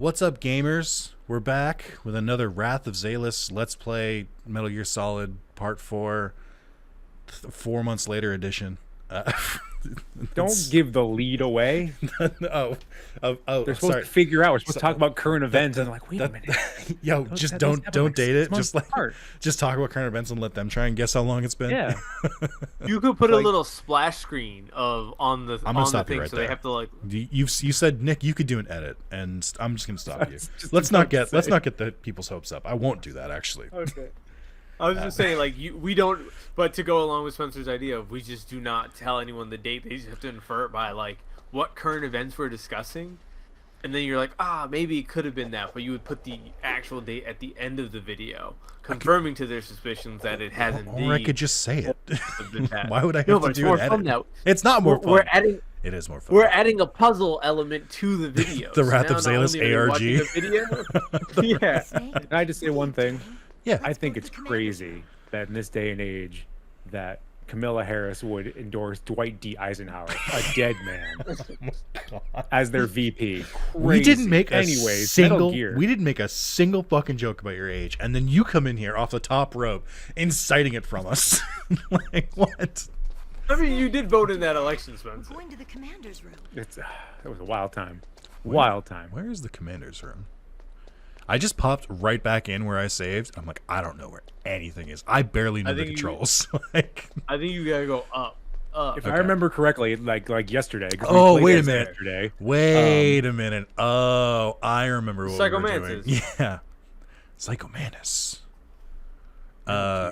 What's up, gamers? We're back with another Wrath of Zalis Let's Play Metal Gear Solid Part 4, 4 months later edition. Don't give the lead away. oh, They're supposed to figure out. We're supposed to talk about current events, and they're like, wait a minute. Yo, just don't date it. Just talk about current events and let them try and guess how long it's been. Yeah. You could put a little splash screen on the I'm gonna stop thing, you right so there. they have to like. You said, Nick, you could do an edit, and I'm just gonna stop you. Let's not get the people's hopes up. I won't do that, actually. Okay. I was just saying, like, we don't. But to go along with Spencer's idea, we just do not tell anyone the date. They just have to infer it by like what current events we're discussing, and then you're like, maybe it could have been that. But you would put the actual date at the end of the video, confirming to their suspicions that it has indeed. Or I could just say it. Why would I have to do more an edit? fun now. It's not more fun. We're adding. It is more fun. We're adding a puzzle element to the video. The Wrath of Zalis ARG. Yeah. Can I just say one thing? Yeah. I think it's crazy that in this day and age that Camilla Harris would endorse Dwight D. Eisenhower, a dead man, as their VP. Crazy. We didn't make a Metal Gear. We didn't make a single fucking joke about your age, and then you come in here off the top rope, inciting it from us. Like what? I mean, you did vote in that election, Spencer. Going to the commander's room. It was a wild time. Wild time. Where is the commander's room? I just popped right back in where I saved. I'm like, I don't know where anything is. I barely know the controls. Like, I think you gotta go up. If I remember correctly, like yesterday. Oh, wait a minute. Yesterday, wait a minute. Oh, I remember what we were doing. Yeah, Psychomantis. We'll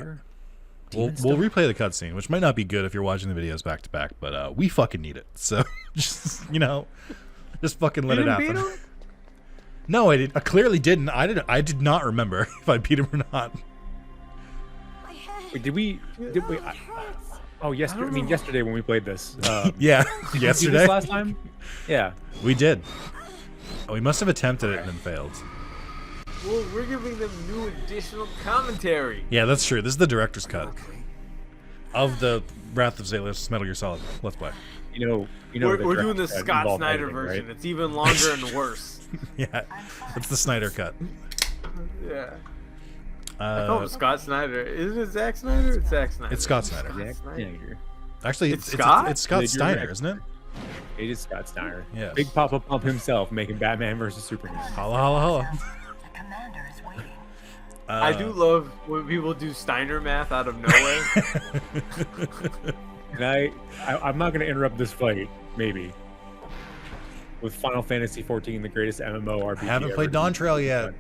replay the cutscene, which might not be good if you're watching the videos back to back, but we fucking need it. So just just fucking let it happen. No, I clearly didn't. I did not remember if I beat him or not. Wait, did we? Oh, yesterday. I mean, yesterday when we played this. Yeah, did yesterday. We do this last time. Yeah, we did. Oh, we must have attempted it and then failed. Well, we're giving them new additional commentary. Yeah, that's true. This is the director's cut of the Wrath of Zalis Metal Gear Solid Let's Play. We're doing the Scott Snyder version. Right? It's even longer and worse. Yeah, it's the Snyder cut. Yeah. I call him Scott Snyder. Isn't it Zack Snyder? It's Zack Snyder. It's Scott Snyder. Actually, it's Scott Steiner, isn't it? It is Scott Steiner. Yeah. Big Papa Pump himself making Batman versus Superman. Holla, holla, holla. The commander is waiting. I do love when people do Steiner math out of nowhere. And I'm not going to interrupt this fight, maybe. With Final Fantasy XIV, the greatest MMORPG. I haven't played Dawn Trail yet.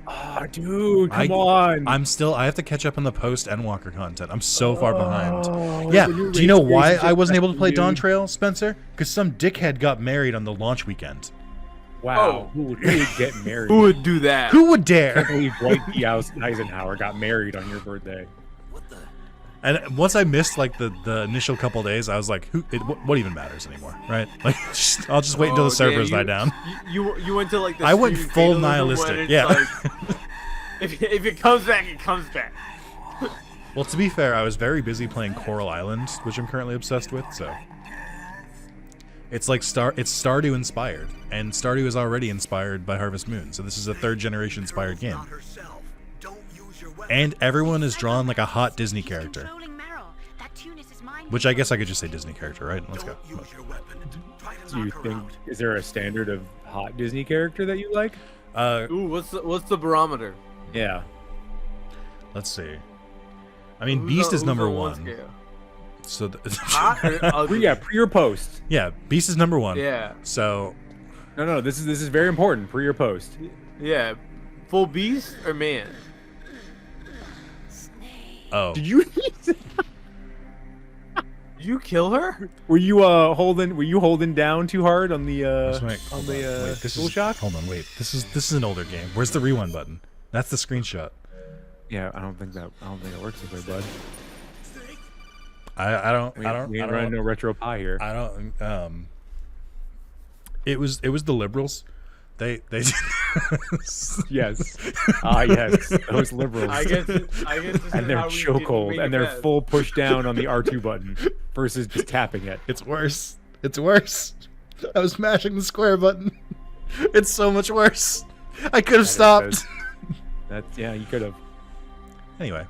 Ah, dude, come on! I have to catch up on the post Endwalker content. I'm so far behind. Yeah, do you know why I wasn't able to play Dawn Trail, Spencer? Because some dickhead got married on the launch weekend. Wow, who would get married? Who would do that? Who would dare? I can't believe Dwight D. Eisenhower got married on your birthday. And once I missed like the initial couple days, I was like, what even matters anymore, right? Like, I'll just wait until the servers die down. You went to like the I went full nihilistic, yeah. Like, if it comes back, it comes back. Well, to be fair, I was very busy playing Coral Island, which I'm currently obsessed with, so it's like it's Stardew inspired, and Stardew is already inspired by Harvest Moon, so this is a third generation inspired game. And everyone is drawn like a hot Disney character. Which I guess I could just say Disney character, right? Let's go. Do you think, is there a standard of hot Disney character that you like? Ooh, what's the barometer? Yeah. Let's see. I mean, Beast is number one. So hot or ugly? Yeah, pre or post. Yeah, Beast is number one. Yeah. So No, this is very important. Pre or post. Yeah. Full beast or man? Oh. Did you Did you kill her? Were you holding down too hard on the Dual Shock? Hold on, wait. This is an older game. Where's the rewind button? That's the screenshot. Yeah, I don't think it works this way, bud. We ain't running no retro pie here. I don't it was the liberals. They yes. Yes, those liberals. I guess and they're chokehold and they're full push down on the R2 button versus just tapping it. It's worse. I was mashing the square button. It's so much worse. I could have stopped. That's yeah, you could have. Anyway.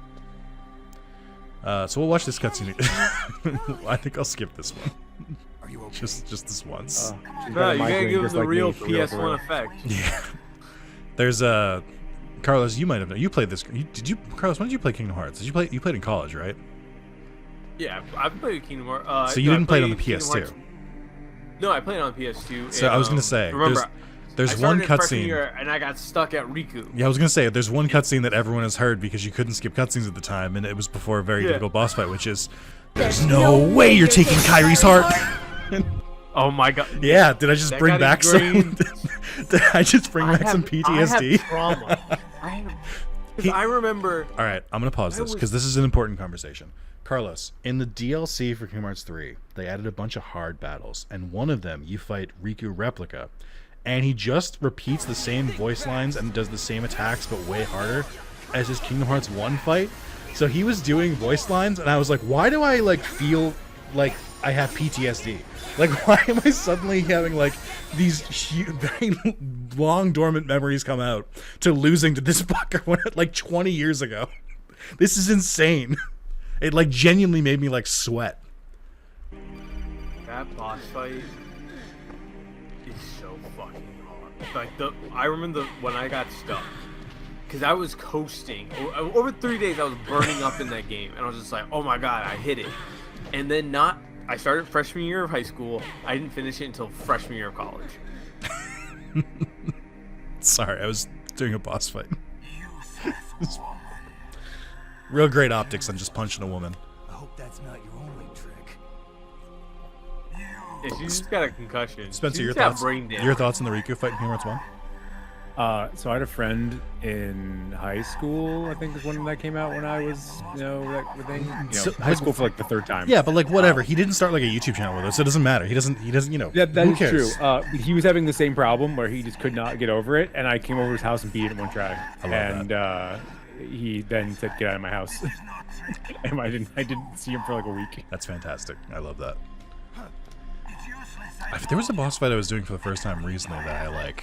So we'll watch this cutscene. I think I'll skip this one. Are you okay? Just this once. Bro, you gotta give him the real PS1 effect. Yeah. There's Carlos, you might have known. You played this. Carlos, when did you play Kingdom Hearts? You played in college, right? Yeah, I played Kingdom Hearts. So you didn't play it on the Kingdom PS2. Hearts- No, I played it on PS2. So I was gonna say, remember, there's I one started freshman cutscene. year and I got stuck at Riku. Yeah, I was gonna say there's one cutscene that everyone has heard because you couldn't skip cutscenes at the time, and it was before a very difficult boss fight, which is there's no way you're taking Kyrie's heart. Oh my god. Yeah, did I just That bring got back some? ingrained. Did I just bring back some I PTSD? have trauma. I remember. All right, I'm gonna pause this because this is an important conversation. Carlos, in the DLC for Kingdom Hearts 3, they added a bunch of hard battles, and one of them you fight Riku Replica, and he just repeats the same voice lines and does the same attacks but way harder as his Kingdom Hearts 1 fight. So he was doing voice lines, and I was like, why do I feel like I have PTSD? Like, why am I suddenly having these very long dormant memories come out to losing to this fucker when 20 years ago? This is insane. It genuinely made me sweat. That boss fight is so fucking hard. I remember when I got stuck, because I was coasting over 3 days. I was burning up in that game, and I was just like, "Oh my god, I hit it!" And then I started freshman year of high school. I didn't finish it until freshman year of college. Sorry, I was doing a boss fight. Real great optics on just punching a woman. I hope that's not your only trick. Yeah, she just got a concussion. Spencer, She your just got thoughts? brain damage. Your thoughts on the Riku fight in Kingdom Hearts 1? So I had a friend in high school. I think is when that came out when I was, that thing. High school for the third time. Yeah, but whatever. He didn't start a YouTube channel with us, so it doesn't matter. He doesn't. Yeah, that who is cares? true. He was having the same problem where he just could not get over it, and I came over to his house and beat it in one try. I love that. He then said, "Get out of my house," and I didn't see him for a week. That's fantastic. I love that. There was a boss fight I was doing for the first time recently that I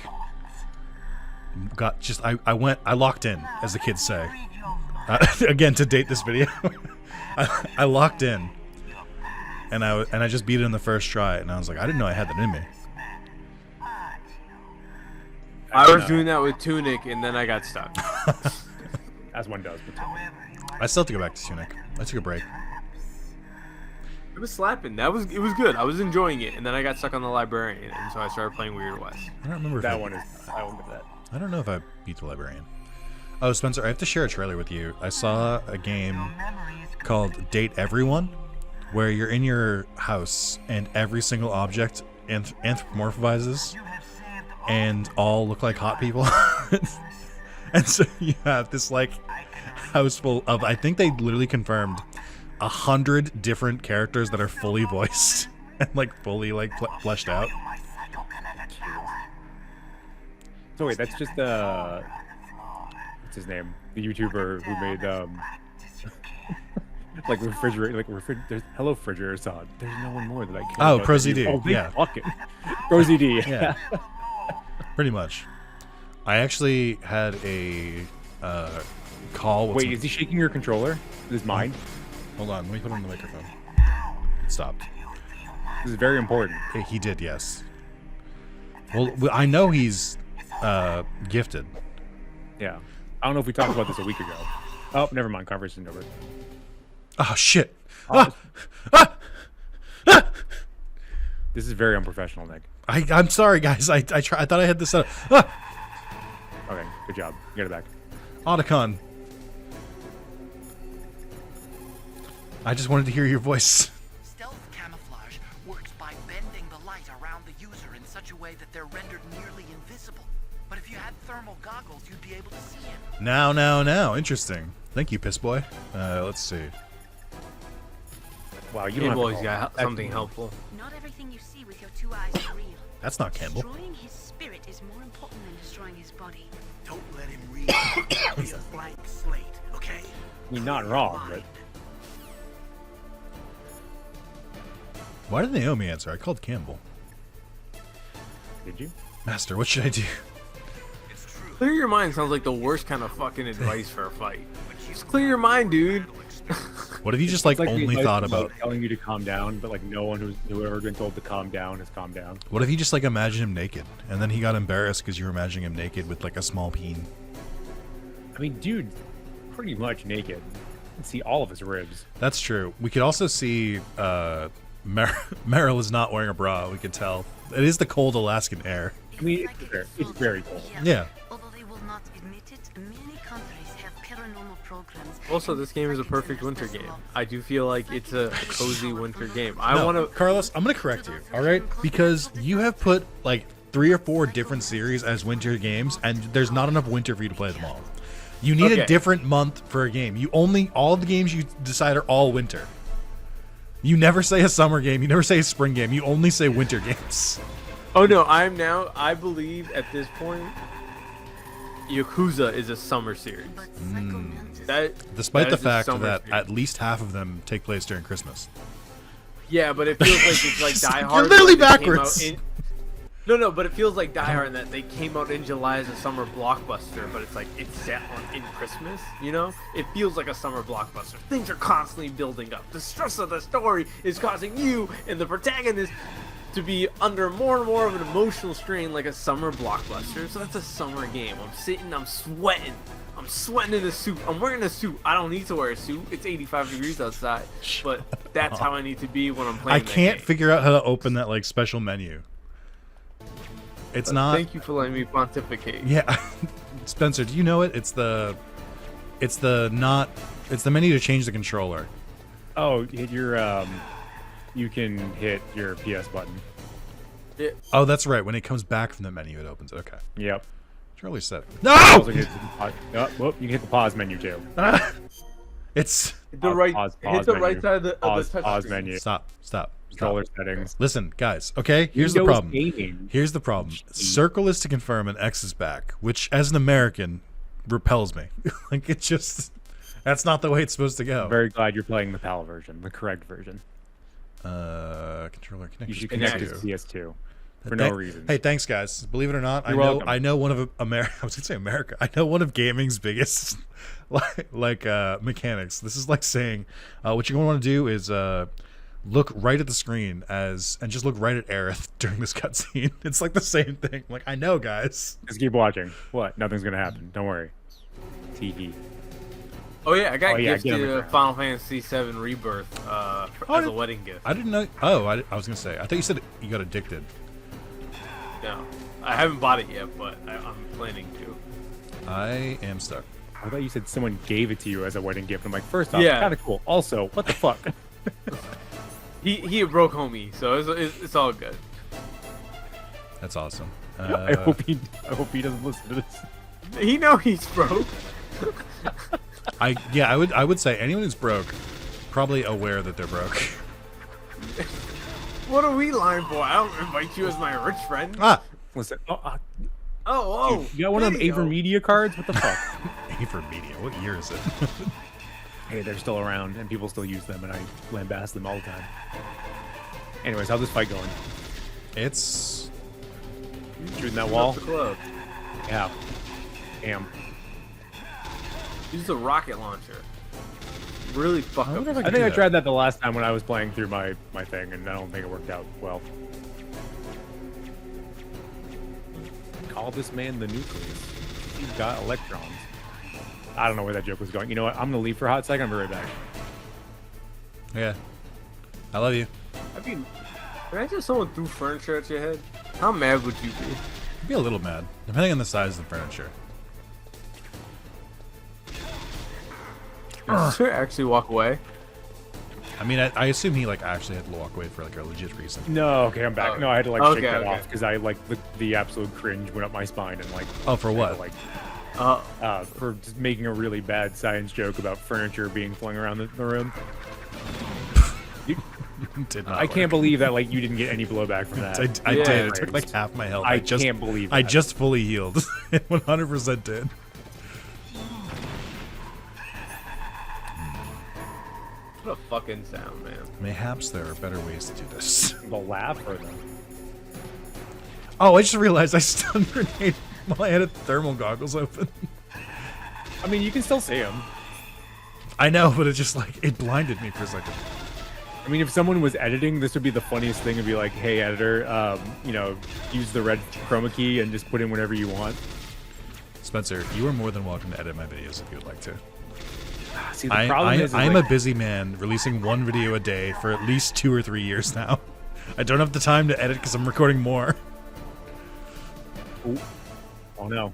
I locked in, as the kids say. Again, to date this video, I locked in, and I just beat it in the first try, and I was like, I didn't know I had that in me. I was doing that with Tunic, and then I got stuck. As one does. I still have to go back to Tunic. I took a break. It was slapping. It was good. I was enjoying it, and then I got stuck on the Librarian, and so I started playing Weird West. I don't remember if That one is. I will admit that. I don't know if I beat the Librarian. Oh, Spencer, I have to share a trailer with you. I saw a game called Date Everyone, where you're in your house and every single object anthropomorphizes and all look like hot people. And so you have this house full of, I think they literally confirmed 100 different characters that are fully voiced and fully fleshed out. So wait, that's just what's his name? The YouTuber who made refrigerator, there's Hello Refrigerator Sod. There's no one more that I care Oh, about. ProZD. Oh, Yeah. Fucking ProZD. Yeah. Pretty much. I actually had a call with Wait, is he shaking your controller? This is mine. Hold on, let me put on the microphone. It stopped. This is very important. He did, yes. Well, I know he's gifted. Yeah. I don't know if we talked about this a week ago. Oh, never mind. Conversation over. Oh, shit. This is very unprofessional, Nick. I'm sorry, guys. I thought I had this set up. Okay, good job. You got it back. Otacon. I just wanted to hear your voice. Stealth camouflage works by bending the light around the user in such a way that they're rendered nearly invisible. But if you had thermal goggles, you'd be able to see him. Now. Interesting. Thank you, Piss Boy. Let's see. Wow, you Hey, don't have boys to got something helpful. Not everything you see with your 2 eyes is real. That's not Campbell. Destroying his spirit is more important than destroying his body. Don't let him read. He's a blank slate, okay? You're not wrong, but Why did Naomi answer? I called Campbell. did you? Master, what should I do? Clear your mind sounds like the worst kind of fucking advice for a fight. Just clear your mind, dude. What if you just like the only advice thought of, about? like, telling you to calm down, but like no one who's ever been told to calm down has calmed down. What if you just like imagine him naked, and then he got embarrassed because you were imagining him naked with like a small peen? I mean, dude, pretty much naked. You can see all of his ribs. That's true. We could also see Meryl is not wearing a bra. We could tell. It is the cold Alaskan air. I mean, it's very cold. Yeah. Although they will not admit it, many countries have paranormal programs. Also, this game is a perfect winter game. I do feel like it's a cozy winter game. I No, want to. Carlos, I'm gonna correct you. All right, because you have put like 3 or 4 different series as winter games, and there's not enough winter for you to play them all. You need a Okay. different month for a game. All the games you decide are all winter. You never say a summer game. You never say a spring game. You only say winter games. Oh no, I believe at this point, Yakuza is a summer series. But psychomantis Despite That the is a fact summer that series. at least half of them take place during Christmas. Yeah, but it feels like it's like Die You're Hard. literally like, they came out backwards. No, but it feels like Die Hard in that they came out in July as a summer blockbuster, but it's like it's set in Christmas, you know? It feels like a summer blockbuster. Things are constantly building up. The stress of the story is causing you and the protagonist to be under more and more of an emotional strain like a summer blockbuster. So that's a summer game. I'm sitting, I'm sweating. I'm sweating in a suit. I'm wearing a suit. I don't need to wear a suit. It's 85 degrees outside. But that's how I need to be when I'm playing I that can't game. figure out how to open that like special menu. It's not. Thank you for letting me pontificate. Yeah, Spencer, do you know it? It's the menu to change the controller. Oh, hit your you can hit your PS button. Oh, that's right. When it comes back from the menu, it opens it. Okay. Yep. Charlie said it. Also, No! you can hit the pause, you can hit the pause menu too. It's Hit the right, Pause hit the menu. right side of the Pause, touch pause screen. menu. stop. Controller settings. Listen, guys. Okay, here's the Windows problem. Gaming. Here's the problem. Circle is to confirm and X is back, which as an American repels me. Like it just that's not the way it's supposed to go. I'm very glad you're playing the PAL version, the correct version. Controller You connected. should to connect PS2. it to PS2 for no reason. Hey, thanks guys. Believe it or not, You're welcome. I know one of America. I was gonna say America. I know one of gaming's biggest mechanics. This is like saying what you're gonna want to do is look right at the screen and just look right at Aerith during this cutscene. It's like the same thing. Like I know, guys. Just keep watching. What? Nothing's gonna happen. Don't worry. Tee. Oh yeah, I got Oh, yeah, get gifted him a a Final Fantasy VII Rebirth as a wedding gift. I didn't know. Oh, I was gonna say. I thought you said you got addicted. No, I haven't bought it yet, but I'm planning to. I am stuck. I thought you said someone gave it to you as a wedding gift. I'm like, first off, Yeah. kind of cool. Also, what the fuck? He a broke homie, so it's all good. That's awesome. I hope he doesn't listen to this. He know he's broke. I would say anyone who's broke, probably aware that they're broke. What are we lying for? I don't invite you as my rich friend. Ah, Listen. Oh, You got one of them video. Avermedia cards? What the fuck? A for Media. What year is it? Hey, they're still around, and people still use them, and I lambast them all the time. Anyways, how's this fight going? It's Shooting that wall? What's the club? Yeah. Damn. Use a rocket launcher. Really fuck up. I think I tried that the last time when I was playing through my thing, and I don't think it worked out well. Call this man the nucleus. He's got electrons. I don't know where that joke was going. You know what? I'm gonna leave for a hot second. I'll be right back. yeah. I love you. I mean, imagine someone threw furniture at your head. How mad would you be? I'd be a little mad, depending on the size of the furniture. Should I actually walk away? I mean, I assume he like actually had to walk away for like a legit reason. No, okay, I'm back. Oh. No, I had to like Okay, shake that okay. off because I like the absolute cringe went up my spine and like. Oh, for I had what? to, like Uh, for just making a really bad science joke about furniture being flung around the room. Did not I can't believe that like you didn't get any blowback from that. I Yeah. did. It took like half my health. I just can't believe I that. just fully healed. It 100% did. what a fucking sound, man. Mayhaps there are better ways to do this. The laugh or the Oh, I just realized I stun grenade while I had a thermal goggles open. I mean, you can still see him. I know, but it just like it blinded me for a second. I mean, if someone was editing, this would be the funniest thing. It'd be like, hey, editor, you know, use the red chroma key and just put in whatever you want. Spencer, you are more than welcome to edit my videos if you would like to. See, the problem is I'm like, a busy man releasing one video a day for at least 2 or 3 years now. I don't have the time to edit because I'm recording more. Ooh. Oh no,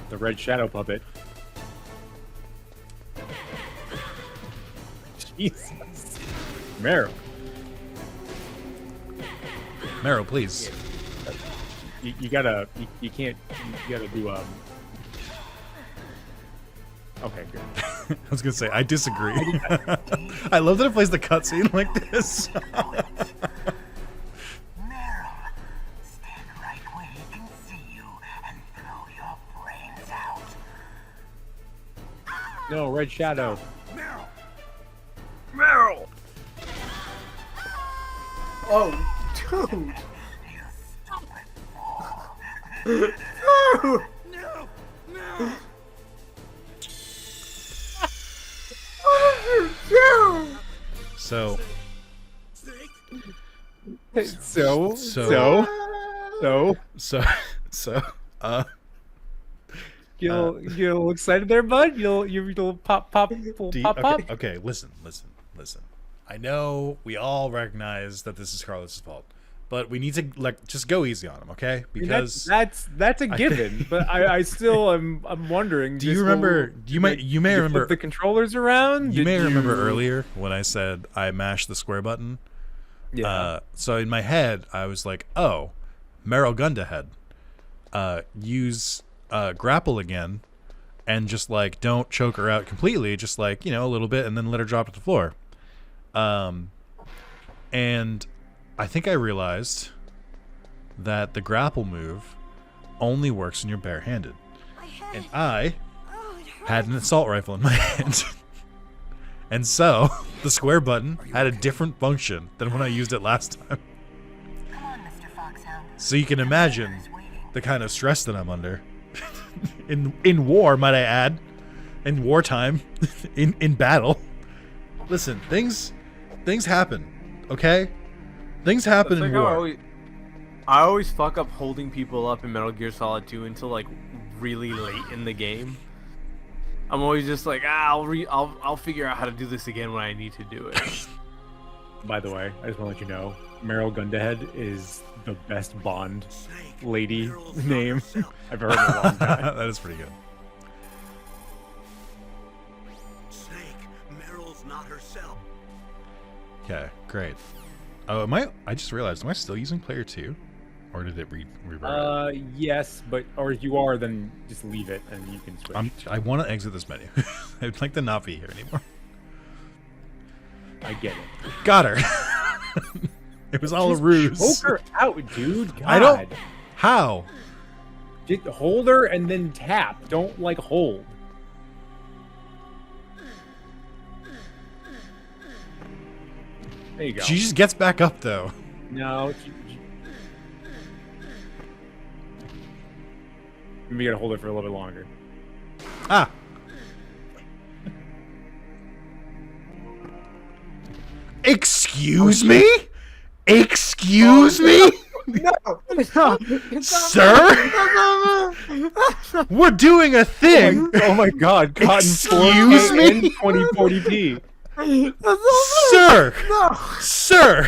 the red shadow puppet. Jesus. Meryl. Meryl, please. You gotta, you can't, you gotta do, okay, good. I was gonna say, I disagree. I love that it plays the cutscene like this. Meryl, stand right where he can see you and throw your brains out. No, red shadow. Meryl. Meryl. Oh, dude. You stupid fool. No. No. What did you do? So, You'll get a little excited there, bud. You'll pop, pop. okay, listen. I know we all recognize that this is Carlos's fault, but we need to just go easy on him, okay? Because that's a given. But I still I'm wondering. do you remember? You may remember flip the controllers around. You may remember earlier when I said I mashed the square button. Yeah. So in my head, I was like, "Oh, Meryl gun to head. Use grapple again, and just like don't choke her out completely. Just like a little bit, and then let her drop to the floor." And I think I realized that the grapple move only works when you're barehanded, and I had an assault rifle in my hand. And so, the square button had a different function than when I used it last time. Come on, Mr. Foxhound. So you can imagine the kind of stress that I'm under. in war, might I add. In wartime. in battle. Listen, things happen, okay? Things happen in war. I always fuck up holding people up in Metal Gear Solid 2 until like really late in the game. I'm always just like, I'll figure out how to do this again when I need to do it. By the way, I just want to let you know, Meryl Gundahead is the best Bond lady name I've ever heard in a long time. That is pretty good. Snake, Meryl's not herself. Okay, great. Oh, I just realized, am I still using player 2? Or did it revert? Yes, or if you are, then just leave it and you can switch. I want to exit this menu. I'd like to not be here anymore. I get it. Got her. It was all a ruse. Choke her out, dude. God. I don't. How? Just hold her and then tap. Don't like hold. There you go. She just gets back up though. No. We gotta hold it for a little bit longer. Ah. Excuse me? Excuse me? No, Sir? We're doing a thing. Oh my God! Cotton Excuse me? 2040p. Sir. No. Sir.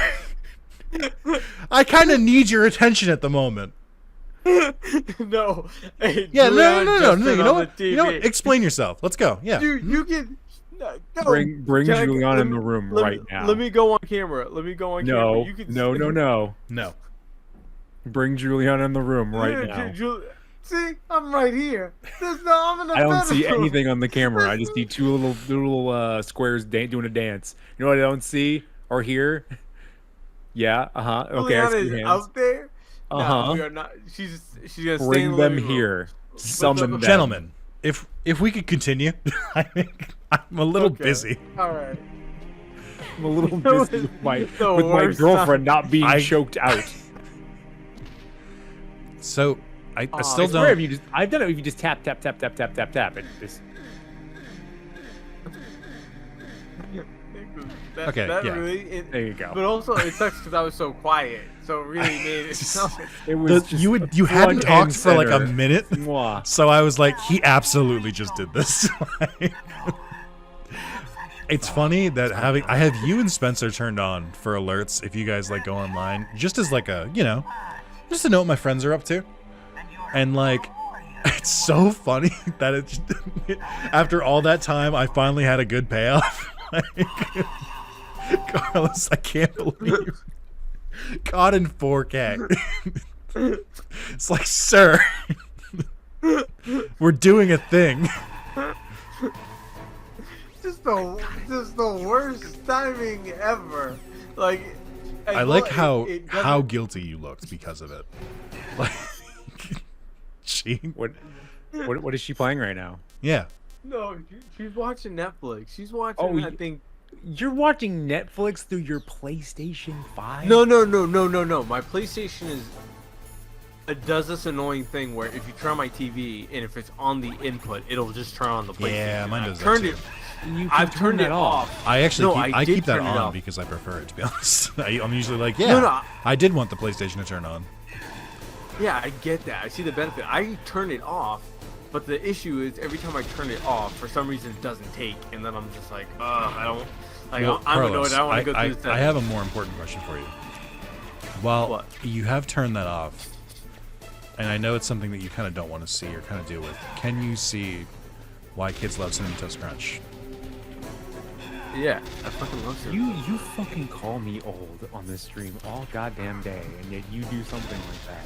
I kind of need your attention at the moment. No. Hey, Yeah, Julian no. just You turned know on what? the You know TV. what? Explain yourself. Let's go. Yeah. Dude, you can go. Bring Jack, Julian let in me- the room let right me- now. Let me go on camera. Let me go on camera. No, You can no. No. Bring Julian in the room right now. See, I'm right here. I'm in the I don't see bedroom. anything on the camera. I just see two little squares doing a dance. You know what I don't see or hear? Yeah. Okay. I Juliana see is hands. out there. No, we Uh-huh. are not. She's gonna stay in Bring the them living room. here. Summon them. Gentlemen, if we could continue, I think I'm a little Okay. busy. All right. I'm a little know busy what- with the my worst girlfriend not being I- choked out. So I still I swear don't. if you just, I've done it. If you just tap, tap, tap, tap, tap, tap, tap, and just Okay, that yeah. really, there you go. But also, it sucks because I was so quiet, so it really made it. It was just you hadn't front talked and for like a center. minute, Mwah. so I was like, he absolutely just did this. It's funny that I have you and Spencer turned on for alerts if you guys like go online, just as like a just to know what my friends are up to, and like it's so funny that it's after all that time I finally had a good payoff. Like, Carlos, I can't believe caught in 4K. It's like, sir, we're doing a thing. just the worst timing ever. Like, I like how guilty you looked because of it. Like, she. What is she playing right now? Yeah. No, she's watching Netflix. She's watching. Oh, I think. You're watching Netflix through your PlayStation 5? No. My PlayStation it does this annoying thing where if you turn on my TV and if it's on the input, it'll just turn on the PlayStation. Yeah, mine does that Turned too. it. You I've turned it off. I actually No, I did keep that turn it on off. because I prefer it, to be honest. I'm usually like, yeah, No. I did want the PlayStation to turn on. Yeah, I get that. I see the benefit. I turn it off, but the issue is every time I turn it off, for some reason it doesn't take, and then I'm just like, I don't. Like, Well, I'm Carlos, annoyed. I don't want to go through this. I have a more important question for you. While What? you have turned that off, and I know it's something that you kind of don't want to see or kind of deal with, can you see why kids love Cinnamon Toast Crunch? Yeah, I fucking love it. You fucking call me old on this stream all goddamn day, and yet you do something like that.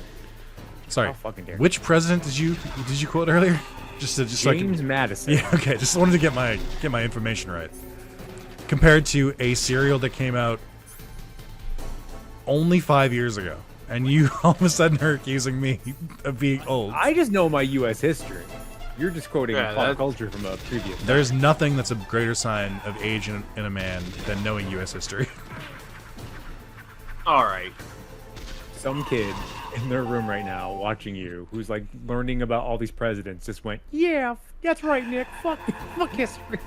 Sorry, How fucking dare which president did you quote earlier? Just so I can- James Madison. Yeah, okay. Just wanted to get my information right. Compared to a cereal that came out only 5 years ago, and you all of a sudden are accusing me of being old. I just know my U.S. history. You're just quoting Yeah, pop that's- culture from a previous. There's nothing that's a greater sign of age in a man than knowing U.S. history. All right. Some kid in their room right now watching you, who's like learning about all these presidents, just went, "Yeah, that's right, Nick. Fuck history."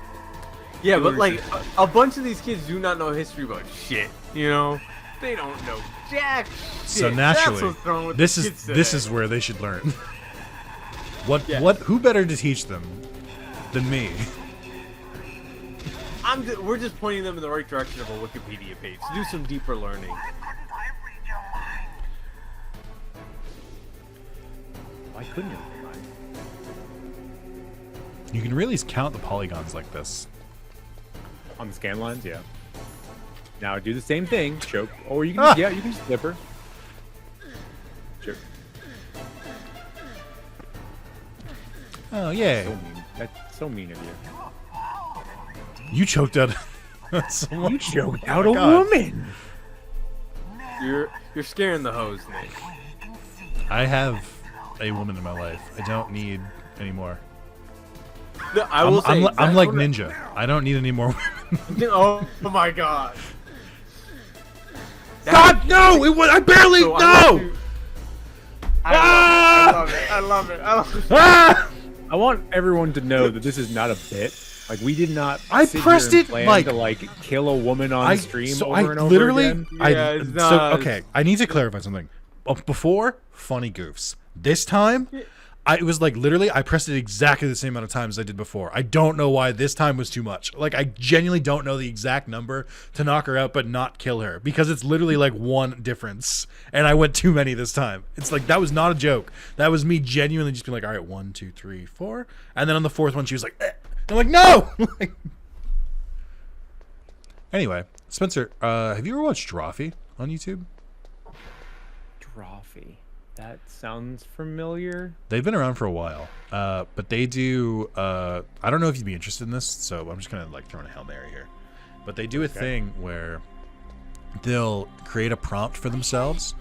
Yeah, but like a bunch of these kids do not know history about shit. You know, they don't know jack shit. So That's naturally, what's wrong with this the is kids this today. is where they should learn. Yeah. Who better to teach them than me? We're just pointing them in the right direction of a Wikipedia page. Do some deeper learning. Why couldn't you? You can really count the polygons like this. On the scan lines, yeah. Now do the same thing, choke, or you can you can just flip her. Choke. Oh yeah, So mean. That's so mean of you. you choked out someone. You choked Oh out my a God. woman. You're scaring the hose, Nick. I have a woman in my life. I don't need any more. No, I will say I'm exactly like what Ninja. I don't need any more women. Oh my god. God, no! I barely So no. I love it. I love it. I love it. Ah! I want everyone to know that this is not a bit. Like we did not. I sit pressed here and it, plan like- to like kill a woman on stream so over and over literally, again. Yeah, it's so not- okay. I need to clarify something. Before, funny goofs. This time, it was like literally I pressed it exactly the same amount of times as I did before. I don't know why this time was too much. Like I genuinely don't know the exact number to knock her out but not kill her because it's literally like one difference. And I went too many this time. It's like that was not a joke. That was me genuinely just being like, all right, 1, 2, 3, 4. And then on the fourth one she was like, eh. I'm like, no. Anyway, Spencer, have you ever watched Drawfee on YouTube? Drawfee. That sounds familiar. They've been around for a while, but they do. I don't know if you'd be interested in this, so I'm just gonna like throw in a Hail Mary here. But they do a thing where they'll create a prompt for themselves,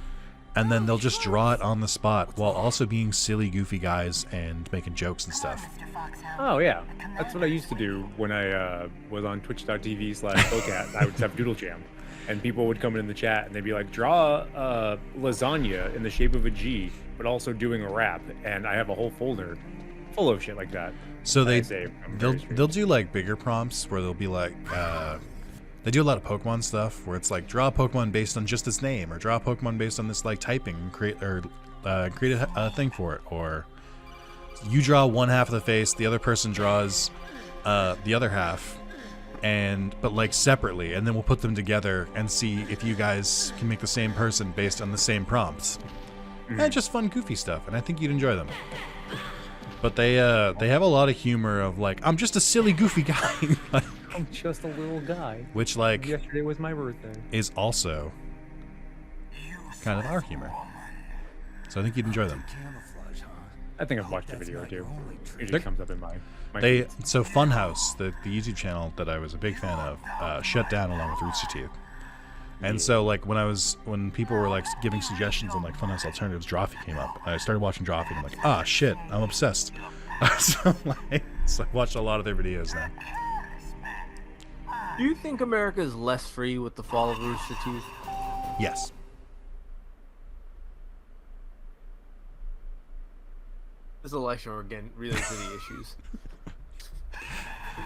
and then they'll just draw it on the spot while also being silly, goofy guys and making jokes and stuff. Oh yeah, that's what I used to do when I was on Twitch.tv/Bocat. I would have Doodle Jam, and people would come in the chat and they'd be like, "Draw lasagna in the shape of a G," but also doing a rap, and I have a whole folder full of shit like that. So I say I'm very straight. they'll do like bigger prompts where they'll be like they do a lot of Pokemon stuff where it's like draw a Pokemon based on just its name, or draw a Pokemon based on this like typing, and create a thing for it, or you draw one half of the face, the other person draws the other half, but like separately, and then we'll put them together and see if you guys can make the same person based on the same prompts. And just fun, goofy stuff, and I think you'd enjoy them. But they have a lot of humor of like, I'm just a silly, goofy guy. Like, I'm just a little guy. which like Yesterday was my birthday. is also kind of our humor. So I think you'd enjoy them. I think I've watched the video too. It They're- just comes up in my So Funhouse, the YouTube channel that I was a big fan of, shut down along with Rooster Teeth. And so like when people were like giving suggestions on like Funhouse alternatives, Drawfee came up. I started watching Drawfee and I'm like, ah shit, I'm obsessed. So I watched a lot of their videos now. Do you think America is less free with the fall of Rooster Teeth? Yes. This election, we're getting really to the issues.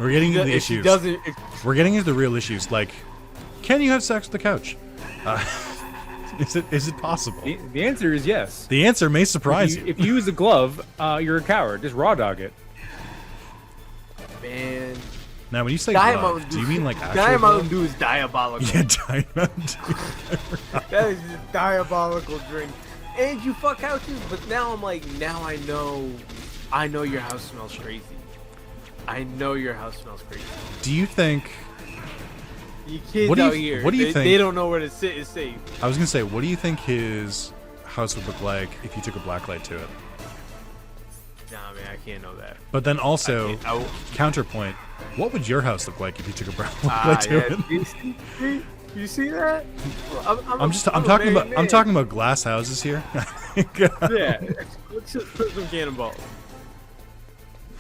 We're getting into the If he issues. doesn't, We're getting into the real issues. Like, can you have sex with the couch? Is it possible? The answer is yes. The answer may surprise you. If you use a glove, you're a coward. Just raw dog it. man, Now, when you say Diet glove, Mountain do you Dew- mean like actual Diet glove? Mountain Dew is diabolical. Yeah, Diet Mountain Dew. That is a diabolical drink. And you fuck couches, but now I'm like, now I know your house smells crazy. I know your house smells crazy. Do you think? You kids What do you- out here, what do you they, think- they don't know where to sit is safe. I was gonna say, what do you think his house would look like if you took a blacklight to it? Nah, man, I can't know that. But then also, I- counterpoint, what would your house look like if you took a blacklight to it? You see that? I'm talking about glass houses here. Yeah, let's just put some cannonballs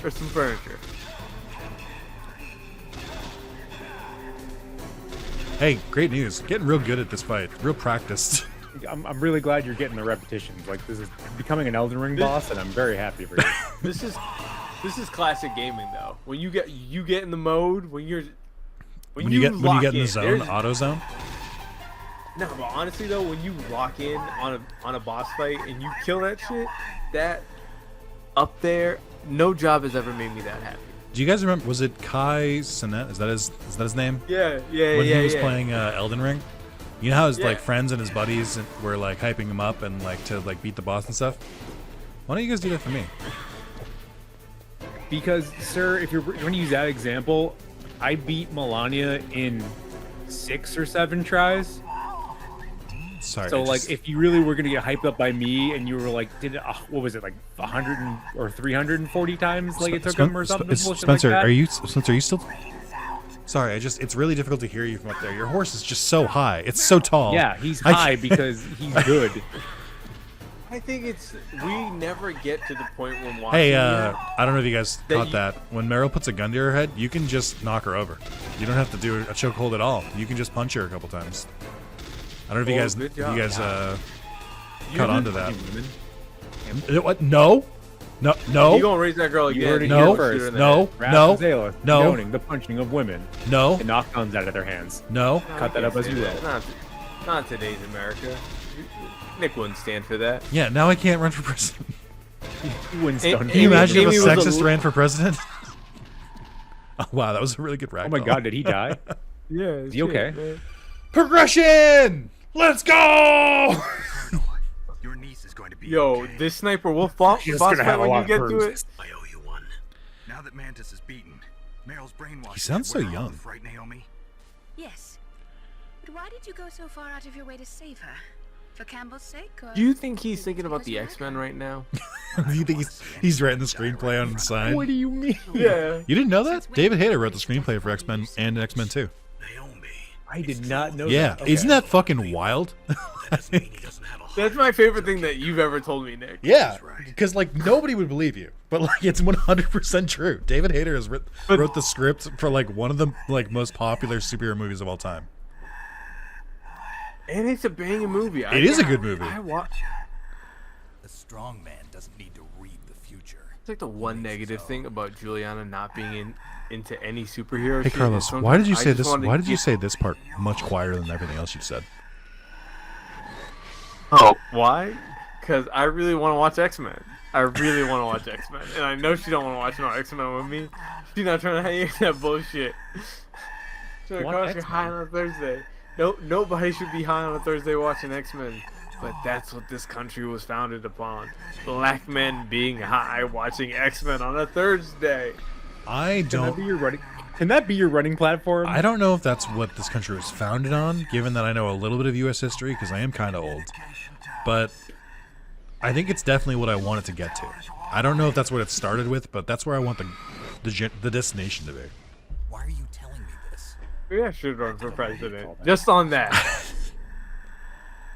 or some furniture. Hey, great news! Getting real good at this fight, real practiced. I'm really glad you're getting the repetitions. Like, this is becoming an Elden Ring boss, and I'm very happy for you. This is classic gaming though. When you get in the mode when you When lock you get in the in, zone, there's- the auto zone. No, but honestly though, when you lock in on a boss fight and you kill that shit, that up there, no job has ever made me that happy. Do you guys remember? Was it Kai Cenat? Is that his name? Yeah, When he was playing Elden Ring, you know how his like friends and his buddies were like hyping him up and like to like beat the boss and stuff. Why don't you guys do that for me? Because, sir, if you're going to use that example, I beat Melania in 6 or 7 tries. Sorry. So, I like, just- if you really were going to get hyped up by me and you were like, what was it, like or 340 times, like it took him or something? bullshit Spencer, like that? are you still? Sorry, it's really difficult to hear you from up there. Your horse is just so high. It's so tall. Yeah, he's I high can't- because he's good. I think we never get to the point when watching. Hey, it I don't know if you guys That caught you- that. When Meryl puts a gun to her head, you can just knock her over. You don't have to do a chokehold at all. You can just punch her a couple times. I don't know if good you job. guys caught on to that. Women. What? No. You gonna raise that girl You again? heard it No, here first. no, Raz no, and Zalis no. condoning the punching of women No. and knock guns out of their hands. No. Cut that up as you will. Not today's America. Nick wouldn't stand for that. Yeah. Now I can't run for president. Winston. Can you imagine Amy if a was a sexist l- ran for president? Oh, wow, that was a really good rag. Oh my god, did he die? Yeah. Is he okay? Progression. Let's go. Your niece is going to be Yo, okay. this sniper will boss She's fight gonna have a when lot you of get to bruises. it. I owe you one. Now that Mantis is beaten, Meryl's brainwashed. He sounds so young. Right, Naomi? Yes. But why did you go so far out of your way to save her? For Campbell's sake? Or Do you think he's thinking about because the you like X-Men her? right now? Do you think he's writing the screenplay on the side? What do you mean? Yeah. You didn't know that? David Hayter wrote the screenplay for X-Men and X-Men 2. Naomi. I did not know Yeah, that. Okay. isn't that fucking wild? He doesn't have a heart. That's my favorite thing that you've ever told me, Nick. Yeah, because like nobody would believe you, but like it's 100% true. David Hayter has wrote the script for like one of the like most popular superhero movies of all time. And it's a banging movie. It is a good movie. I watch. A strong man doesn't need to read the future. It's like the one negative thing about Juliana not being into any superhero. Hey shit Carlos, is why did you sometimes say I just this? wanted to Why did you get- say this part much quieter than everything else you've said? Oh, why? Because I really want to watch X-Men. I really want to watch X-Men, and I know she don't want to watch no X-Men with me. She's not trying to hang that bullshit. She's like, What "Carlos, you're X-Men? high on a Thursday." No, nobody should be high on a Thursday watching X-Men. But that's what this country was founded upon. Black men being high watching X-Men on a Thursday. I Can that don't. be your running? Can that be your running platform? I don't know if that's what this country was founded on, given that I know a little bit of U.S. history because I am kind of old. But I think it's definitely what I want it to get to. I don't know if that's what it started with, but that's where I want the destination to be. Why are you telling me this? Maybe I should run for president. Just on that.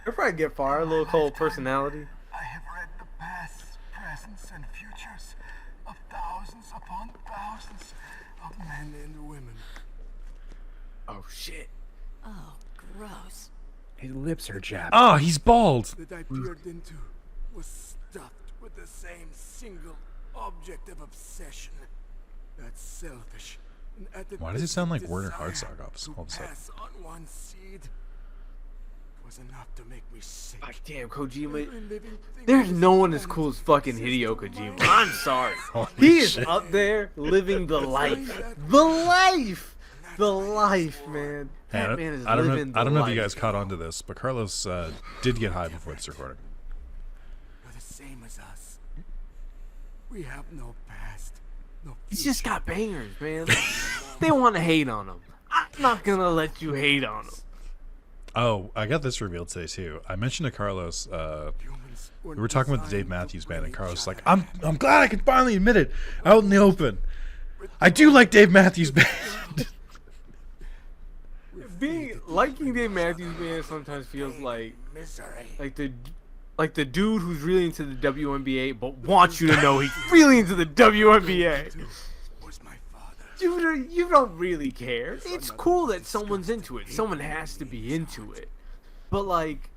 I'll probably get far. A little cold personality. I have read the pasts, presents, and futures of thousands upon thousands of men and women. Oh shit. Oh, gross. His lips are chapped. Ah, he's bald. That I peered into was stuffed with the same single object of obsession. That selfish and Why does it sound like Werner desire Herzog all of a to sudden? pass on one seed was enough to make me sick. God damn, Kojima. Every living thing There's was no one as born cool as with fucking system Hideo of Kojima. mind. I'm sorry. Holy He is shit. up there living the life. The life! The life, man. Hey, That man is I don't living know. I don't the know if you life. guys caught on to this, but Carlos did get high before this recording. You're the same as us. We have no past, no He's just future. got bangers, man. They want to hate on him. I'm not gonna let you hate on him. Oh, I got this revealed today too. I mentioned to Carlos. Humans We were talking about the Dave designed to Matthews Band, and break Carlos was each like, other. I'm glad I can finally admit it out in the open. I do like Dave Matthews Band. Liking Dave Matthews Band sometimes feels like Misery. like the dude who's really into the WNBA but wants you to know he's really into the WNBA. Was my father. You don't really care. It's cool that someone's into it. Someone has to be into it. But like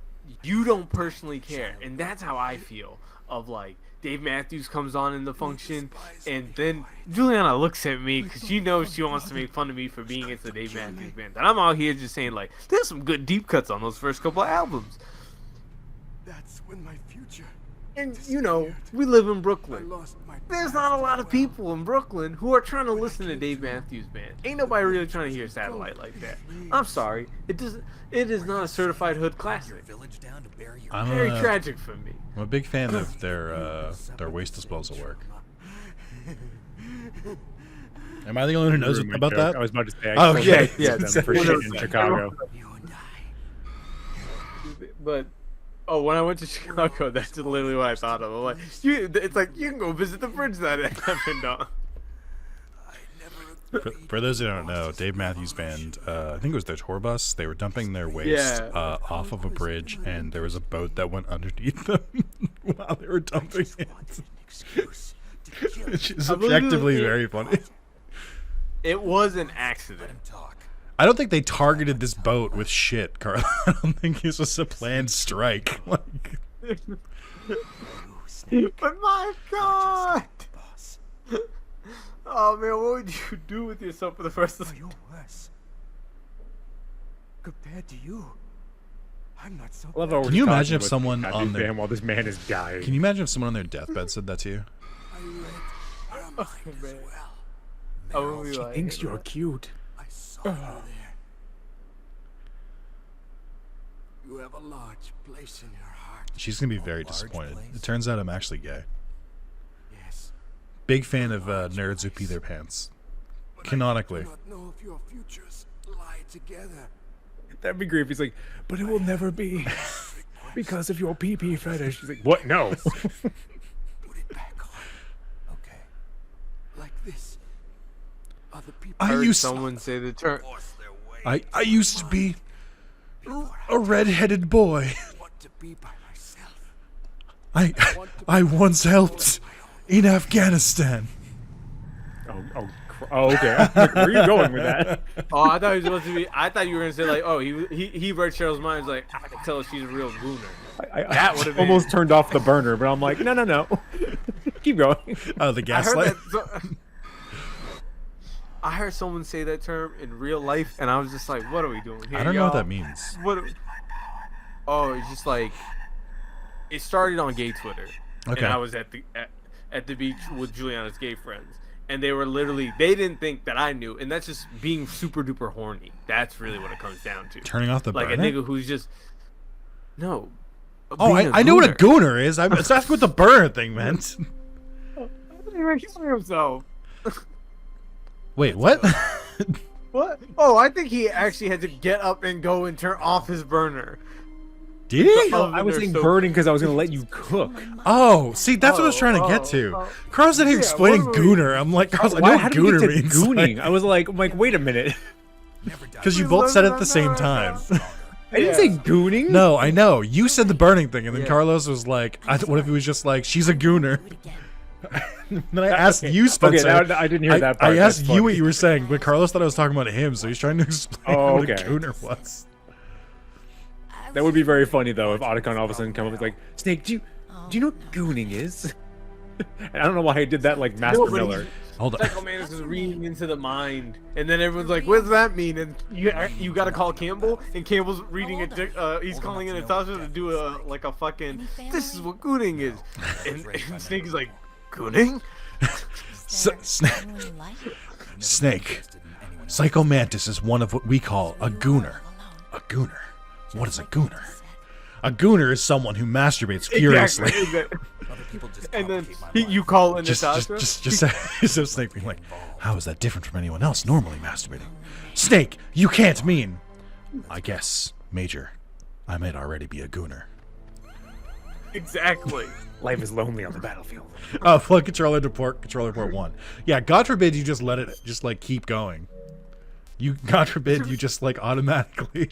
you don't personally care. And that's how I feel of like Dave Matthews comes on in the function and then Juliana looks at me because she knows she wants to make fun of me for being into the Dave Matthews Band. And I'm out here just saying like there's some good deep cuts on those first couple of albums. That's when my future. And you know, we live in I Brooklyn. lost my There's past not a lot as of well. people in Brooklyn who are trying to listen to Dave Matthews Band. Ain't nobody really trying to hear Satellite like that. I'm sorry. It is not a certified hood classic. Village down to bury your I'm Very a, tragic for me. I'm a big fan of their waste disposal work. Am I the only one who knows Ruined my about joke. that? I was about to say. Oh, I yeah, yeah, them for shit in Chicago. You and I. But when I went to Chicago, that's literally what I thought of. I'm like, it's like you can go visit the bridge that happened on. For those who don't know, Dave Matthews Band, I think it was their tour bus. They were dumping their waste Yeah. off of a bridge, and there was a boat that went underneath them while they were dumping it. Which is I believe objectively it- very funny. It was an accident. talk. I don't think they targeted this boat with shit, Carl. I don't think this was a planned strike. Like, But my God! Boss. Oh man, what would you do with yourself for the rest of the You're worse. Compared to you, I'm not so. I love how we're Can you talking imagine if about someone Matthews on their- Band while this man is dying? can you imagine if someone on their deathbed said that to you? I read her mind as man. well. I would be like, Thinks you're cute. I saw her there. You have a large place in your heart. She's gonna be very disappointed. It turns out I'm actually gay. Yes. Big fan of nerds who pee their pants. But Canonically. I do not know if your futures lie together. That'd be great if he's like, but it will never be because of your pee-pee fetish. She's like, what? No. Put it back on. Okay. Like this. Other people I heard used someone say the term. I used to be a red-headed boy. want to be by myself. I once helped in Afghanistan. Oh, Oh, okay. Where are you going with that? Oh, I thought he was supposed to be. I thought you were gonna say like, oh, he read Cheryl's mind. He's like, I can tell she's a real gooner. That would have almost turned off the burner, but I'm like, no. Keep going. Oh, the I heard gaslight. I heard someone say that term in real life, and I was just like, what are we doing here? I don't know what y'all? that means. Oh, it's just like it started on gay Twitter, Okay. and I was at the beach with Juliana's gay friends, and they didn't think that I knew, and that's just being super duper horny. That's really what it comes down to. Turning off the like burner? a nigga who's just no. Oh, being a I know what a gooner. gooner is. That's what the burner thing meant. himself. Wait, what? What? Oh, I think he actually had to get up and go and turn off his burner. Did he? Oh, I was saying burning because I was going to let you cook. Oh, see, that's what I was trying to get to. Carl's in here explaining gooner. I'm like, Carl's, I know what gooner means. Gooning? I was like, wait a minute. Because you both said it at the same time. I didn't say gooning. No, I know. You said the burning thing, and then Carlos was like, what if he was just like, she's a gooner? Then I asked you, Spencer. Okay, I didn't hear that part. I asked That's you what funny. you were saying, but Carlos thought I was talking about him, so he's trying to explain what a gooner was. That would be very funny though if Otacon all of a sudden come up and like, Snake, do you know what gooning is? And I don't know why I did that like Master Miller. Hold on. Psycho Mantis is reading into the mind, and then everyone's like, "What does that mean?" And you gotta call Campbell, and Campbell's reading it. He's calling in Natasha to do a fucking. This is what gooning is, and Snake is like, "Gooning." Snake. Psycho Mantis is one of what we call a gooner. A gooner. What is a gooner? A gooner is someone who masturbates furiously. Exactly. And then you call in Natasha. Just so Snake being like, how is that different from anyone else normally masturbating? Snake, you can't mean. I guess, Major, I might already be a gooner. Exactly. Life is lonely on the battlefield. Oh, plug controller to controller port 1. Yeah, God forbid you just let it just like keep going. God forbid you just like automatically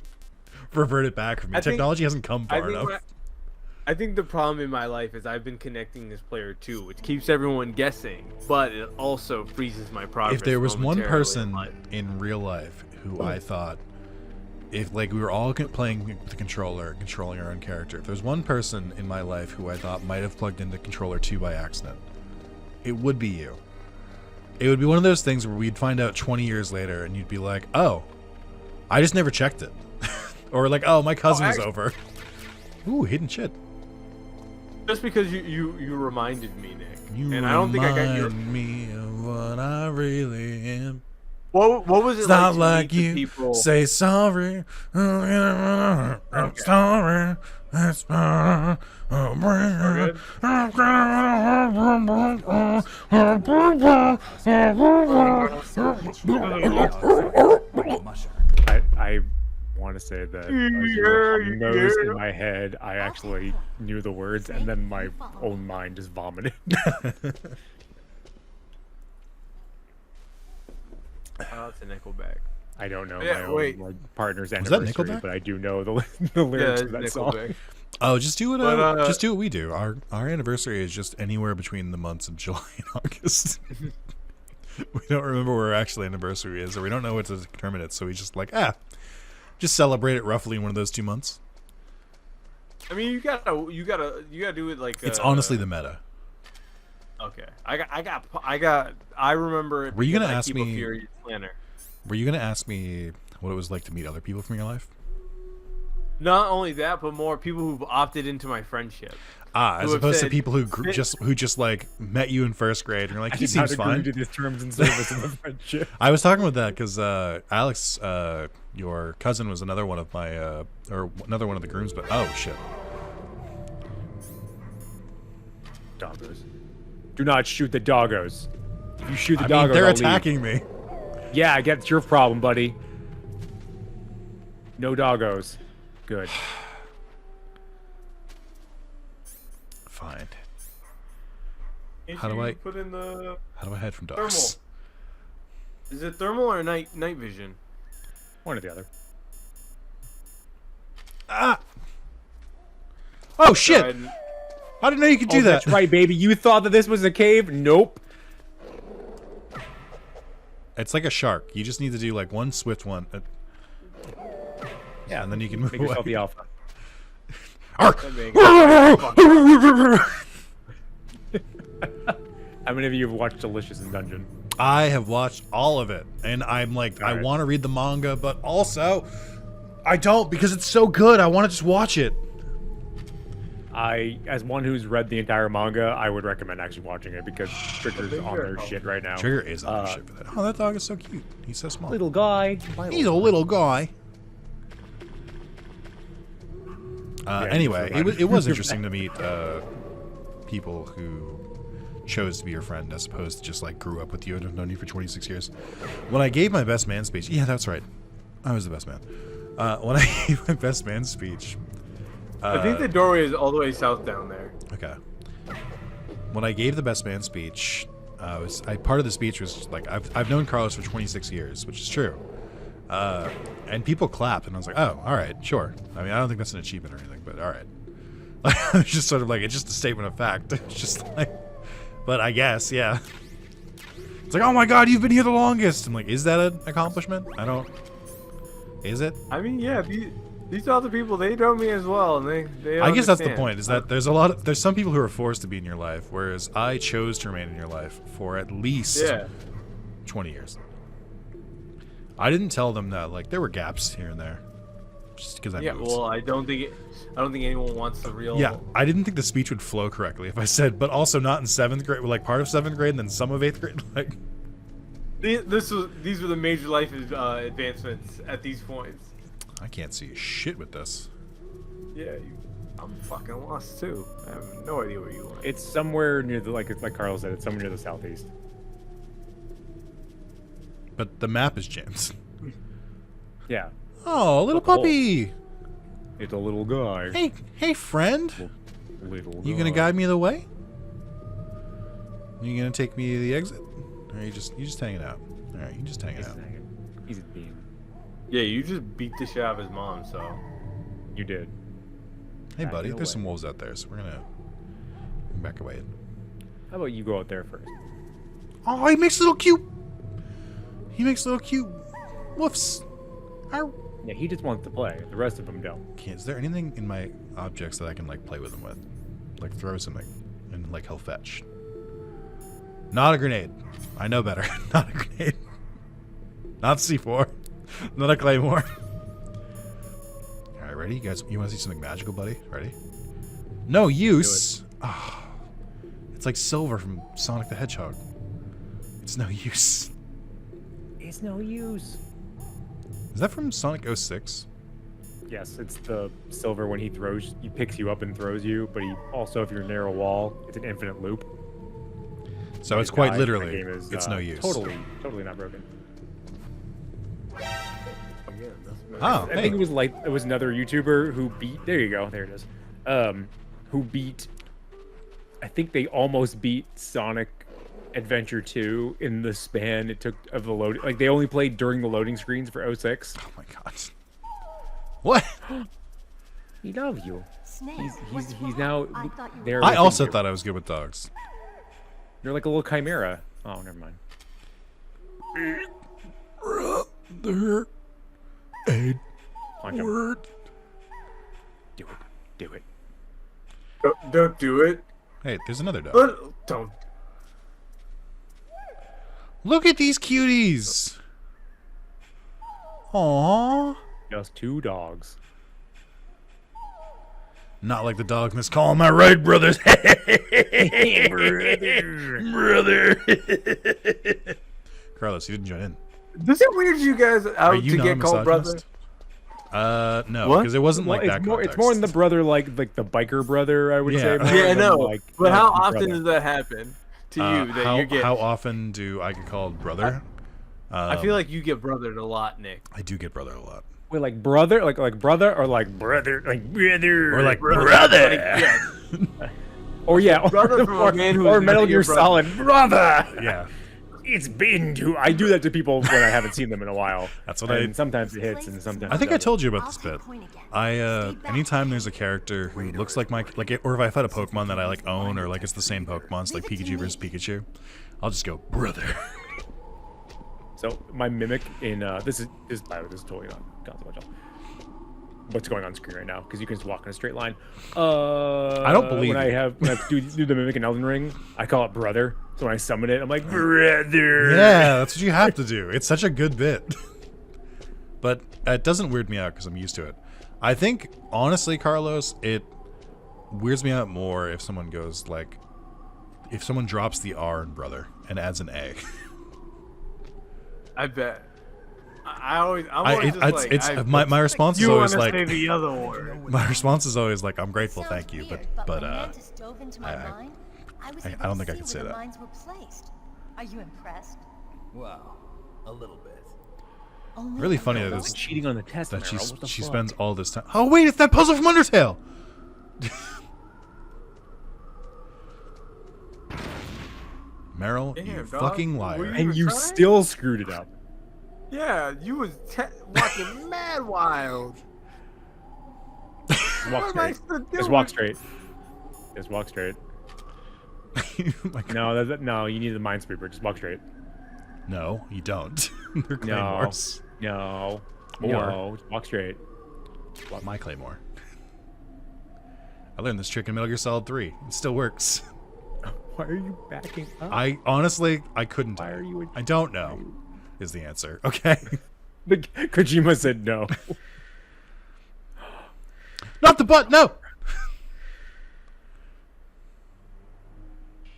revert it back from me. Technology hasn't come far enough. I think the problem in my life is I've been connecting this player too, which keeps everyone guessing, but it also freezes my progress. If there was one momentarily person in real life who I thought, if like we were all playing with the controller, controlling our own character, if there's one person in my life who I thought might have plugged into controller 2 by accident, it would be you. It would be one of those things where we'd find out 20 years later and you'd be like, oh, I just never checked it. Or like, oh, my cousin was over. Ooh, hidden shit. Just because you reminded me, Nick. You and I don't think I got your. remind me of what I really am. What was it It's like not to like meet the you people? say sorry. I'm sorry. That's my I want to say that nose in my head, I actually knew the words, and then my own mind just vomited. It's a Nickelback. I don't know Yeah, my own wait. like, partner's that anniversary, Nickelback? but I do know the lyrics Yeah, of that song. Nickelback. Oh, just do what But, just do what we do. Our anniversary is just anywhere between the months of July and August. We don't remember where our actual anniversary is, or we don't know what to determine it, so we just like just celebrate it roughly in one of those 2 months. I mean, you gotta do it like. It's honestly the meta. Okay, I remember. It Were you gonna because I ask keep a me- Furious planner. Were you gonna ask me what it was like to meet other people from your life? Not only that, but more people who've opted into my friendship. As Who have opposed to said- people who just like met you in first grade and you're like, I he did not seems agree fine. to these terms and service in the friendship. I was talking with that because Alex, your cousin, was another one of my or another one of the grooms. But oh shit, Doggos. Do not shoot the doggos. If you shoot the I doggos, mean, they're I'll leave. attacking me. Yeah, I get it's your problem, buddy. No doggos. Good. Fine. Can't How do you I- put in the How do I hide from thermal? dogs? Is it thermal or night vision? One or the other. Ah! Oh shit! Go ahead. I didn't know you could do that. That's right, baby. You thought that this was a cave? Nope. It's like a shark. You just need to do like one swift one. Yeah, and then you can move Make away. yourself the alpha. How many of you have watched Delicious in Dungeon? I have watched all of it, and I'm like, I want to read the manga, but also I don't because it's so good. I want to just watch it. As one who's read the entire manga, I would recommend actually watching it because Trigger's on their shit right now. Trigger is on shit for that. Oh, that dog is so cute. He's so small. Little guy. He's a little guy. Anyway, it was interesting to meet people who chose to be your friend as opposed to just like grew up with you and have known you for 26 years. When I gave my best man speech, yeah, that's right, I was the best man. When I gave my best man speech, I think the doorway is all the way south down there. Okay. When I gave the best man speech, part of the speech was like, I've known Carlos for 26 years, which is true. And people clapped, and I was like, oh, all right, sure. I mean, I don't think that's an achievement or anything, but all right. It's just sort of like, it's just a statement of fact. It's just like, but I guess, yeah. It's like, oh my god, you've been here the longest. I'm like, is that an accomplishment? I don't. Is it? I mean, yeah, these other people, they know me as well, and they I guess that's the understand. point, is that there's some people who are forced to be in your life, whereas I chose to remain in your life for at least 20 years. I didn't tell them that, like, there were gaps here and there. Just because I moved. Well, I don't think anyone wants the real. Yeah, I didn't think the speech would flow correctly if I said, but also not in 7th grade, like part of 7th grade and then some of 8th grade. Like, these were the major life advancements at these points. I can't see shit with this. Yeah, I'm fucking lost too. I have no idea where you went. It's somewhere near the like Carl said. It's somewhere near the southeast. But the map is jammed. Yeah. Oh, a little puppy. It's a little guy. Hey, friend. Little You gonna guide me the way? You gonna take me to the exit? Or are you just hanging out? All right, you just hanging out. He's a beam. Yeah, you just beat the shit out of his mom, so. You did. Hey, buddy, away. there's some wolves out there, so we're gonna back away. How about you go out there first? Oh, he makes little cute. He makes little cute woofs. Ow. Yeah, he just wants to play. The rest of them don't. Okay, is there anything in my objects that I can like play with him with? Like throw something, and like he'll fetch. Not a grenade. I know better. Not a grenade. Not C4. Not a claymore. All right, ready? You guys, you want to see something magical, buddy? Ready? No use. Oh, it's like silver from Sonic the Hedgehog. It's no use. It's no use. Is that from Sonic 06? Yes, it's the silver when he picks you up and throws you, but he also, if you're near a wall, it's an infinite loop. So it's quite literally, it's no use. Totally not broken. Oh, I think it was another YouTuber who beat. There you go. There it is. Who beat? I think they almost beat Sonic Adventure 2 in the span it took of the load. Like they only played during the loading screens for 06. Oh my god. What? He loves you. Snake, He's now there. I also thought I was good with dogs. You're like a little chimera. Oh, never mind. Brother, Punch him. Edward. Do it. Do it. Don't do it. Hey, there's another dog. Don't. Look at these cuties. Aww. Just 2 dogs. Not like the dog in this call. Am I right, brothers? brother. Carlos, you didn't join in. Does it weird you guys Are out you to not get a called brother? misogynist? No, What? because it wasn't like that. It's more in the brother, like the biker brother, I would say. Yeah. more Yeah, I than, know. like, But how brother. often does that happen to you? That you get? How often do I get called brother? I feel like you get brothered a lot, Nick. I do get brother a lot. Wait, like brother, like brother, or like brother, like brother, Or like Brother. Yeah. or yeah, Brother from a man who or is Metal not your Gear brother. Solid, brother. Yeah, It's been too. I do that to people when I haven't seen them in a while. that's what And sometimes it hits, and sometimes I think it I doesn't. told you about this bit. Anytime there's a character who looks like my, or if I fight a Pokemon that I like own, or like it's the same Pokemon, so like Pikachu versus Pikachu, I'll just go brother. So my mimic in this is totally not consequential. What's going on screen right now? Because you can just walk in a straight line. I don't believe when you. I do the mimic in Elden Ring, I call it brother. So when I summon it, I'm like brother. Yeah, that's what you have to do. It's such a good bit. But it doesn't weird me out because I'm used to it. I think, honestly, Carlos, it weirds me out more if someone goes like, if someone drops the R in brother and adds an A. I bet. I'm always just like, my response is you always want to like, say the other word. my response is always like, I'm grateful, thank you, Weird, but when Mantis dove into my mind, was I able don't to think I see could say where the that. mines were placed. Are you impressed? Well, a little bit. Only really a funny that little? it's Cheating on the test. that Meryl, what the she fuck? spends all this time. Oh wait, it's that puzzle from Undertale. Meryl, Damn, you dog. fucking Were liar. you- And you trying? still screwed it up. Yeah, you was walking mad wild. Just walk What am I straight. supposed to Just do walk with- straight. Just walk straight. Like, No, you need the minesweeper. Just walk straight. no, you don't. They're No. claymores. No. Or- No. Just walk straight. My claymore. I learned this trick in Metal Gear Solid 3. It still works. Why are you backing up? I honestly, I couldn't. Why tell are you? I don't know. Is the answer okay? Kojima said no. Not the butt. No.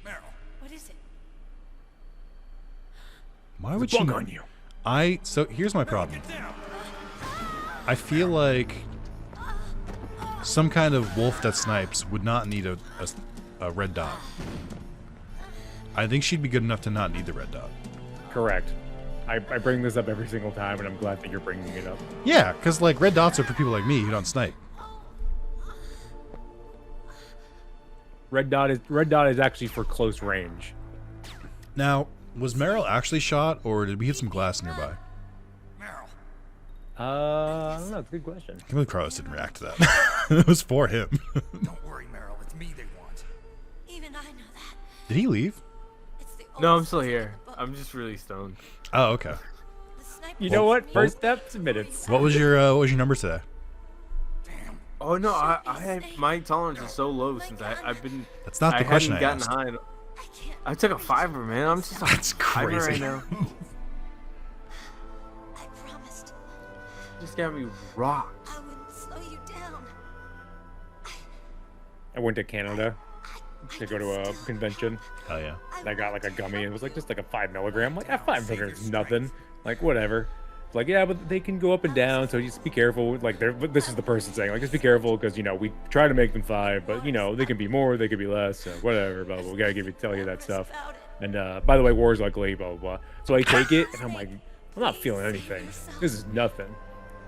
Meryl, What is it? Why would Bug she? on you. So here's my problem. get down. I feel like some kind of wolf that snipes would not need a red dot. I think she'd be good enough to not need the red dot. Correct. I bring this up every single time, and I'm glad that you're bringing it up. Yeah, because like red dots are for people like me who don't snipe. Red dot is actually for close range. Now, was Meryl actually shot, or did we hit some glass nearby? Meryl, I don't know. It's a good question. I can't believe Carlos didn't react to that. It was for him. don't worry, Meryl. It's me they want. Even I know that. Did he leave? It's the No, old I'm still system here. of the book. I'm just really stoned. Oh, okay. The sniper You know what? was First me. step, minutes. What was your number today? Damn. Oh no, my tolerance is so low since I've been. That's not the question I hadn't asked. gotten high. I can't. I took a 5er, man. I'm just That's a 5er crazy. right now. I promised Just got me rocked. I wouldn't slow you down. I went to Canada to go to a convention. Oh yeah. And I got like a gummy. And it was like just like a 5 milligram. Like 5 milligrams is nothing. Like whatever. Like yeah, but they can go up and down. So just be careful. Like this is the person saying like just be careful because you know we try to make them 5, but you know they can be more, they can be less. So whatever. Blah blah. We gotta tell you that stuff. About it. And by the way, war's ugly. Blah blah blah. So I take it and I'm like, I'm not feeling anything. This is nothing.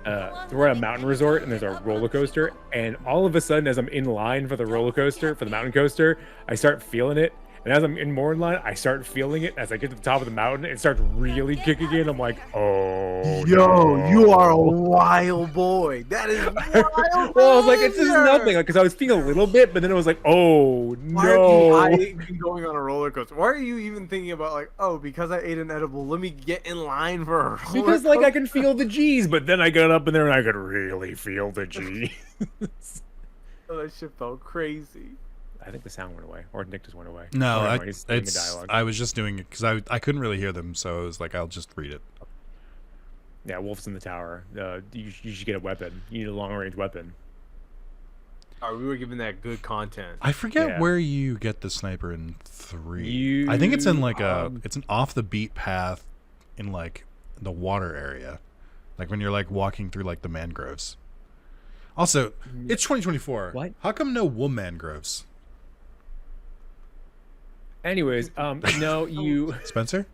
So we're at a mountain resort and there's a roller coaster, and all of a sudden, as I'm in line for the roller coaster, for the mountain coaster, I start feeling it. And as I'm in more in line, I start feeling it. As I get to the top of the mountain, it starts really kicking in. I'm like, oh, no. you are a wild boy. That is wild. Well, I was like, it's just nothing. Like, because I was feeling a little bit, but then it was like, oh, Why no. have you been going on a roller coaster? Why are you even thinking about like, oh, because I ate an edible, let me get in line for a roller Because, like, I coaster? can feel the G's, but then I got up in there and I could really feel the G. Oh, that shit felt crazy. I think the sound went away, or Nick just went away. No, Or he's doing a dialogue. I was just doing it because I couldn't really hear them, so I was like, I'll just read it. Yeah, Wolf's in the tower. You should get a weapon. You need a long-range weapon. We were given that good content. I forget Yeah. where you get the sniper in 3. I think it's in like it's an off the beat path in like the water area, like when you're like walking through like the mangroves. Also, it's 2024. What? How come no mangroves? Anyways, no, you. Spencer?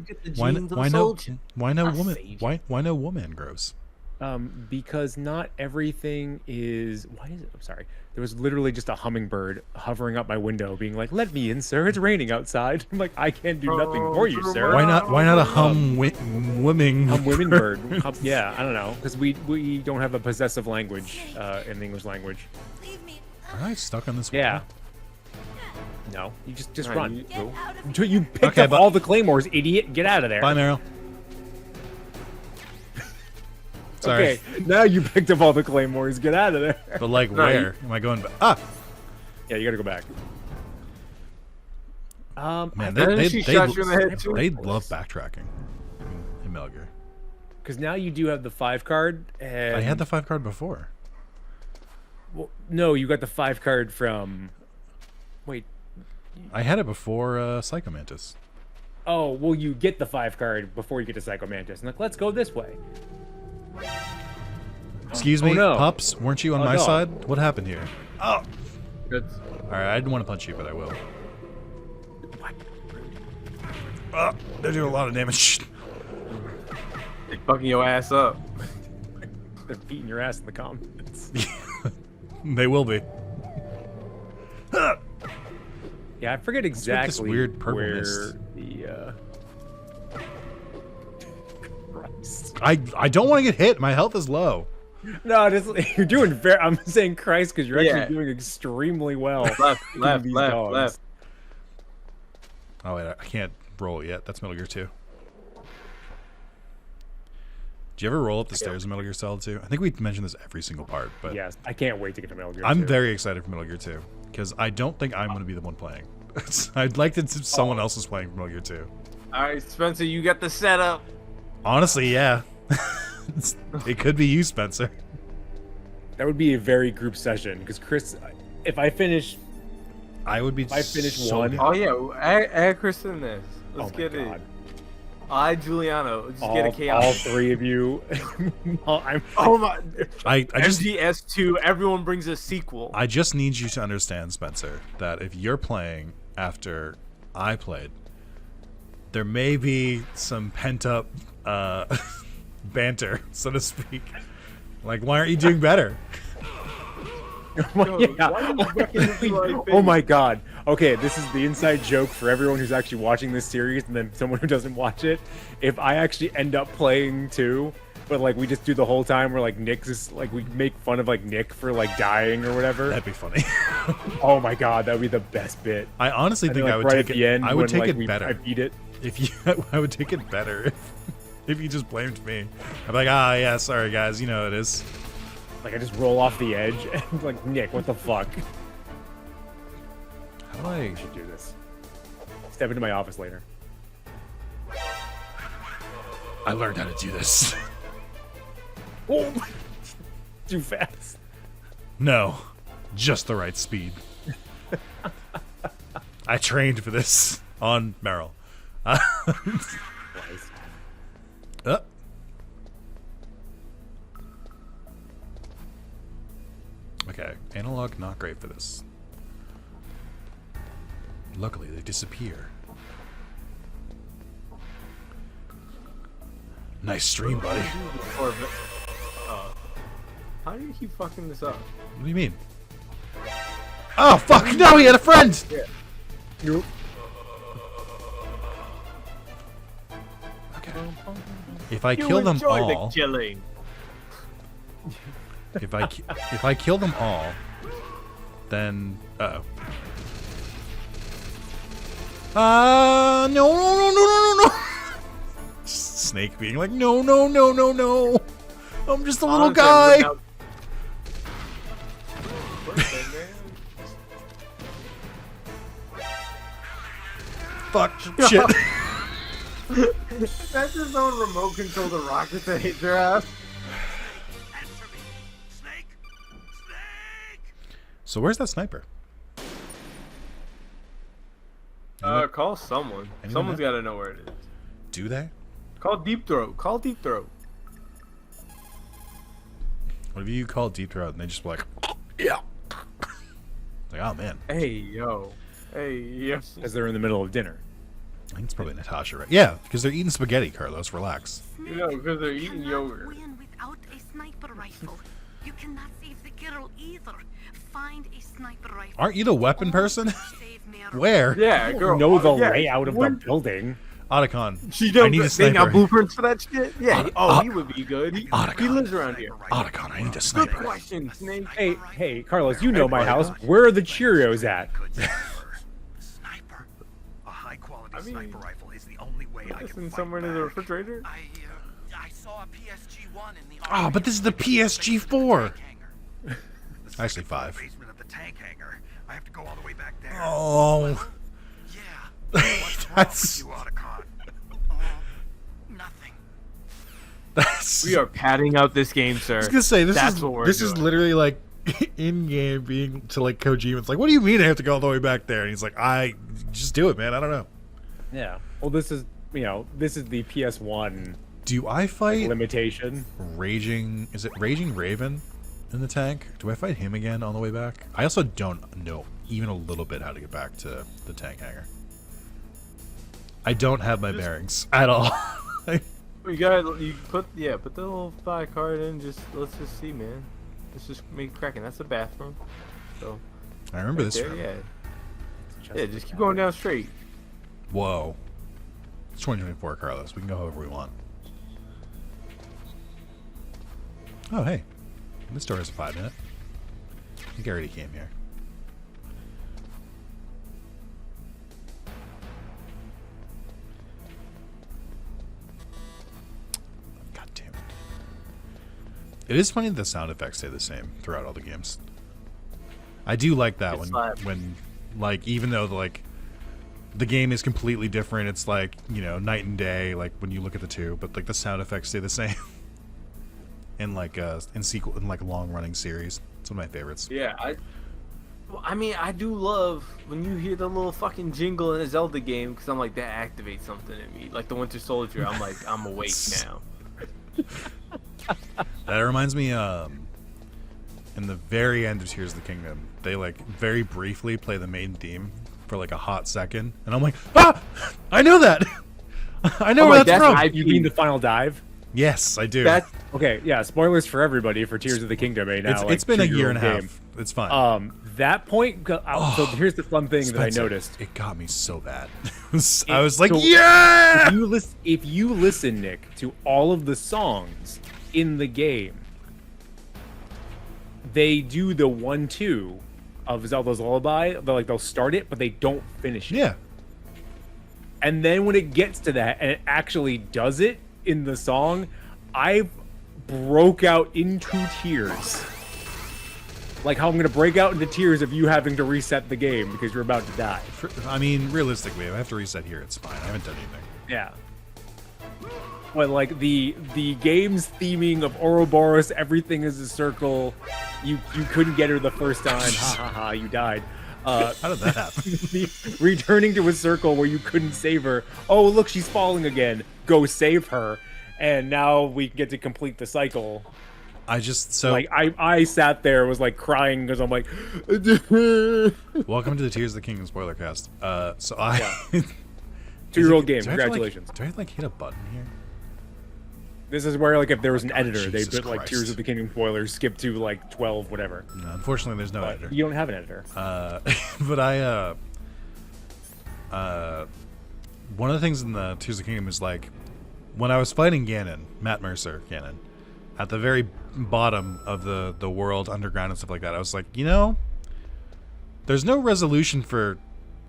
Get the Why, genes of why a no? soldier. Why no I'll woman? save you. Why no mangroves? Because not everything is. Why is it? I'm sorry. There was literally just a hummingbird hovering up my window, being like, "Let me in, sir. It's raining outside." I'm like, "I can't do nothing for you, sir." Why not? Why not a women? Women bird. Yeah, I don't know, because we don't have a possessive language in the English language. Leave me. Am I stuck on this? Yeah. wall? No, you just Alright, run. you- Get out of Until you picked Okay, up but- all the claymores, idiot. Get out of there. Bye, Meryl. Sorry. Okay, now you picked up all the claymores. Get out of there. But like, No, where am I going back? Ah, Yeah, you gotta go back. man, She shot you in the head too. they love backtracking in Metal Gear. Because now you do have the 5 card, and I had the 5 card before. Well, no, you got the 5 card from. Wait. I had it before Psycho Mantis. Oh, well, you get the 5 card before you get to Psycho Mantis. And like, let's go this way. Excuse me, no. pups, weren't you on my dog. side? What happened here? Oh, Good. all right, I didn't want to punch you, but I will. Oh, they're doing a lot of damage. They fucking your ass up. They're beating your ass in the comments. They will be. Yeah, I forget exactly weird purple where mist. the. Christ. I don't want to get hit. My health is low. No, you're doing very. I'm saying Christ because you're Yeah. actually doing extremely well. Left, These left, dogs. left. Oh wait, I can't roll yet. That's Metal Gear 2. Do you ever roll up the stairs in Metal Gear Solid 2? I think we mentioned this every single part, but Yes, I can't wait to get to Metal Gear. I'm 2. very excited for Metal Gear 2 because I don't think I'm going to be the one playing. I'd like to someone else is playing Metal Gear 2. All right, Spencer, you got the setup. Honestly, yeah. It could be you, Spencer. That would be a very group session because Chris, if I finish, I would be. I finished so one. down. Oh yeah, add Chris in this. Let's oh my get God. it. I Giuliano, just get a all chaos. 3 of you. I'm. Oh my! I just MGS2. Everyone brings a sequel. I just need you to understand, Spencer, that if you're playing after I played, there may be some pent up banter, so to speak. Like, why aren't you doing better? Yeah. why are you wrecking this like Oh my God. Okay, this is the inside joke for everyone who's actually watching this series and then someone who doesn't watch it. If I actually end up playing too, but like we just do the whole time where like Nick's is like we make fun of like Nick for like dying or whatever. That'd be funny. Oh my God, that would be the best bit. I honestly And think then, I like, would right take at it. the end I would when, take like, it better I beat it. if you. I would take it better if you just blamed me. I'm like, yeah, sorry guys, you know it is. Like I just roll off the edge and like Nick, what the fuck? How do I? I should do this. Step into my office later. I learned how to do this. Oh, too fast. No, just the right speed. I trained for this on Meryl. Okay, analog not great for this. Luckily, they disappear. Nice stream, buddy. How do you keep fucking this up? What do you mean? Oh, fuck! No, he had a friend! Nope. Okay. If I You kill them enjoy all... the killing. If I kill them all, then no. No. Snake being like, no. I'm just a little Honestly, guy. without- Fuck shit. That's his own remote control the rocket that hit your ass. Answer me. Snake! Snake! So where's that sniper? Call someone. Anyone Someone's know? got to know where it is. Do they? Call Deep Throat. Call Deep Throat. What if you call Deep Throat and they just be like, yeah. Like, oh man. Hey yo. Because they're in the middle of dinner. I think it's probably Natasha, right? Yeah, because they're eating spaghetti, Carlos. Relax. You know, because they're You eating cannot yogurt. win without a sniper rifle. You cannot save the girl either. Find a sniper rifle. Aren't you the weapon person? Save Mary. Where? Yeah, girl. Know the yeah. layout of the When- building. Otacon. She I don't. need a They got sniper. blueprints for that shit. Yeah. Otta- He would be good. He Otacon. lives around here. Otacon, I need a Good sniper. question, Snake. Hey, Carlos, you know my house. Where are the Cheerios at? Sniper. A high-quality I mean, sniper rifle is the only way I This can in fight somewhere in the back. refrigerator. I saw saw a PSG-1 in the Ah, but this is the PSG-4. Actually, 5. Basement of the tank hangar. I have to go all the way back there. Oh, Yeah. What's wrong that's with you, Otacon? Nothing. that's. We are padding out this game, sir. I was gonna say That's is what we're this is doing. literally like in game being to like Kojima. It's like, what do you mean I have to go all the way back there? And he's like, I just do it, man. I don't know. Yeah. Well, this is this is the PS1 Do I fight limitation. Raging? Is it Raging Raven in the tank? Do I fight him again on the way back? I also don't know even a little bit how to get back to the tank hangar. I don't have my bearings at all. You put the little 5 card in. Let's just see, man. Let's just make it cracking. That's the bathroom. So I remember right this there, room. yeah, just keep going down straight. Whoa. It's 2024, Carlos. We can go however we want. Oh, hey. This door has a 5-minute. I think I already came here. God damn it. It is funny that the sound effects stay the same throughout all the games. I do like that It's when like, even though the game is completely different, it's like, you know, night and day, like when you look at the two, but like the sound effects stay the same. in like long running series. It's one of my favorites. Yeah, I mean, I do love when you hear the little fucking jingle in a Zelda game, because I'm like, that activates something in me. Like the Winter Soldier, I'm like, I'm awake now. That reminds me, in the very end of Tears of the Kingdom, they like very briefly play the main theme for like a hot second, and I'm like, ah, I know that. I know I'm where like, that's that's from. IP. You mean the final dive? Yes, I do. That's Okay, yeah. Spoilers for everybody for Tears of the Kingdom. Now it's been a year and a game. half. It's fine. That point. So here's the fun thing that I Spencer, noticed. it got me so bad. I was like, So yeah. If you listen, Nick, to all of the songs in the game, they do the 1-2 of Zelda's Lullaby. They'll start it, but they don't finish it. Yeah. And then when it gets to that, and it actually does it in the song, I broke out into tears. Like how I'm gonna break out into tears of you having to reset the game because you're about to die. I mean, realistically, if I have to reset here, it's fine. I haven't done anything. Yeah. But like the game's theming of Ouroboros, everything is a circle. You couldn't get her the first time. Ha ha ha! You died. How did that happen? Returning to a circle where you couldn't save her. Oh look, she's falling again. Go save her. And now we get to complete the cycle. I sat there, was like crying because I'm like, welcome to the Tears of the Kingdom spoiler cast. Yeah. 2-year-old game. Congratulations. Do I have to, like hit a button here? This is where like if there was an editor, they Jesus put like Christ. Tears of the Kingdom spoilers, skip to like 12, whatever. No, unfortunately, there's no But editor. you don't have an editor. But one of the things in the Tears of the Kingdom is like, when I was fighting Ganon, Matt Mercer Ganon, at the very bottom of the world underground and stuff like that, I was like, you know, there's no resolution for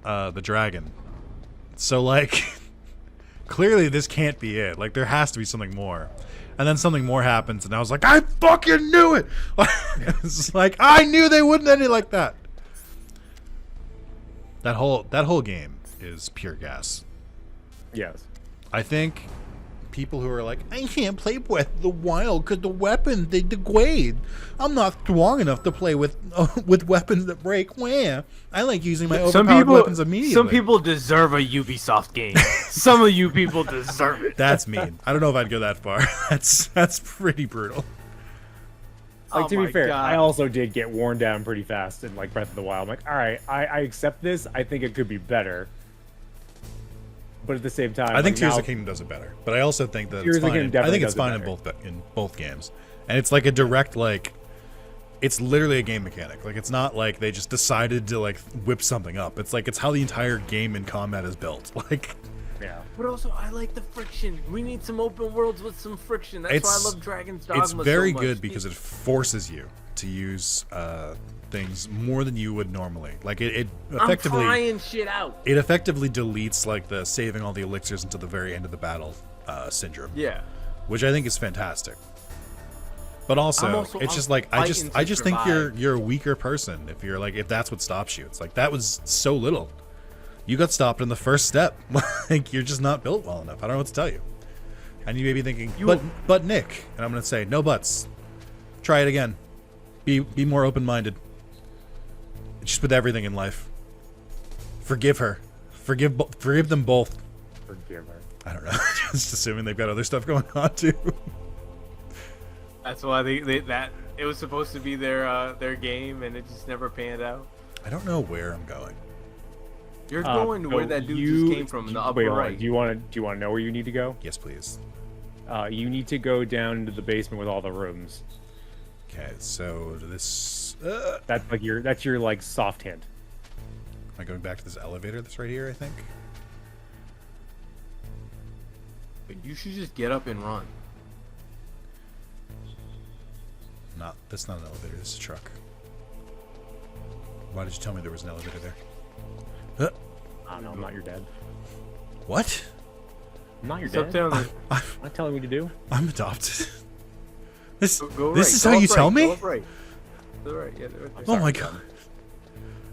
the dragon. So like, clearly this can't be it. Like there has to be something more. And then something more happens, and I was like, I fucking knew it! It's like, I knew they wouldn't end it like that. That whole game is pure gas. Yes. I think people who are like, I can't play Breath of the Wild because the weapons, they degrade. I'm not strong enough to play with weapons that break. Where I like using my overpowered weapons immediately. Some people deserve a Ubisoft game. Some of you people deserve it. That's mean. I don't know if I'd go that far. That's pretty brutal. Like, to Oh be my fair, God. I also did get worn down pretty fast in like Breath of the Wild. I'm like, all right, I accept this. I think it could be better. But at the same time, I think like, Tears now, of the Kingdom does it better, but I also think that Tears it's of the fine. Kingdom I think definitely it's does it fine in both games, and it's like a direct like. It's literally a game mechanic. Like it's not like they just decided to like whip something up. It's like it's how the entire game in combat is built. Like. Yeah. But also, I like the friction. We need some open worlds with some friction. That's why I love Dragon's Dogma It's very so much. good because it forces you to use things more than you would normally. Like it effectively. I'm trying shit out. It effectively deletes like the saving all the elixirs until the very end of the battle syndrome. Yeah. which I think is fantastic. But also, it's just like I just think you're a weaker person if that's what stops you. It's like that was so little. You got stopped in the first step. Like you're just not built well enough. I don't know what to tell you. And you may be thinking, but Nick, and I'm gonna say no buts. Try it again. Be more open-minded. Just with everything in life. Forgive her. Forgive them both. Forgive her. I don't know. Just assuming they've got other stuff going on too. That's why that it was supposed to be their game, and it just never panned out. I don't know where I'm going. You're going to where that dude just came from, the upper right. Do you want to know where you need to go? Yes, please. You need to go down to the basement with all the rooms. Okay, so this. That's your like soft hint. Am I going back to this elevator that's right here? I think. But you should just get up and run. That's not an elevator. This is a truck. Why did you tell me there was an elevator there? I don't know. I'm not your dad. What? I'm not your Stop dad. telling me. I'm not telling you what to do. I'm adopted. This Go this right, is go how you up tell right, me? Go up right. Go right. Yeah, right there. Oh my god.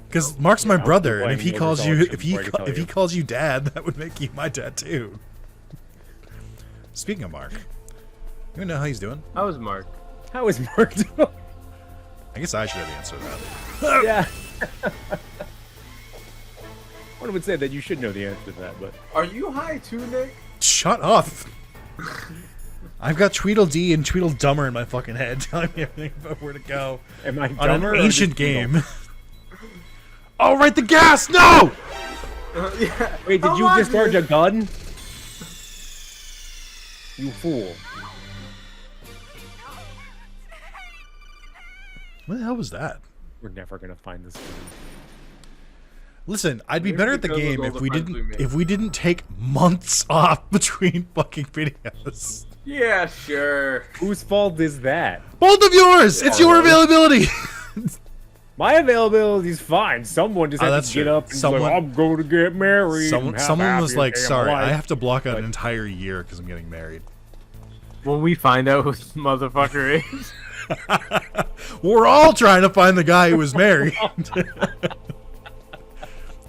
Because Mark's my brother, and if he playing calls Overwatch you before I can tell if he you. calls you dad, that would make you my dad too. Speaking of Mark, you know how he's doing? How was Mark? How is Mark doing? I guess I should have the answer to that. Yeah. One would say that you should know the answer to that, but Are you high too, Nick? Shut up. I've got Tweedledee and Tweedledummer in my fucking head telling me everything about where to go am I on an dumber or ancient just evil? game. Oh, right, the gas! No! Yeah. Wait, did you discharge a gun? You fool. What the hell was that? We're never gonna find this game. Listen, I'd be Maybe better at the because of game all if the we friends we didn't made. take months off between fucking videos. Yeah, sure. Whose fault is that? Both of yours! It's your availability! My availability is fine. Someone just Oh, had that's to get true. up and Someone- say, I'm going to get married. Someone was like, sorry, I have to. to block out an entire year because I'm getting married. When we find out who this motherfucker is. We're all trying to find the guy who was married.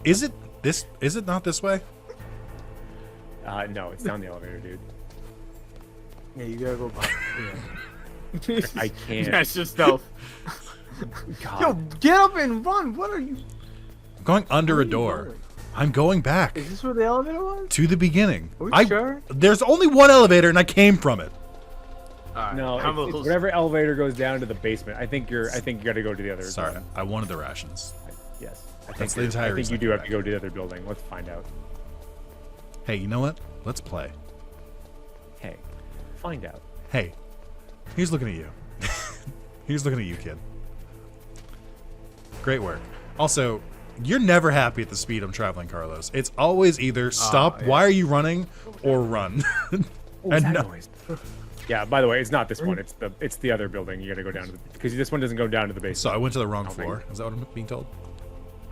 Is it not this way? No, it's down the elevator, dude. Yeah, you gotta go by. I can't. That's just stealth. God. Yo, get up and run. What are you? I'm going under Where a are you door. going? I'm going back Is this where the elevator was? to the beginning. Are we I sure? There's only one elevator and I came from it. Alright, No, how it's about those- whatever elevator goes down to the basement. I think you got to go to the other. Sorry, building. I wanted the rations. Yes. That's the entire I think reason you I do came have back. to go to the other building. Let's find out. Hey, you know what? Let's play. Hey, find out. Hey, here's looking at you. Here's looking at you, kid. Great work. Also, you're never happy at the speed I'm traveling, Carlos. It's always either stop, yeah. why are you running, or run. What was And that no- noise? Yeah. By the way, it's not this one. It's the other building. You got to go down to because this one doesn't go down to the basement. So I went to the wrong Okay. floor. Is that what I'm being told?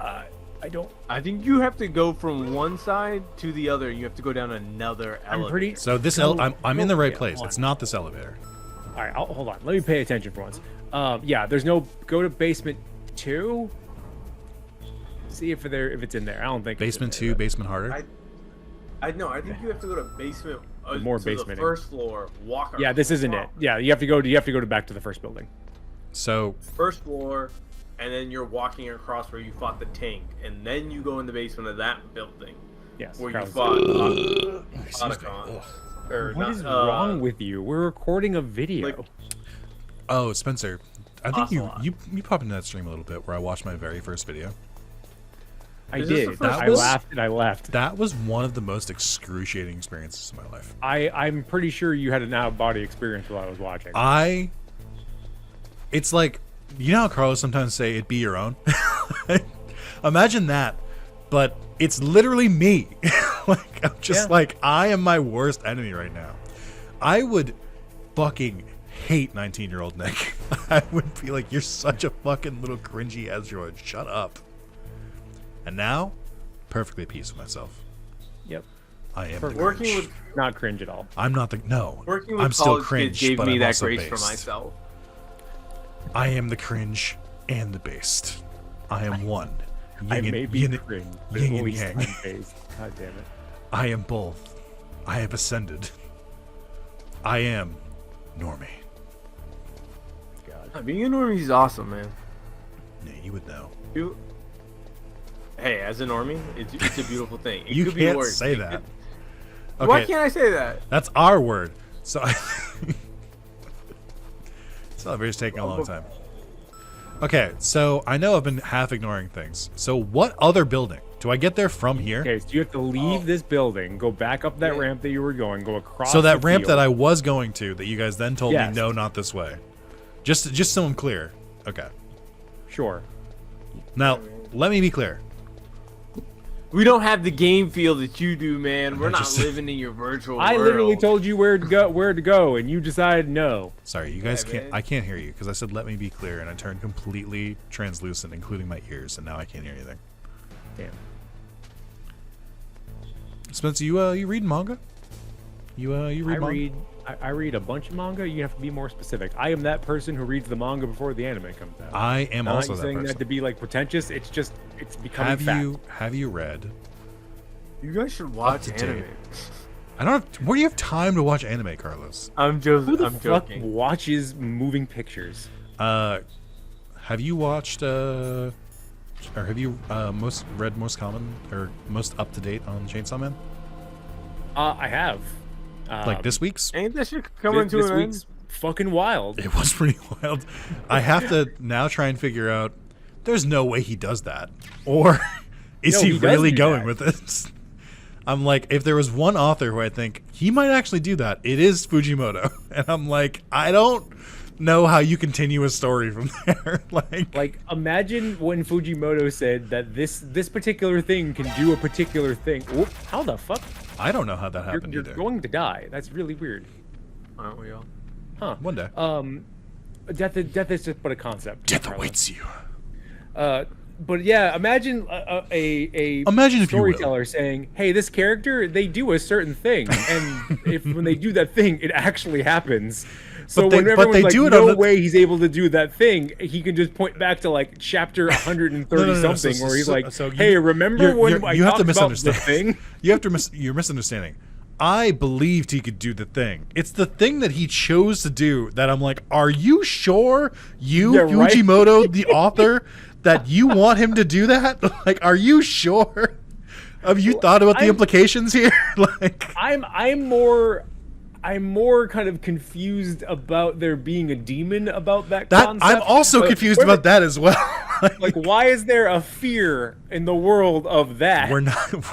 I don't. I think you have to go from one side to the other. You have to go down another elevator. I'm pretty. So this I'm in the right place. It's not this elevator. All right, hold on. Let me pay attention for once. Yeah, there's no go to basement 2. See if it's in there. I don't think Basement it's 2, in there, basement harder. I know. I think you have to go to basement. More to basement. the first floor. Walk. but- Yeah, this isn't it. Yeah, you have to go to back to the first building. So First floor, and then you're walking across where you fought the tank, and then you go in the basement of that building Yes. where Carlos. you fought Otacon. Or What not, is wrong with you? We're recording a video. like- oh, Spencer, I think Ocelot. you popped into that stream a little bit where I watched my very first video. I Is this the did. first I one? laughed and I left. That was one of the most excruciating experiences of my life. I'm pretty sure you had an out-of-body experience while I was watching. It's like, you know how Carlos sometimes say it be your own? Imagine that, but it's literally me. Like, I'm just like, I am my worst enemy right now. I would fucking hate 19-year-old Nick. I would be like, you're such a fucking little cringy android. Shut up. And now, perfectly at peace with myself. Yep. I am the Working cringe. with Not cringe at all. I'm not the no. working with I'm still college cringe, kids gave but me I'm that also grace based. for myself. I am the cringe and the based. I am one. I Yin may and- be yin- cringe, but yin at and least yang. I'm based. God damn it. I am both. I have ascended. I am Normie. God. Being a normie is awesome, man. Yeah, you would know. Hey, as a normie, it's a beautiful thing. It You could be can't worse. say It that. could- Why Okay, can't I say that? that's our word. So Celebrator's taking a long time. Okay, so I know I've been half ignoring things. So what other building? Do I get there from here? Okay, so you have to leave this building, go back up that ramp that you were going, go across. So that the ramp that field. I was going to, that you guys then told me, Yes. no, not this way. Just so I'm clear. Okay. Sure. Now, let me be clear. We don't have the game feel that you do, man. We're I not just- living in your virtual world. I literally told you where to go, and you decided no. Sorry, you guys Yeah, can't. man. I can't hear you because I said let me be clear, and I turned completely translucent, including my ears, and now I can't hear anything. Damn. Spencer, you read manga? You read manga? I read a bunch of manga. You have to be more specific. I am that person who reads the manga before the anime comes out. I am I'm also not that saying person. that to be like pretentious. It's becoming fact. Have you read? You guys should watch to date. anime. I don't have. Where do you have time to watch anime, Carlos? I'm Who joking. the I'm fuck joking. watches moving pictures? Have you watched? Or have you read most common or most up to date on Chainsaw Man? I have. Like this week's? Ain't that shit coming to this an week's end? fucking wild. It was pretty wild. I have to now try and figure out. There's no way he does that, or is No, he he does really do going that. with this? I'm like, if there was one author who I think he might actually do that, it is Fujimoto, and I'm like, I don't know how you continue a story from there. Like, imagine when Fujimoto said that this particular thing can do a particular thing. Whoop, how the fuck? I don't know how that You're, happened you're either. going to die. That's really weird. Aren't we all? Huh. One day, Death is just but a concept. death Carlos. awaits you. But yeah, imagine a Imagine if you will. storyteller saying, "Hey, this character, they do a certain thing, and if when they do that thing, it actually happens." So But they- when but everyone's they like, do it "No on the- way, he's able to do that thing," he can just point back to like chapter 130 No. something, where he's like, so you- "Hey, remember when I you have talked to about the misunderstand. thing?" You have to you're misunderstanding. I believed he could do the thing. It's the thing that he chose to do that I'm like, are you sure you, Yeah, right? Fujimoto, the author, that you want him to do that? Like, are you sure? Have you thought about the I'm- implications here? Like, I'm more kind of confused about there being a demon about that concept. I'm also confused about that as well. Like, why is there a fear in the world of that?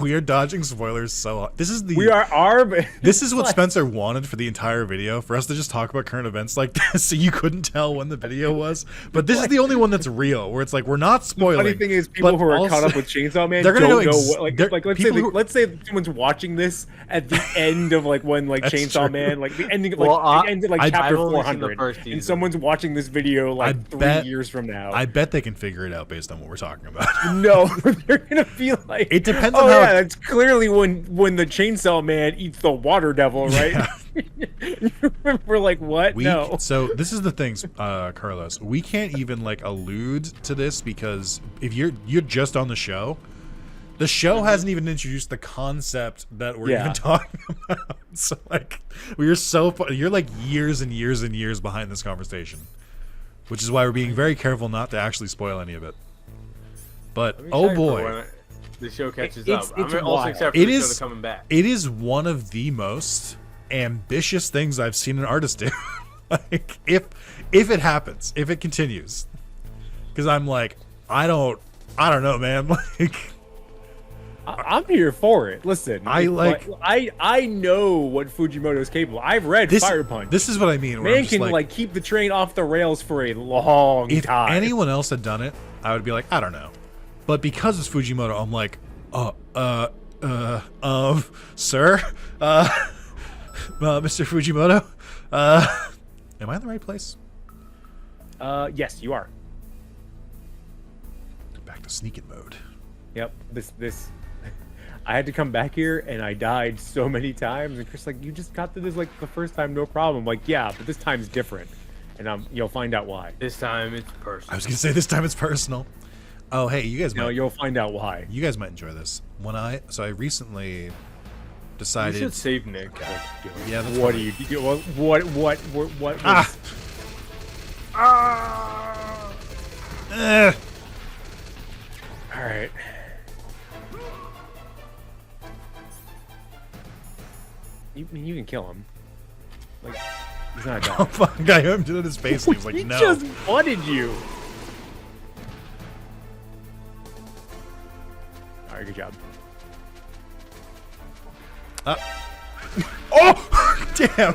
we are dodging spoilers so this is the We are This is what Spencer wanted for the entire video, for us to just talk about current events like this, so you couldn't tell when the video was. But this is the only one that's real, where it's like we're not spoiling. Funny thing is, people but who are also- caught up with Chainsaw Man they're don't gonna know know what. they're- Like, people who- let's say someone's watching this at the end of like when like That's Chainsaw true. Man, like the ending, Well, like the end of like I've chapter only seen the 400, first and season. someone's watching this video like I 3 bet- years from now. I bet they can figure it out based on what we're talking about. No, they're gonna be like, It depends oh, on how- yeah, that's clearly when the Chainsaw Man eats the water devil, right? We're like, what? No. So this is the things, Carlos. We can't even like allude to this because if you're just on the show hasn't even introduced the concept that we're Yeah. even talking about. So like, you're like years and years and years behind this conversation, which is why we're being very careful not to actually spoil any of it. But I'm oh excited for boy, when the show catches It's- up. it's I'm also wild. excited for It the is- show to coming back. it is one of the most ambitious things I've seen an artist do. Like if it happens, if it continues, because I'm like, I don't know, man. Like, I'm here for it. Listen, I like- I know what Fujimoto's capable. I've read this, Fire Punch. this is what I mean. Where I'm Man just can like, keep the train off the rails for a long if time. anyone else had done it, I would be like, I don't know. But because it's Fujimoto, I'm like, sir, Mr. Fujimoto, am I in the right place? Yes, you are. Back to sneaking mode. Yep. This. I had to come back here and I died so many times. And Chris like, you just got through this like the first time, no problem. Like, yeah, but this time's different, and you'll find out why. This time it's I personal. was gonna say this time it's personal. Oh, hey, you guys No, might. you'll find out why. You guys might enjoy this. I recently You decided. should save Nick. Yeah, that's What fine. do you do? What was, Ah! Eh. all right. You can kill him. Like, he's not a Oh dog. fuck! I him to his face. And he was like, He "No." just wanted you. All right, good job. Oh! Damn!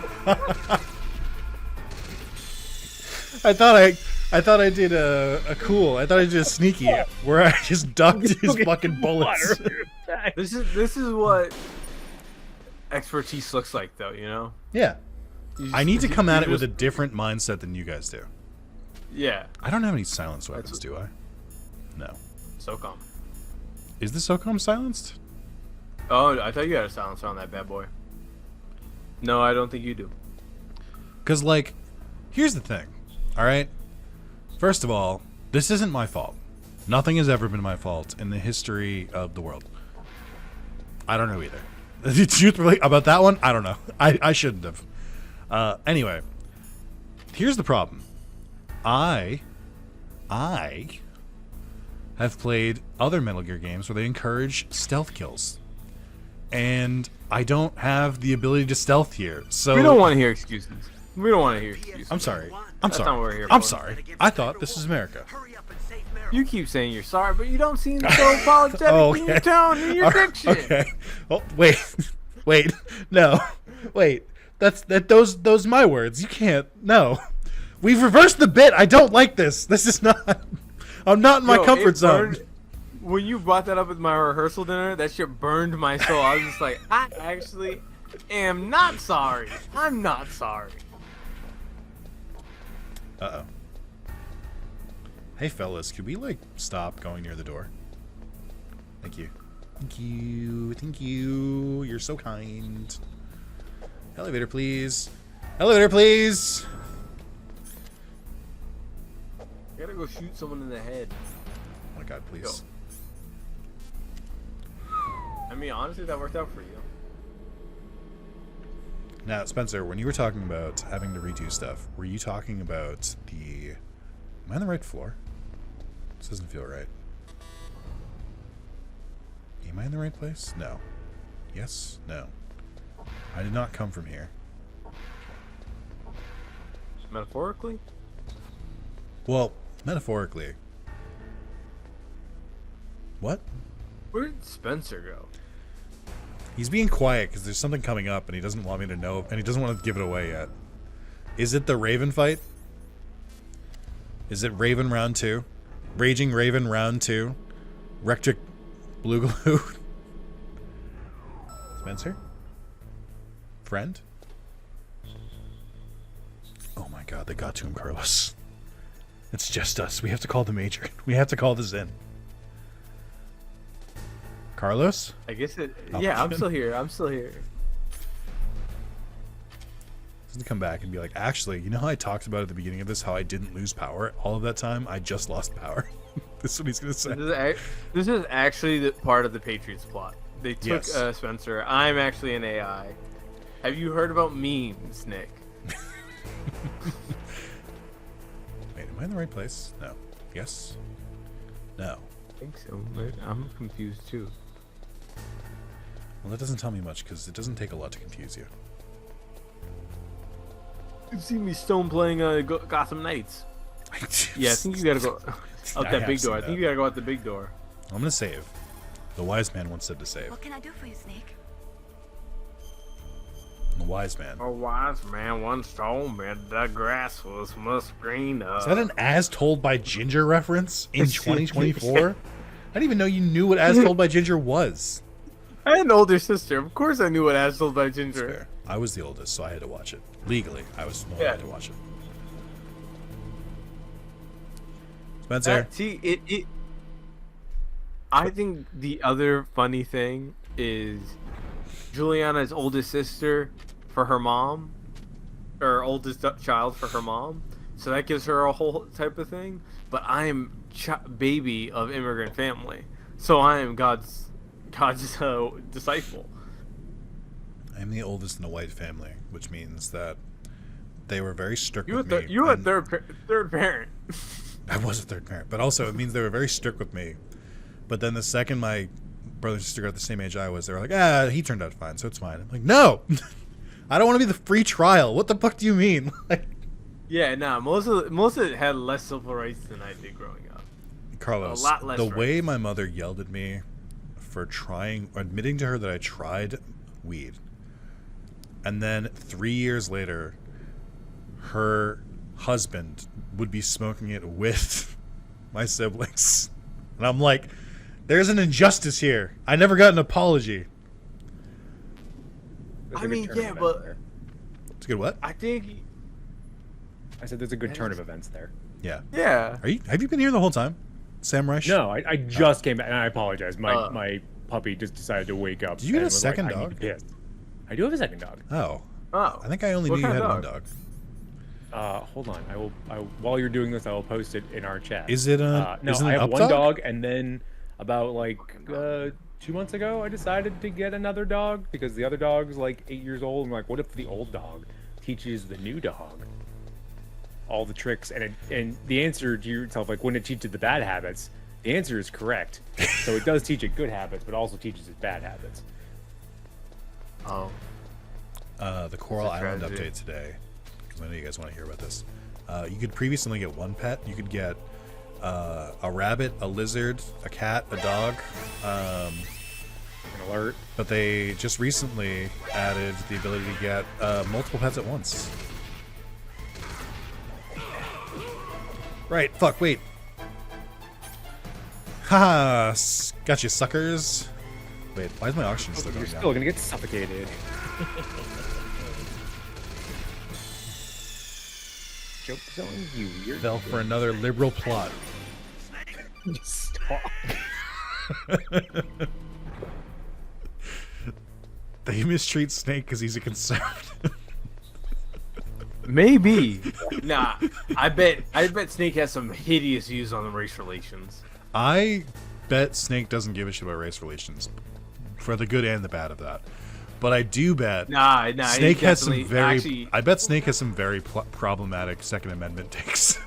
I thought I did a cool. I thought I did a sneaky where I just ducked his fucking bullets. This is what expertise looks like, though. You know. Yeah. You I need to just- come at you it with a just- different mindset than you guys do. Yeah. I don't have any silenced weapons, do I? No. SOCOM. Is the SOCOM silenced? Oh, I thought you had a silencer on that bad boy. No, I don't think you do. Because, like, here's the thing, alright? First of all, this isn't my fault. Nothing has ever been my fault in the history of the world. I don't know either. Truthfully, about that one, I don't know. I shouldn't have. Anyway, here's the problem. I have played other Metal Gear games where they encourage stealth kills. And I don't have the ability to stealth here, so... We don't want to hear excuses. We don't want to hear excuses. I'm sorry. That's not what we're here I'm for. sorry. I thought this was America. Hurry up and save Meryl. You keep saying you're sorry, but you don't seem so apologetic Oh, in your okay. tone and your diction. Okay. Oh, wait, no, wait. Those my words. You can't. No, we've reversed the bit. I don't like this. This is not. I'm not in my Yo, comfort it zone. burned- When you brought that up at my rehearsal dinner, that shit burned my soul. I was just like, I actually am not sorry. I'm not sorry. Uh oh. Hey fellas, could we like stop going near the door? Thank you. Thank you. Thank you. You're so kind. Elevator, please. Elevator, please. I gotta go shoot someone in the head. Oh my god, please. I mean, honestly, that worked out for you. Now, Spencer, when you were talking about having to redo stuff, were you talking about the... Am I on the right floor? This doesn't feel right. Am I in the right place? No. Yes? No. I did not come from here. Metaphorically? Well, metaphorically. What? Where did Spencer go? He's being quiet because there's something coming up and he doesn't want me to know, and he doesn't want to give it away yet. Is it the Raven fight? Is it Raven round 2? Raging Raven round 2? Rectric Blue Glue? Spencer? Friend? Oh my god, they got to him, Carlos. It's just us. We have to call the major. We have to call this in. Carlos? I guess it. Oh. Yeah, I'm still here. I'm still here. He's gonna come back and be like, actually, you know how I talked about at the beginning of this, how I didn't lose power all of that time? I just lost power. This is what he's gonna say. This is actually the part of the Patriots plot. They took Yes. Spencer. I'm actually an AI. Have you heard about memes, Nick? Wait, am I in the right place? No. Yes? No. I think so, but I'm confused too. Well, that doesn't tell me much because it doesn't take a lot to confuse you. You see me stone playing Gotham Knights. Yeah, I think you gotta go out I that have big seen door. I that. think you gotta go out the big door. I'm gonna save. The wise man once said to save. What can I do for you, Snake? The wise man. A wise man once told me the grass was much greener. Is that an As Told by Ginger reference in 2024? I didn't even know you knew what As Told by Ginger was. I had an older sister. Of course I knew what As Told by That's Ginger. fair. I was the oldest, so I had to watch it. Legally, I was allowed to watch it. Spencer. See, it. I think the other funny thing is Juliana's oldest sister for her mom, or oldest child for her mom. So that gives her a whole type of thing. But I am baby of immigrant family, so I am God's disciple. I'm the oldest in a white family, which means that they were very strict You with were me. you were a third parent. I was a third parent, but also it means they were very strict with me. But then the second my brother and sister got the same age I was, they were like, he turned out fine, so it's fine. I'm like, no! I don't want to be the free trial. What the fuck do you mean? Like, Yeah, nah. Most of it had less civil rights than I did growing up. Carlos, A lot less the rights. way my mother yelled at me for admitting to her that I tried weed, and then 3 years later, her husband would be smoking it with my siblings. And I'm like, there's an injustice here. I never got an apology. There's I a good mean, turn of yeah, events but there. It's a good what? I think, I said there's a good turn of events there. Yeah. yeah. Have you been here the whole time? Samurai? No, I just came back, and I apologize. My Uh. my puppy just decided to wake up. Did you get and a was like, second I need dog? to piss. I do have a second dog. Oh. Oh, I think I only What knew you kind had of one dog? dog. Hold on. While you're doing this, I will post it in our chat. Is it a No, is it an I have up one dog? dog, and then about like 2 months ago, I decided to get another dog because the other dog's like 8 years old. I'm like, what if the old dog teaches the new dog all the tricks? And the answer to yourself, like, when it teaches the bad habits, the answer is correct. So it does teach it good habits, but also teaches it bad habits. oh. The Coral It's a Island tragedy. update today, because I know you guys want to hear about this. You could previously only get one pet. You could get a rabbit, a lizard, a cat, a dog. An alert. But they just recently added the ability to get multiple pets at once. Right, fuck, wait. Haha, got you, suckers. Wait, why is my oxygen still You're going still down? gonna get suffocated. Joke's on you. You're Fell for another liberal plot. Stop. They mistreat Snake because he's a conservative. Maybe. Nah. I bet Snake has some hideous views on the race relations. I bet Snake doesn't give a shit about race relations, for the good and the bad of that. But I do bet Nah. he Snake has some definitely- very. actually, I bet Snake has some very problematic Second Amendment takes.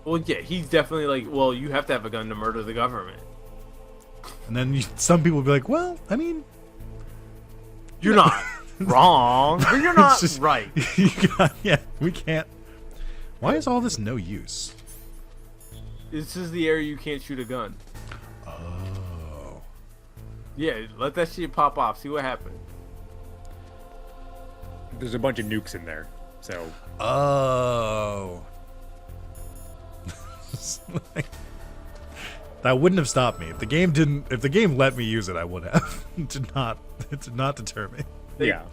Well, yeah, he's definitely like, well, you have to have a gun to murder the government. And then some people will be like, well, I mean, You're not wrong, but you're it's not just- right. yeah, we can't. Why is all this no use? This is the area you can't shoot a gun. Oh. Yeah, let that shit pop off. See what happens. There's a bunch of nukes in there, so Oh. That wouldn't have stopped me. If the game didn't, if the game let me use it, I would have. It did not deter me. yeah.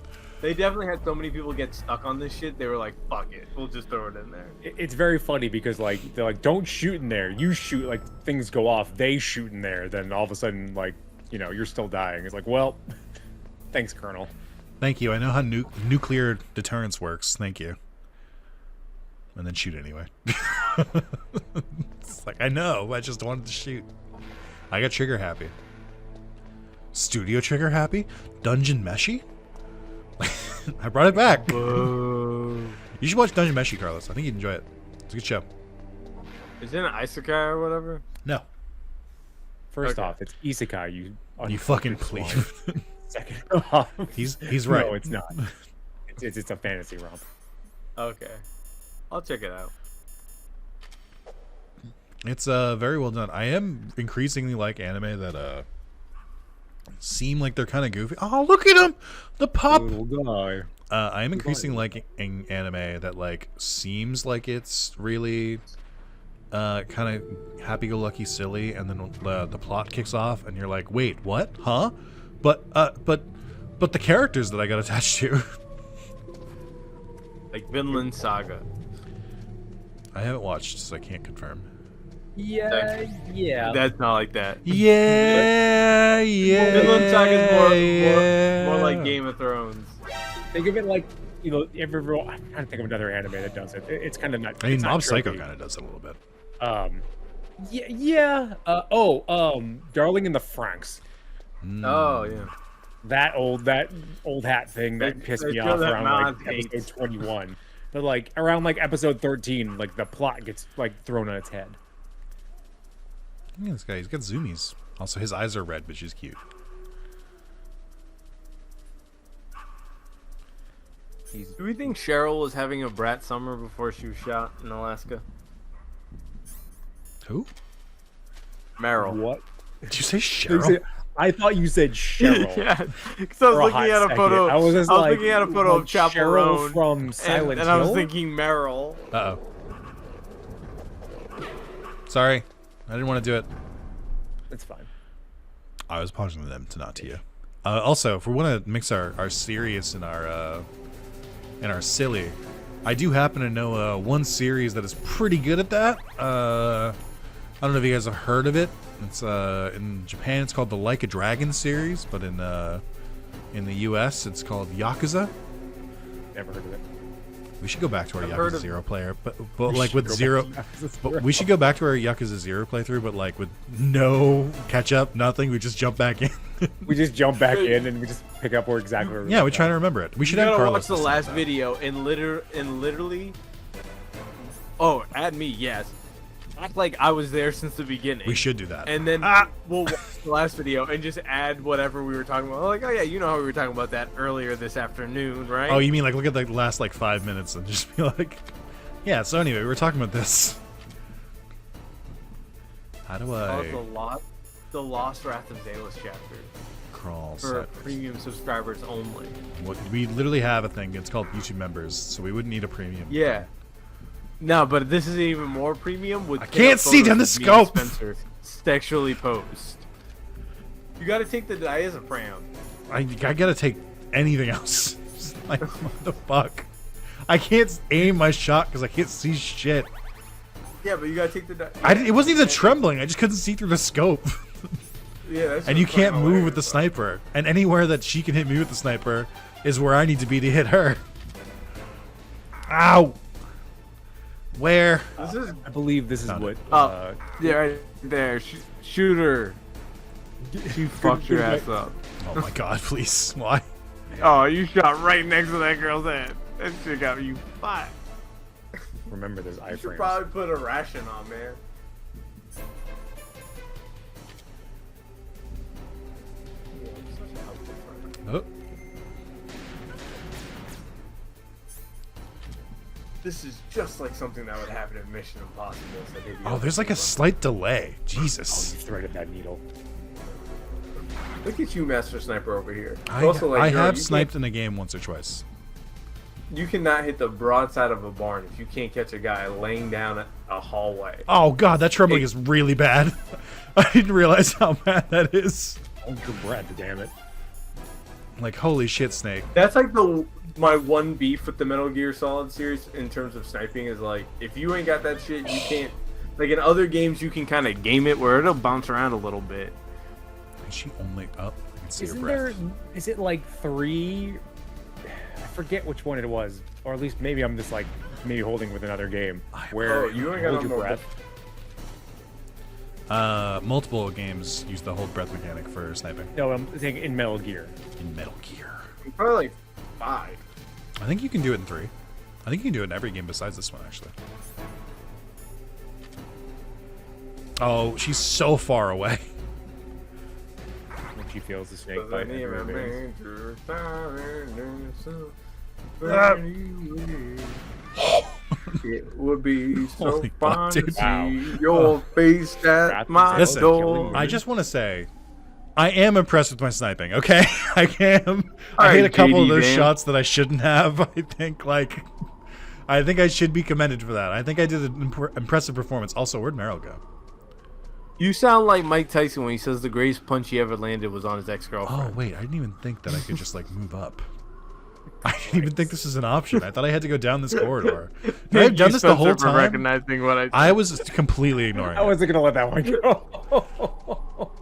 They definitely had so many people get stuck on this shit. They were like, "Fuck it, we'll just throw it in there." It's very funny because like they're like, don't shoot in there. You shoot, like things go off. They shoot in there. Then all of a sudden, like, you know, you're still dying. It's like, well, thanks, Colonel. Thank you. I know how nuclear deterrence works. Thank you. And then shoot anyway. It's like, I know. I just wanted to shoot. I got trigger happy. Studio trigger happy? Dungeon Meshy? I brought it back. You should watch Dungeon Meshy, Carlos. I think you'd enjoy it. It's a good show. Is it an isekai or whatever? No. First Okay. off, it's isekai. You fucking unfortunate please. swine. Second off, He's right. No, it's not. It's a fantasy romp. Okay, I'll check it out. It's very well done. I am increasingly like anime that seem like they're kind of goofy. Oh, look at him, the pup. Little guy. I am increasingly liking anime that like seems like it's really kind of happy-go-lucky, silly, and then the plot kicks off, and you're like, wait, what? Huh? But the characters that I got attached to. Like Vinland Saga. I haven't watched, so I can't confirm. Yeah. That's not like that. Yeah, yeah. Vinland Saga is yeah. more like Game of Thrones. Think of it like, you know, I'm trying to think of another anime that does it. It's kind of not. I mean, it's not Mob Psycho tropey. kind of does it a little bit. Yeah. Darling in the Franxx. Oh yeah. That old hat thing that pissed me throw off that around like nonsense. episode 21. But like around like episode 13, like the plot gets like thrown on its head. Look at this guy. He's got zoomies. Also, his eyes are red, but she's cute. Do we think Cheryl was having a brat summer before she was shot in Alaska? Who? Meryl. What? Did you say Cheryl? I thought you said Cheryl. Yeah, because I was For a looking hot at a second. photo. I was just looking at a photo of like Chaperone Cheryl from Silent and I was Hill? thinking Meryl. Uh-oh. Sorry. I didn't want to do it. It's fine. I was pausing to them, to not to you. Also, if we want to mix our serious and our silly, I do happen to know one series that is pretty good at that. I don't know if you guys have heard of it. It's in Japan it's called the Like a Dragon series, but in the US it's called Yakuza. Never heard of it. We should go back to our I've heard Yakuza of- 0 player, but like with zero. But we should go back to our Yakuza 0 playthrough, but like with no catch up, nothing. We just jump back in. We just jump back in and we just pick up where exactly where we Yeah, we left try off. to remember it. We should You have gotta Carlos. watch the listen to last that. video and literally. Oh, add me, yes. Act like I was there since the beginning. We should do that. And then we'll watch the last video and just add whatever we were talking about. Like, oh yeah, you know how we were talking about that earlier this afternoon, right? Oh, you mean like look at the last like 5 minutes and just be like, yeah. So anyway, we were talking about this. How do I the Lost Wrath of Zalis chapter crawl? for sideways? premium subscribers only. What, we literally have a thing. It's called YouTube members, so we wouldn't need a premium. Yeah. No, but this is even more premium with. I can't see down the photos of me and scope. Spencer sexually posed. You gotta take the diazepam. I gotta take anything else. Just like what the fuck? I can't aim my shot because I can't see shit. Yeah, but you gotta take the. It wasn't even trembling. I just couldn't see through the scope. Yeah, that's And you just can't fucking move with the hilarious, sniper. And anywhere that she can hit me with the sniper is where I need to be to hit her. Ow! Where? though. This is. I believe this is Found what. Oh, yeah, right there. Shoot her. She fucked your ass up. Oh my god, please. Why? Oh, you shot right next to that girl's head. That shit got you fired. Remember those You should iframes. probably put a ration on, man. Oh. This is just like something that would happen in Mission Impossible. So maybe Oh, there's like a slight delay. Jesus. You threaded that needle. Look at you, Master Sniper, over here. I, Also, like, I girl, have you sniped in a game once or twice. You cannot hit the broadside of a barn if you can't catch a guy laying down a hallway. Oh god, that trembling Hey. is really bad. I didn't realize how bad that is. Hold your breath, damn it. Like, holy shit, Snake. That's like my one beef with the Metal Gear Solid series in terms of sniping is like, if you ain't got that shit, you can't. Like in other games, you can kind of game it where it'll bounce around a little bit. Is she only up? I can see her Isn't breath. there? Is it like 3? I forget which one it was, or at least maybe I'm just like maybe holding with another game where Oh, you ain't got hold no your more breath. Multiple games use the hold breath mechanic for sniping. No, I'm thinking in Metal Gear. In Metal Gear. Probably like 5. I think you can do it in 3. I think you can do it in every game besides this one, actually. Oh, she's so far away. When she feels the snake Cause I bite. need under a her veins. major fire, so Ah. it would be so Holy fun fuck, to dude. see Wow. your face at That's my Listen, door. I just want to say, I am impressed with my sniping, okay? I am. All I hit right, a couple of JD, those man. shots that I shouldn't have. I think, I think I should be commended for that. I think I did an impressive performance. Also, where'd Meryl go? You sound like Mike Tyson when he says the greatest punch he ever landed was on his Oh, ex-girlfriend. wait, I didn't even think that I could just, like, move up. I didn't even think this was an option. I thought I had to go down this corridor. I've done this the whole time. Recognizing what I said. I was completely ignoring I it. wasn't gonna let that one go.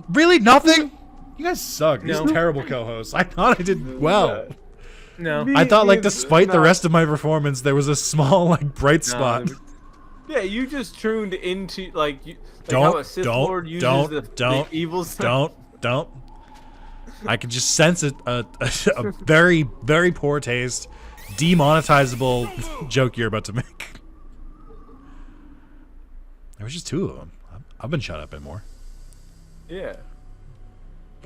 Really? Nothing? You guys suck. No. These terrible co-hosts. I thought I did well. No. I thought, like, despite the rest of my performance, there was a small, like, bright spot. Yeah, you just tuned into like how a Sith Lord uses the evil side. Don't. I could just sense a very, very poor taste, demonetizable joke you're about to make. There was just 2 of them. I've been shot up in more. Yeah.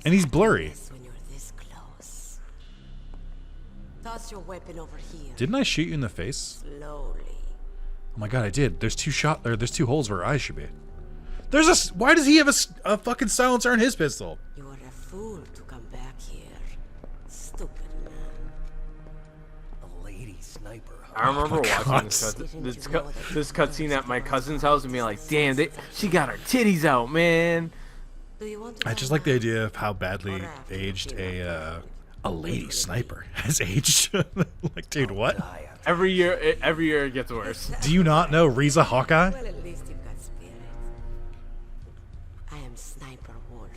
And he's blurry. When you're this close. Toss your weapon over here. Didn't I shoot you in the face? Slowly. Oh my god, I did. There's 2 holes where eyes should be. Why does he have a fucking silencer in his pistol? You are a fool to come back here. Stupid man. A lady sniper. I remember my watching this cutscene at my cousin's house and being like, "Damn, she got her titties out, man." Do you want to I just like the idea of how badly aged a lady sniper has aged. Like, dude, what? Every year it gets worse. Do you not know Riza Hawkeye? Well, at least you've got spirit. I am Sniper Wolf,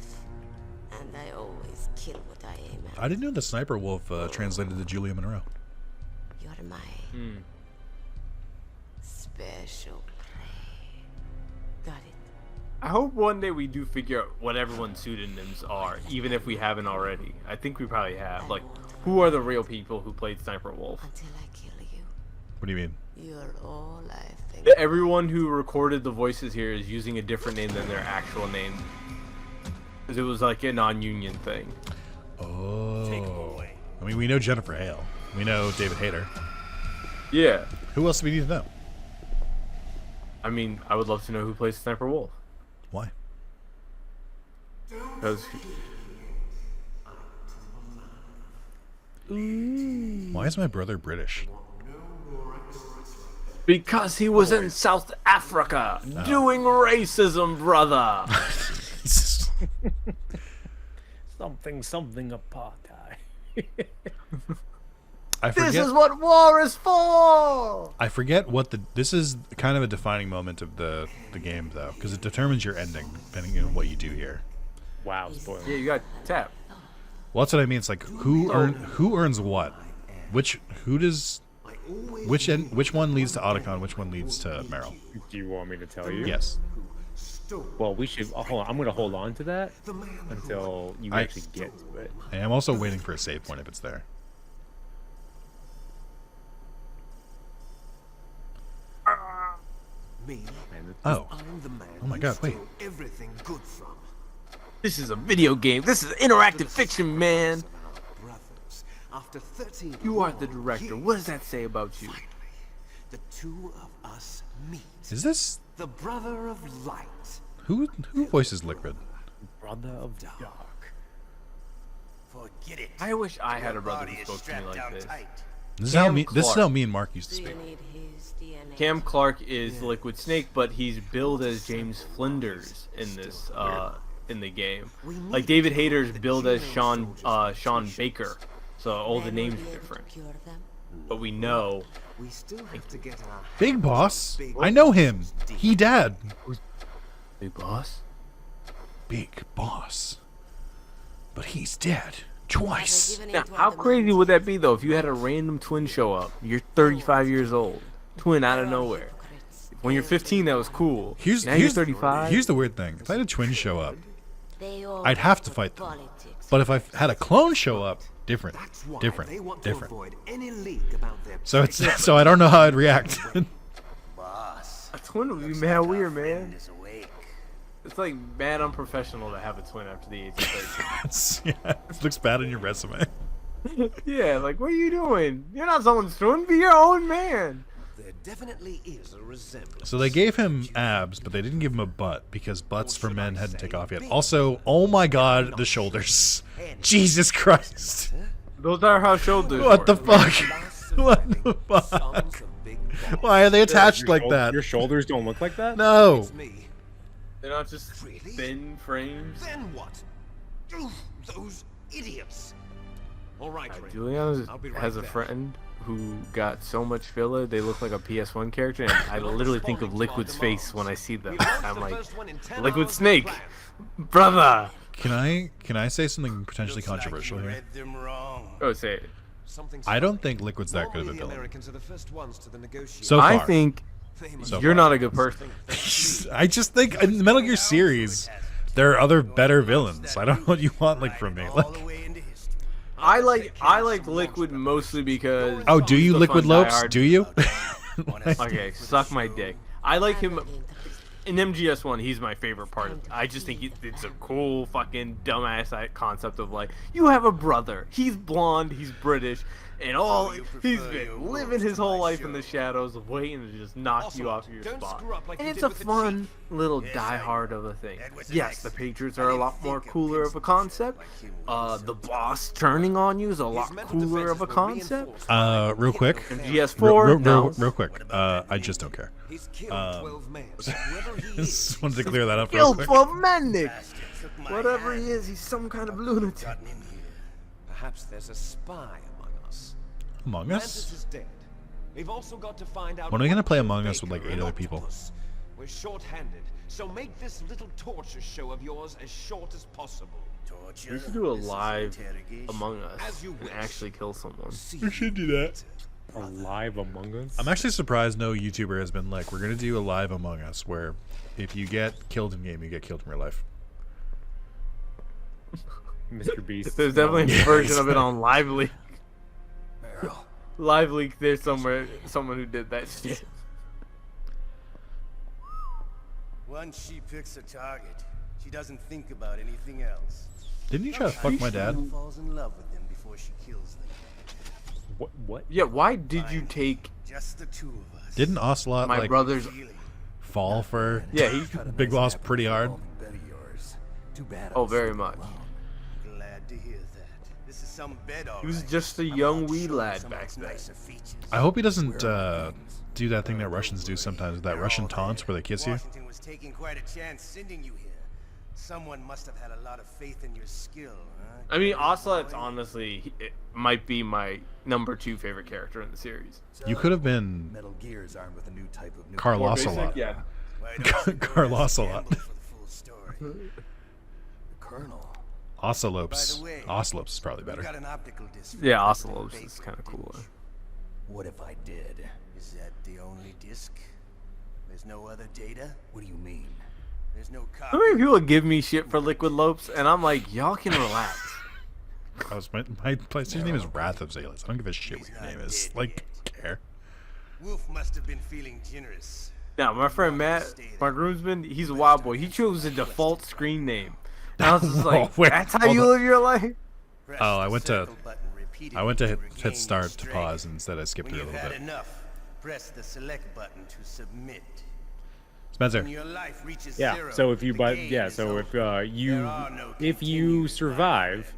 and I always kill what I aim at. I didn't know the Sniper Wolf translated to Julia Monroe. You're my special prey. Got it. I hope one day we do figure out what everyone's pseudonyms are, even if we haven't already. I think we probably have. Like, who are the real people who played Sniper Wolf? Until I kill you. What do you mean? You're all I think. Everyone who recorded the voices here is using a different name than their actual name. Because it was like a non-union thing. Oh. I mean, we know Jennifer Hale. We know David Hayter. Yeah. Who else do we need to know? I mean, I would love to know who plays Sniper Wolf. Why? Because Why is my brother British? he was in South Africa doing racism, brother. Something apartheid. I forget. This is what war is for. I forget what this is kind of a defining moment of the game, though, because it determines your ending depending on what you do here. Wow, spoiler. Yeah, you got tap. Well, that's what I mean. It's like who earns what, which one leads to Otacon, which one leads to Meryl. Do you want me to tell you? Yes. Well, we should. Hold on. I'm gonna hold on to that until you actually get to it. I am also waiting for a save point if it's there. Me. Oh. I'm the man Oh my God, wait. stole everything good from. This is a video game. This is interactive fiction, man. Brothers. After 13 You are the long director. years, What does that say about you? finally, the two of us meet. Is this The brother of light. who voices Liquid? Brother of Dark. Forget it. I wish I had a brother who spoke to me like this. This is Cam this is Clark. how me and Mark used to Do you speak. need his DNA? Cam Clark is Liquid Snake, but he's billed as James Flinders in this in the game. Like David Hayter's billed as Sean Baker, so all the Then names we'll are be able to different. cure them. But we know We still have to get our Big Boss. I know him. He dad. Big Boss. Big Boss. But he's dead Have twice. they given Now, in to how our crazy demands? would that be though if you had a random twin show up? You're 35 years old, twin out of nowhere. When you're 15, that was cool. Now you're 35. Here's the weird thing. If I had a twin show up, They all I'd have to fight them. politics. But if I had a clone show up, different, That's why they different, want to different. avoid any leak about their So it's so I don't know how I'd react. boss. A twin would be mad weird, man. Is awake. It's like mad unprofessional to have a twin after the age of 13. Yeah, it looks bad on your resume. Yeah, like what are you doing? You're not someone's twin. Be your own man. There definitely is a resemblance. So they gave him abs, but they didn't give him a butt because butts for men hadn't taken off yet. Also, oh my God, the shoulders! Jesus Christ! Those are how shoulders What the work. fuck? What the Sons fuck? of Big Boss. Why are they attached Your like shou- that? Your shoulders don't look like that? No. It's me. They're not just Really? thin frames. Then what? Those idiots. All right, Ray. Juliana I'll be right has a back. friend who got so much filler they look like a PS1 character, and I literally think of Liquid's face when I see them. I'm like, Liquid Snake, brother. Can I say something potentially controversial here? Go say it. I don't think Liquid's that good of a The villain. Americans are the first ones to the negotiate. So far. I think So you're far. not a good person. I just think in the Metal Gear series, there are other better villains. I don't know what you want like from me. Like, I like Liquid mostly because. oh, do you he's the Liquid fun Lopes? diehard. Do you? Okay, suck my dick. I like him. In MGS1, he's my favorite part of it. I just think it's a cool fucking dumbass concept of like, you have a brother. He's blonde, he's British, and he's been living his whole life in the shadows, waiting to just knock you off your spot. And it's a fun little diehard of a thing. Yes, the Patriots are a lot more cooler of a concept. The boss turning on you is a lot cooler of a concept. Real quick. MGS4, no. Real quick. I just don't care. He's killed 12 men. So whoever he Just is, wanted to clear that up real Killed quick. 12 men, Nick. Whatever he is, he's some kind of lunatic. perhaps there's a spy among us. Among Mantis Us? is dead. We've also got to find out When are we gonna what play killed Among Us with, like, Baker 8 and other people? Octopus. We're short-handed, so make this little torture show of yours as short as possible. We should do a live Among Us As you and wish. actually kill someone. We should do that. A live Among Us? I'm actually surprised no YouTuber has been like, we're gonna do a live Among Us where if you get killed in game, you get killed in real life. Mr. Beast. There's definitely Yeah, a version of it on Live Leak. Live Leak, there's someone who did that shit. Once she picks a target, she doesn't think about anything else. Didn't you try to fuck my dad? She falls in love with them before she kills them. What? Yeah, why did you take Just the two of us. Didn't Ocelot my like brother's? fall for Yeah, he. Big Boss pretty hard? Oh, very much. Glad to hear that. This is some bed, all He was right. just a I'm young about to wee show lad some of back its then. nicer features. I hope he doesn't do that thing that Russians do sometimes, that Russian taunt where they kiss you. Washington was taking quite a chance sending you here. Someone must have had a lot of faith in your skill, huh? I mean, Ocelot's honestly it might be my number 2 favorite character in the series. You could have been Metal Gear's armed with a new type of Carl More Ocelot. basic, yeah. Why don't you go Carl and Ocelot. gamble for the full story? The Colonel. Ocelopes. By the way, Ocelopes is probably We've better. got an optical disc. Yeah, Ocelot's is kind of cooler. What if I did? Is that the only disc? There's no other data? What do you mean? There's no copy? How many people give me shit for Liquid Lopes, and I'm like, y'all can relax. My PlayStation name is Wrath of Zalis. I don't give a shit what your name is. Like, care. Wolf must have been feeling generous. Now, my friend Matt, my groomsman, he's a wild boy. He chose a default screen name. And I was just like, Wait, that's how hold you on. live your life? Press Oh, I the went to circle button repeatedly I went to regain hit your start to strength. pause, and instead I skipped When through a you've little had bit. enough, press the select button to submit. Spencer, When your life reaches Yeah. zero, So if you the buy, game yeah. is So over. if There you are no if you continued survive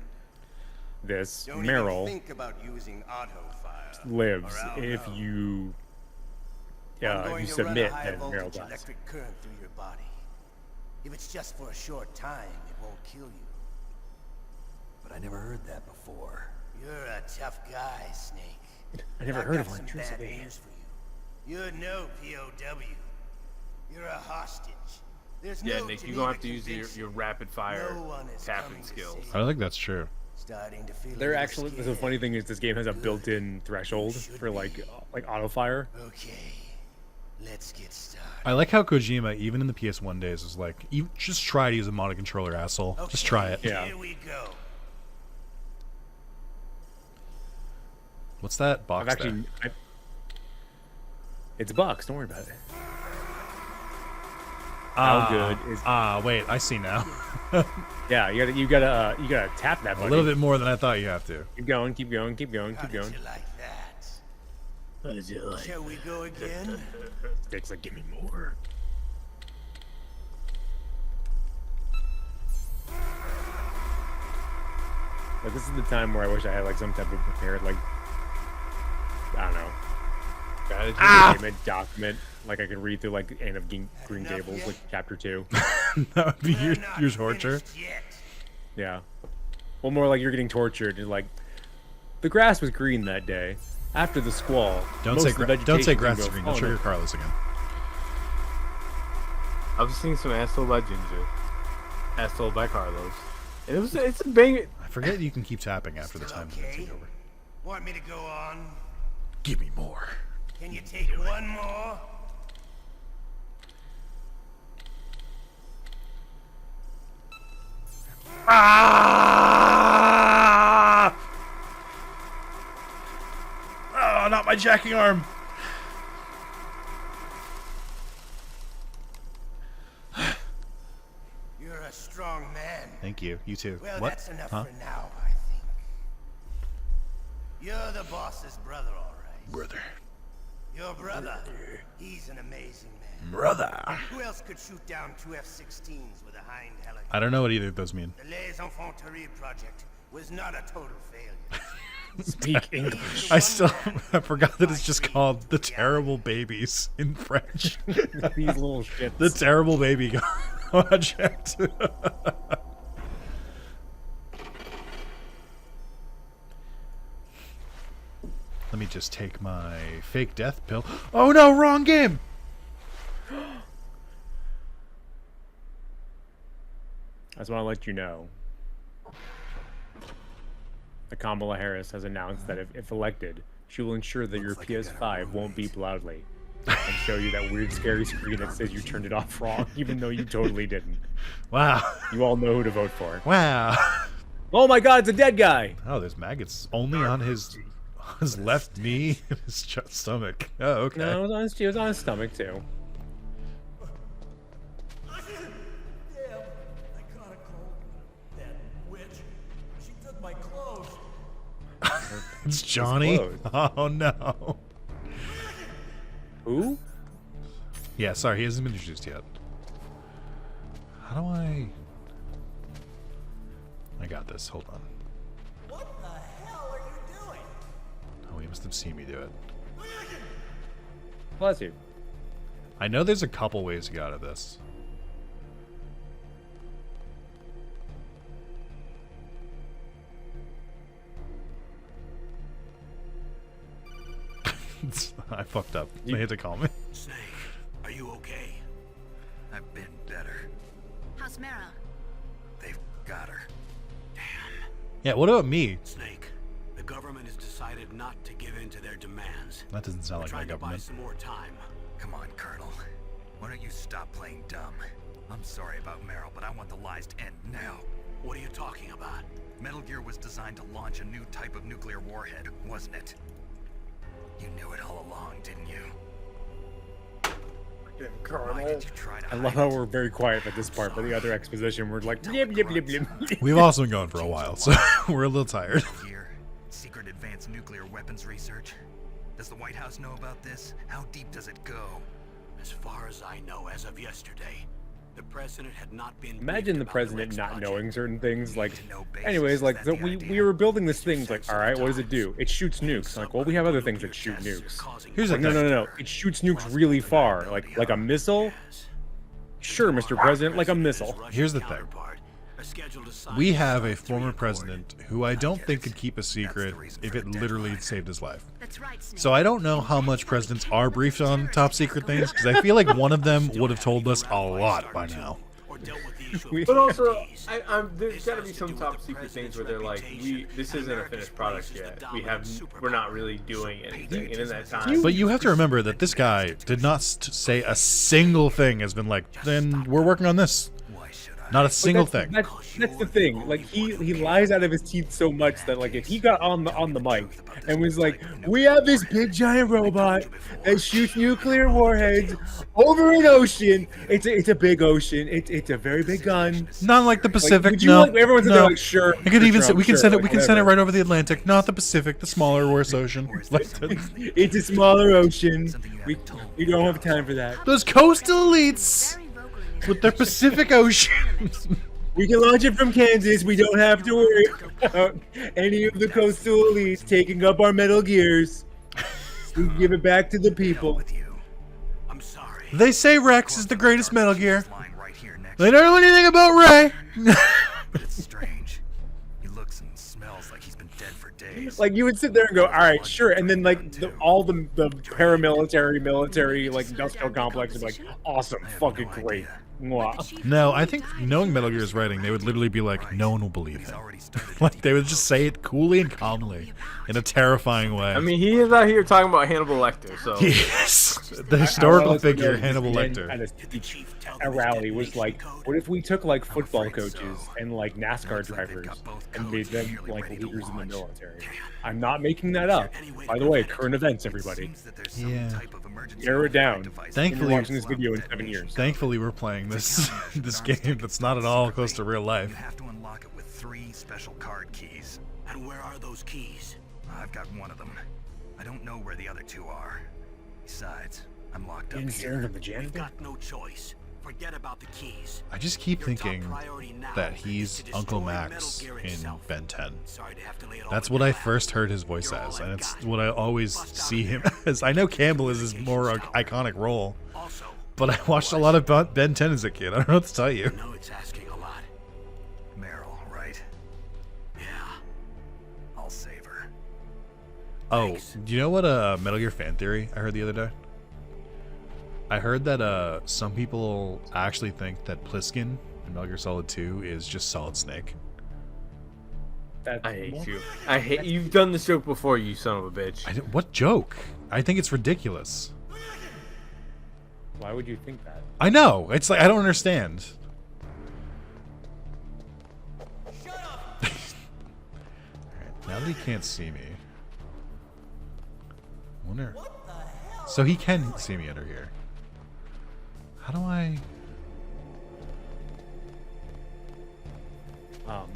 this, Don't even Meryl think about using auto-fire, lives. or I'll If know. you I'm if going you to run a submit, high then Meryl voltage dies. electric current through your body. If it's just for a short time, it won't kill you. But I never heard that before. You're a tough guy, Snake. I never I've heard got of some bad electricity. news for you. You're no POW. You're a hostage. There's Yeah, no Nick, you're Geneva going to have to use Convention. your rapid fire No one is tapping coming to skills. save I don't think that's true. Starting to feel a They're little actually the scared. funny thing is this game has a built-in threshold for like auto fire. Okay, let's get started. I like how Kojima, even in the PS1 days, was like, just try to use a modded controller, asshole. Just try it. Yeah. Here we go. What's that I've box actually, it's bucks. Don't worry about it. How good is? Wait, I see now. Yeah, you gotta tap that A button. little bit more than I thought you have to. Keep going, keep going, keep going, How keep did going. you like that? Shall we go again? Dick's like, give me more. Like this is the time where I wish I had like some type of prepared like I don't know strategy document like I could read through like Anne of Green Gables like chapter 2. That would be We're your, not your torture. finished yet. Yeah. Well, more like you're getting tortured and like The grass was green that day. After the squall, Don't most say of the don't say vegetation grass seemed is to green. have Don't trigger fallen. Carlos again. I was seeing some asshole by Ginger. Asshole by Carlos. And it's a bang. I forget you can keep tapping after the time limit Okay. take over. Want me to go on? Give me more. Can you take one more? Ah! Oh, not my jacking arm. You're a strong man. Thank you. You too. Well, What? that's enough Huh? for now, I think. You're the boss's brother, all right. Brother. Your brother. He's an amazing man. Brother. Who else could shoot down 2 F-16s with a Hind helicopter? I don't know what either of those mean. The Les Enfants Terribles project was not a total failure. Speak English. I still I forgot that it's just called The Terrible Babies in French. These little shits. The Terrible Baby Project. Let me just take my fake death pill. Oh no, wrong game! I just want to let you know that Kamala Harris has announced that if elected, she will ensure that your PS5 won't beep loudly and show you that weird scary screen that says you turned it off wrong, even though you totally didn't. Wow. You all know who to vote for. Wow. Oh my god, it's a dead guy! Oh, there's maggots only on his left knee and his stomach. Oh, okay. No, it was on his stomach too. It's Johnny. clothes. Oh no. Who? Yeah, sorry, he hasn't been introduced yet. How do I got this. Hold on. What the hell are you doing? Oh, he must have seen me do it. Bless you. I know there's a couple ways to get out of this. I fucked up. They had to call me. Snake, are you okay? I've been better. How's Mara? They've got her. Yeah, what about me? Snake, the government has decided not to give in to their demands. That doesn't sound like my Trying to buy government. some more time. Come on, Colonel. Why don't you stop playing dumb? I'm sorry about Meryl, but I want the lies to end now. What are you talking about? Metal Gear was designed to launch a new type of nuclear warhead, wasn't it? You knew it all along, didn't you? Why did you try to I love how we're very quiet at this part, but the other exposition we're like blip, blip, blip, blip. We've also been going for a while, so we're a little tired. Here, secret advanced nuclear weapons research. Does the White House know about this? How deep does it go? As far as I know, as of yesterday, the president had not been. Imagine the president not knowing certain things. Like, anyways, like so we were building this thing. It's like, all right, what does it do? It shoots nukes. Like, well, we have other things that shoot nukes. Here's the Like, no, thing. no. It shoots nukes really far. Like a missile. Sure, Mr. President, like a missile. Here's the thing. We have a former president who I don't think could keep a secret if it literally saved his life. That's right, Snake. So I don't know how much presidents are briefed on top secret things, because I feel like one of them would have told us a lot by now. But also, there's got to be some top secret things where they're like, this isn't a finished product yet. We're not really doing anything. And in that time, But you have to remember that this guy did not say a single thing has been like, then we're working on this. Not a single thing. That's the thing. Like he lies out of his teeth so much that like if he got on the mic and was like, we have this big giant robot that shoots nuclear warheads over an ocean. It's a big ocean. It's a very big gun. Not like the Pacific. would you No, like- everyone's no. like, sure, I could even Mr. say we can Trump, send it. sure, We can send it whatever. right over the Atlantic, not the Pacific, the smaller, worse ocean. Like It's a smaller ocean. We don't have time for that. those coastal elites with their Pacific Ocean. We can launch it from Kansas. We don't have to worry about any of the coastal elites taking up our Metal Gears. We can give it back to the people. I'm sorry. They say Rex is the greatest Metal Gear. They don't know anything about Ray. But it's strange. He looks and smells like he's been dead for days. Like you would sit there and go, all right, sure, and then like all the paramilitary, military, like industrial complex would be like, awesome, fucking great. Mwah. No, I think knowing Metal Gear's writing, they would literally be like, no one will believe him. Like they would just say it coolly and calmly, in a terrifing way. I mean, he is out here talking about Hannibal Lecter, so Yes, the historical I figure was Hannibal at Lecter. a rally was like, what if we took like football coaches and like NASCAR drivers and made them like leaders in the military? I'm not making that up. By the way, current events, everybody. Yeah. Narrow it down. Thankfully, You're watching this video in 7 years. Thankfully, we're playing this this game that's not at all close to real life. You have to unlock it with 3 special card keys. And where are those keys? I've got one of them. I don't know where the other 2 are. Besides, I'm locked up Concerned here. of the We've janitor? got no choice. Forget about the keys. I just keep Your top thinking priority now that is he's to Uncle destroy Max Metal Gear in itself. Ben 10. Sorry to have to lay it all That's in what your I lap. first heard his voice You're all as, I've and it's got. what I always Bust see out him here. as. I know Campbell is his more iconic role, Also, but I watched a lot of Ben 10 as a kid. I don't know what to tell you. I know it's asking a lot. Meryl, right? Yeah. I'll save her. Oh, do you know what Metal Gear fan theory I heard the other day? I heard that some people actually think that Pliskin in Metal Gear Solid 2 is just Solid Snake. I hate you. I hate you've done this joke before, you son of a bitch. What joke? I think it's ridiculous. Why would you think that? I know. It's like I don't understand. Alright, now that he can't see me. Wonder. So he can see me under here. How do I?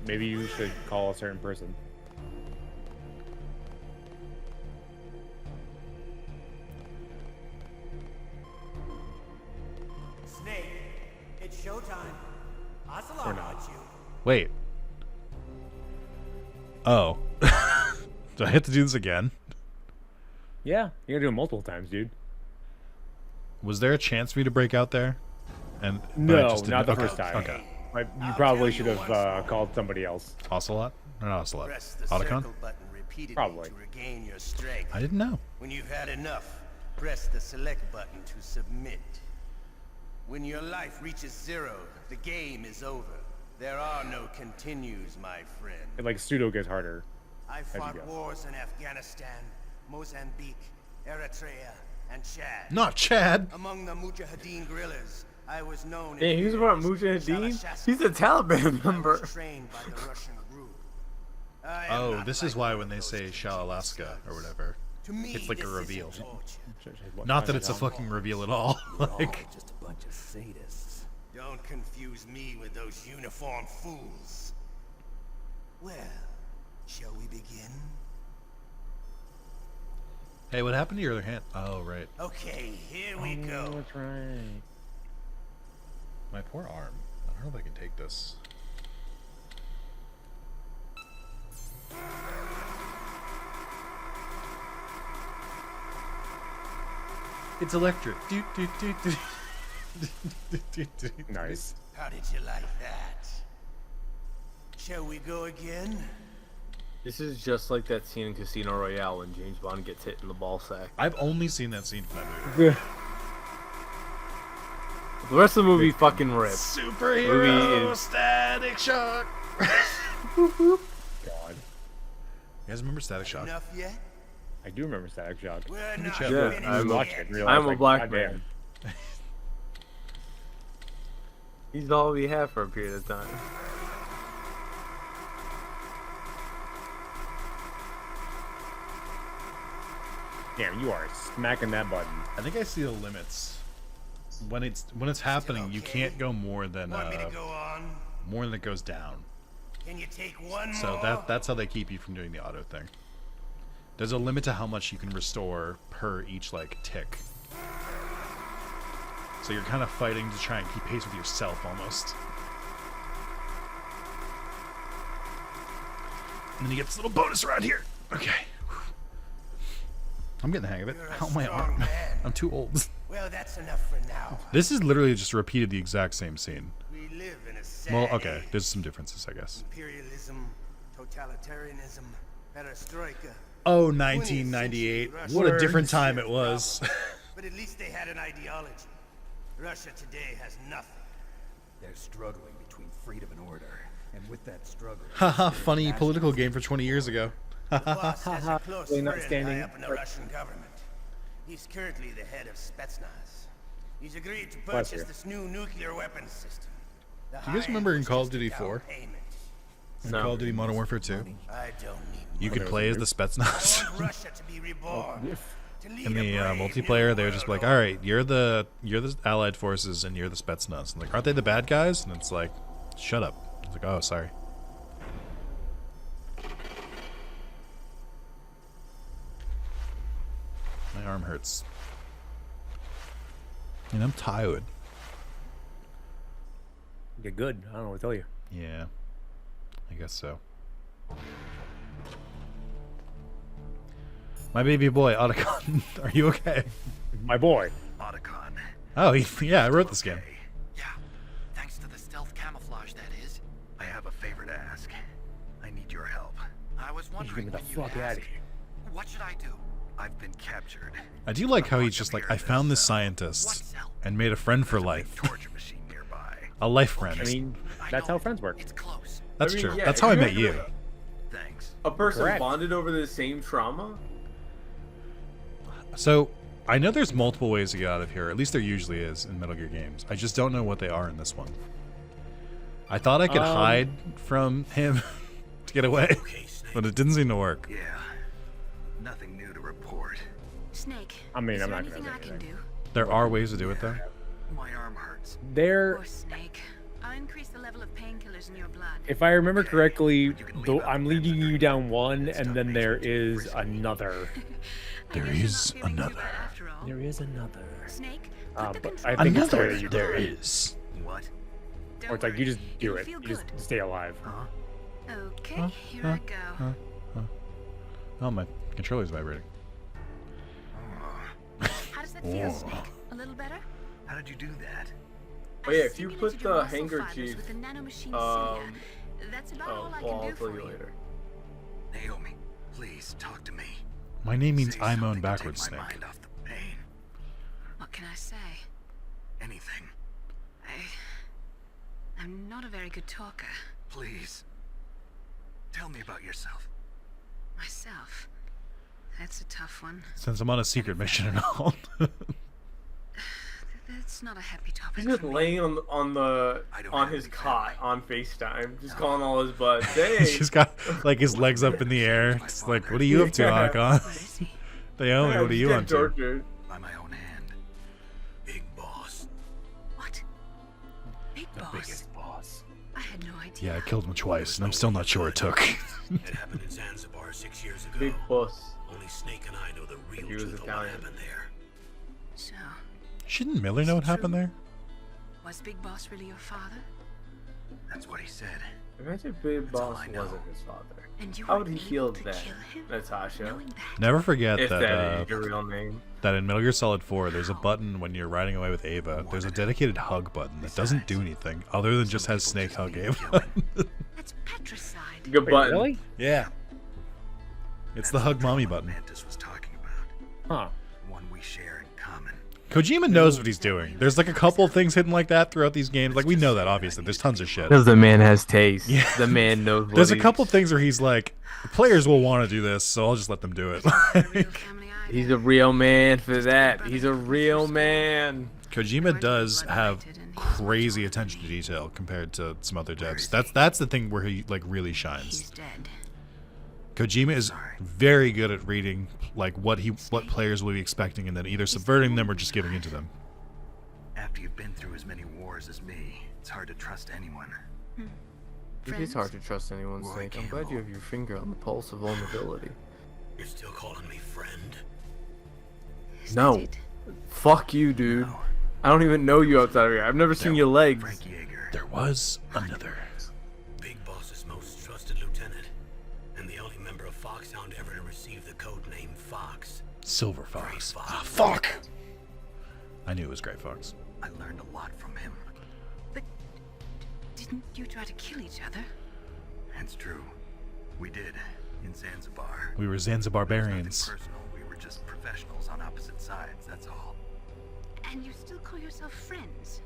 Maybe you should call a certain person. Snake, it's showtime. Ocelot Or not. wants you. Wait. Oh. Do I have to do this again? Yeah, you're gonna do it multiple times, dude. Was there a chance for me to break out there? And but I No, just not the didn't? first time. Okay. You probably should have called somebody else. Ocelot? Or not Ocelot? Press the Otacon? circle button repeatedly Probably. to regain your strength. I didn't know. When you've had enough, press the select button to submit. When your life reaches 0, the game is over. There are no continues, my friend. And like pseudo gets harder. I you fought go. wars in Afghanistan, Mozambique, Eritrea, and Chad. Not Chad. Among the Mujahideen guerrillas, I was known Hey, he's about Mujahideen? He's a Taliban member. trained by the Russian group. I am Oh, not this is like why the when they say Russian Shah Alaska or whatever, To me, it's like a this isn't reveal. torture. Not that it's a fucking reveal at all. Like, Just a bunch of sadists. Don't confuse me with those uniformed fools. Well, shall we begin? hey, what happened to your other hand? Oh, right. Okay, here we go. That's right. My poor arm. I don't know if I can take this. It's electric. Doot, doot, doot, doot. Doot, doot, doot. Nice. How did you like that? Shall we go again? This is just like that scene in Casino Royale when James Bond gets hit in the ball sack. I've only seen that scene from that movie. The rest of the movie fucking rips. Superhero Movie is- Static Shock. God. You guys remember Static Shock? Enough yet? I do remember Static Shock. We're not check. Yeah, finished I'm- Watch it yet. and realize, I'm a like, black goddamn. man. He's all we have for a period of time. Damn, you are smacking that button. I think I see the limits. When it's happening, you can't go more than Want me to go on? more than it goes down. Can you take one So more? that's how they keep you from doing the auto thing. There's a limit to how much you can restore per each like tick. So you're kind of fighting to try and keep pace with yourself almost. And then you get this little bonus around here. Okay. I'm getting the hang of it. You're a Ow, my strong arm. man. I'm too old. Well, that's enough for now. This is literally just repeated the exact same scene. We live in a sad Well, okay. age. There's some differences, I guess. Imperialism, totalitarianism, Perestroika. Oh, 1998. What a different time it was. But at least they had an ideology. Russia today has nothing. They're struggling between freedom and order, and with that struggle... Haha, funny political game for 20 years ago. The boss has a close Really not friend standing high up in the Russian government. He's currently the head of Spetsnaz. He's agreed to Bless purchase you. this new nuclear weapons system. Do you guys remember in Call of Duty 4? In No. Call of Duty Modern Warfare 2? I don't need You could play as the Spetsnaz. I want Russia to be reborn. To lead In the a brave multiplayer, new they were just world like, all right, you're the Allied forces and you're the Spetsnaz. And like, aren't they the bad guys? And it's like, shut up. It's like, oh, sorry. My arm hurts. And I'm tired. You're good. I don't know what to tell you. Yeah, I guess so. My baby boy, Otacon, are you okay? My boy. Otacon. Oh, yeah, I wrote this game. Yeah, thanks to the stealth camouflage, that is. I have a favor to ask. I need your help. I was You wondering get the when you'd fuck out ask. of here. What should I do? I've been captured. I do like how he's just like, I found this scientist and made a friend for life. Torture machine nearby. A life friend. I mean, that's how friends work. It's close. That's I mean, true. yeah, That's if how I you met had you. Thanks. A person Correct. bonded over the same trauma? So, I know there's multiple ways to get out of here. At least there usually is in Metal Gear games. I just don't know what they are in this one. I thought I could hide from him to get away, but it didn't seem to work. Yeah. Nothing new to report. Snake. I mean, is I'm there not gonna anything say I can anything. do? There are ways to do it, though. My arm hurts. There, Poor Snake. I'll increase the level of painkillers in your blood. if I remember correctly, I'm leading you down one, and then there is another. There is another. There is another. Snake, But I think it's the way that you do There it. is. What? Or it's like you just do You'll it. feel You just good. stay alive. Okay, here I go. Oh, my controller's vibrating. How does that feel, Snake? A little better? How did you do that? Oh yeah, I if you stimulated put your the muscle handkerchief, fibers with the nanomachine um, cilia. That's about all I well, can I'll do tell for you you. later. Naomi, please talk to me. My name means Say I moan something to backwards, take my Snake. mind off the pain. What can I say? Anything. I'm not a very good talker. Please. Tell me about yourself. Myself. That's a tough one. Since I'm on a secret mission and all. That's not a happy topic. He's just for me. laying on his cot on FaceTime, just calling all his buds. Hey, She's got like his legs up in the air. It's like, what are you up to, Yeah. Otacon? Naomi, what are you up to? tortured. By my own hand. Big boss. What? Big boss? Biggest boss. I had no idea. Yeah, I killed him twice, and I'm still not sure it took. It happened in Zanzibar 6 years ago. Big boss. Only Snake and I know the real He was truth of what Italian. happened there. So, Shouldn't Miller know what happened there? was Big Boss really your father? That's what he said. Imagine Big all Boss I know. wasn't his father. And you How were would he able feel to then, kill him, Natasha? knowing that? Never forget If that that is your real name. that in Metal Gear Solid 4, there's a button when you're riding away with Ava. There's a dedicated hug button that doesn't do anything other than just has Snake hug Ava. That's patricide. Good Wait, button. really? Yeah. It's the hug mommy button. Mantis was talking about. Huh. One we share in common. Kojima knows what he's doing. There's like a couple of things hidden like that throughout these games. Like we know that obviously. There's tons of shit. Because the man has taste. Yeah. The man knows what There's a he- couple things where he's like, players will want to do this, so I'll just let them do it. He's a real man for that. He's a real man. Kojima does have crazy attention to detail compared to some other devs. That's the thing where he like really shines. He's dead. Kojima is very good at reading like what players will be expecting and then either subverting them or just giving into them. After you've been through as many wars as me, it's hard to trust anyone. It is hard to trust anyone's sake. I'm glad you have your finger on the pulse of vulnerability. You're still calling me friend? Is No. that it? Fuck you, dude. I don't even know you outside of here. I've never seen your legs. There was another. Big Boss's most trusted lieutenant, and the only member of Foxhound ever to receive the code name Fox. Silver Fox. Ah, fuck! I knew it was Gray Fox. I learned a lot from him. But didn't you try to kill each other? It's true. We did. In Zanzibar. We were Zanzibarbarians. Personal, we were just professionals on opposite sides, that's all. And you still call yourself friends?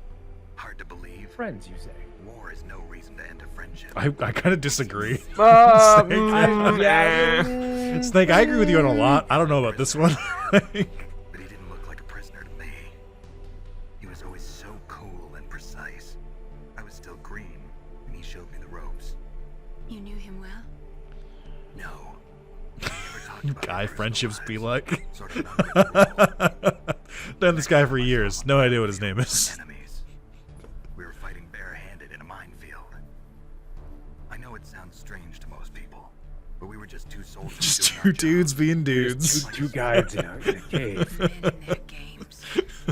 Hard to believe. Friends, you say? War is no reason to end a friendship. I kind of disagree. Snake, Snake, I agree with you on a lot. I don't know about this one. But he didn't look like a prisoner to me. He was always so cool and precise. I was still green, and he showed me the ropes. You knew him well? No. He never talked about Guy our personal friendships be lives. like. Sort of unwritten Known this guy for years. No idea what his name is. enemies. We were fighting barehanded in a minefield. I know it sounds strange to most people, but we were just two soldiers. Just doing two our dudes jobs. being dudes. Two guys in a cave. Men in their games.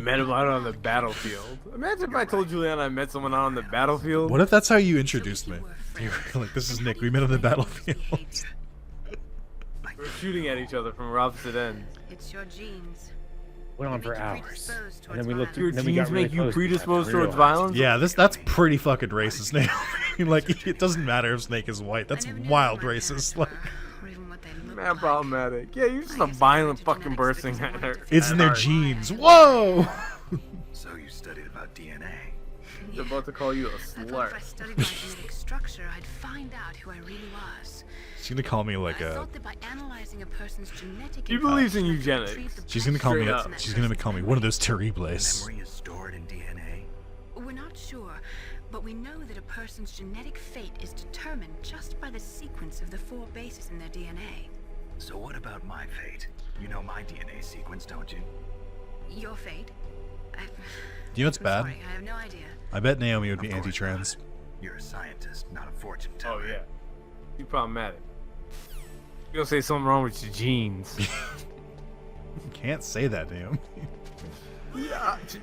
Met him out on the battlefield. Imagine if I told Juliana I met someone out on the battlefield. What if that's how you introduced me? You were like, this is Nick. We met on the battlefield. We're shooting at each other from opposite ends. It's your genes. Went on They for make you hours. predisposed And then we towards looked. Your Then we genes got really make you close predisposed after we towards realized. violence? Yeah, that's pretty fucking racist, Nick. Like, it doesn't matter if Snake is white. That's wild racist. Like, or even what they look Man, like. problematic. Yeah, you're just a violent fucking person. it's in their genes. Whoa! So you studied about DNA. They're about to call you a I thought slur. if I studied my genetic structure, I'd find out who I really was. She's gonna call me like I a. thought that by analyzing a person's genetic He believes in information, I could eugenics. retrieve the She's gonna call me. Straight A, up. she's gonna call me one of those terribles. Memory is stored in DNA. We're not sure, but we know that a person's genetic fate is determined just by the sequence of the 4 bases in their DNA. So what about my fate? You know my DNA sequence, don't you? Your fate? Do you know what's I'm bad? sorry, I have no idea. I bet Naomi would be Of course anti-trans. not. You're a scientist, not a fortune Oh, teller. yeah. You problematic. You gonna say something wrong with your genes. You can't say that, Naomi.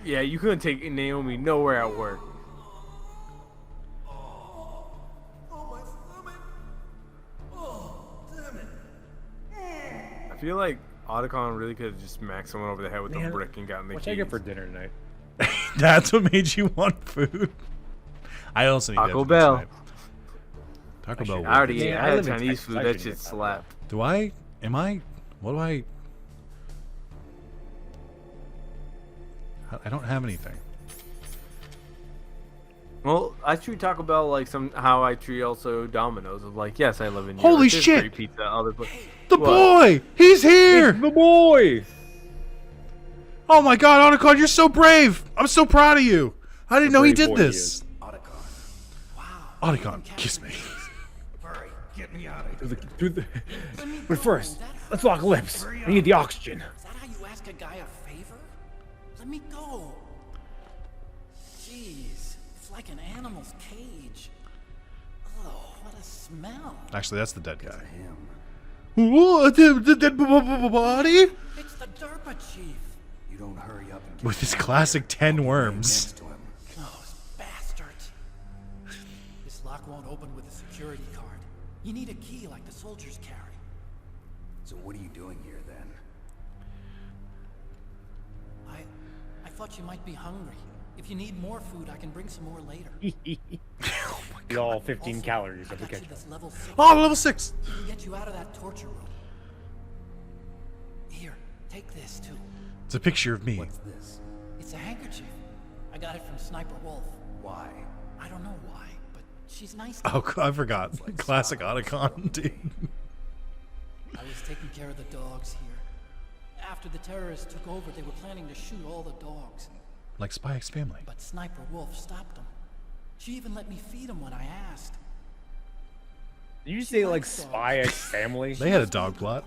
Yeah, you couldn't take Naomi nowhere at work. I feel like Otacon really could have just smacked someone over the head with a Man, brick and gotten the What's keys. I get for dinner tonight? That's what made you want food. I also need Taco vegetables Bell. tonight. Taco Bell. I already would be- ate. Yeah, I I had live in Chinese Texas. food. I That should shit get that. slapped. Do I? Am I? What do I? I don't have anything. Well, I treat Taco Bell like how I treat also Domino's. Of like, yes, I live in New Holy York. There's shit! Great pizza, other places. The What? boy! He's here! The boy. Oh my god, Otacon, you're so brave! I'm so proud of you! I didn't know he brave did boy he this. is. Otacon, kiss me. Hurry, get me out of here. But first, let's lock lips. I need the oxygen. Is that how you ask a guy a favor? Let me go. Jeez, it's like an animal's cage. Oh, what a smell. Actually, that's the dead guy. Him. What? The dead body? It's the DERPA chief. You don't hurry up and get With his down. classic 10 Next worms. to him. Those bastards. This lock won't open with a security card. You need a key like the soldiers carry. So what are you doing here then? I thought you might be hungry. If you need more food, I can bring some more later. The all 15 Also, calories I of the got you ketchup. this level 6. Oh, level 6! It can get you out of that torture room. Here, take this too. It's a picture of me. What's this? It's a handkerchief. I got it from Sniper Wolf. Why? I don't know why, but she's nice. Oh, I forgot. Classic Otacon, dude. I was taking care of the dogs here. After the terrorists took over, they were planning to shoot all the dogs. Like Spy X Family. But Sniper Wolf stopped them. She even let me feed them when I asked. Did you say like Spy X Family? They had a dog plot.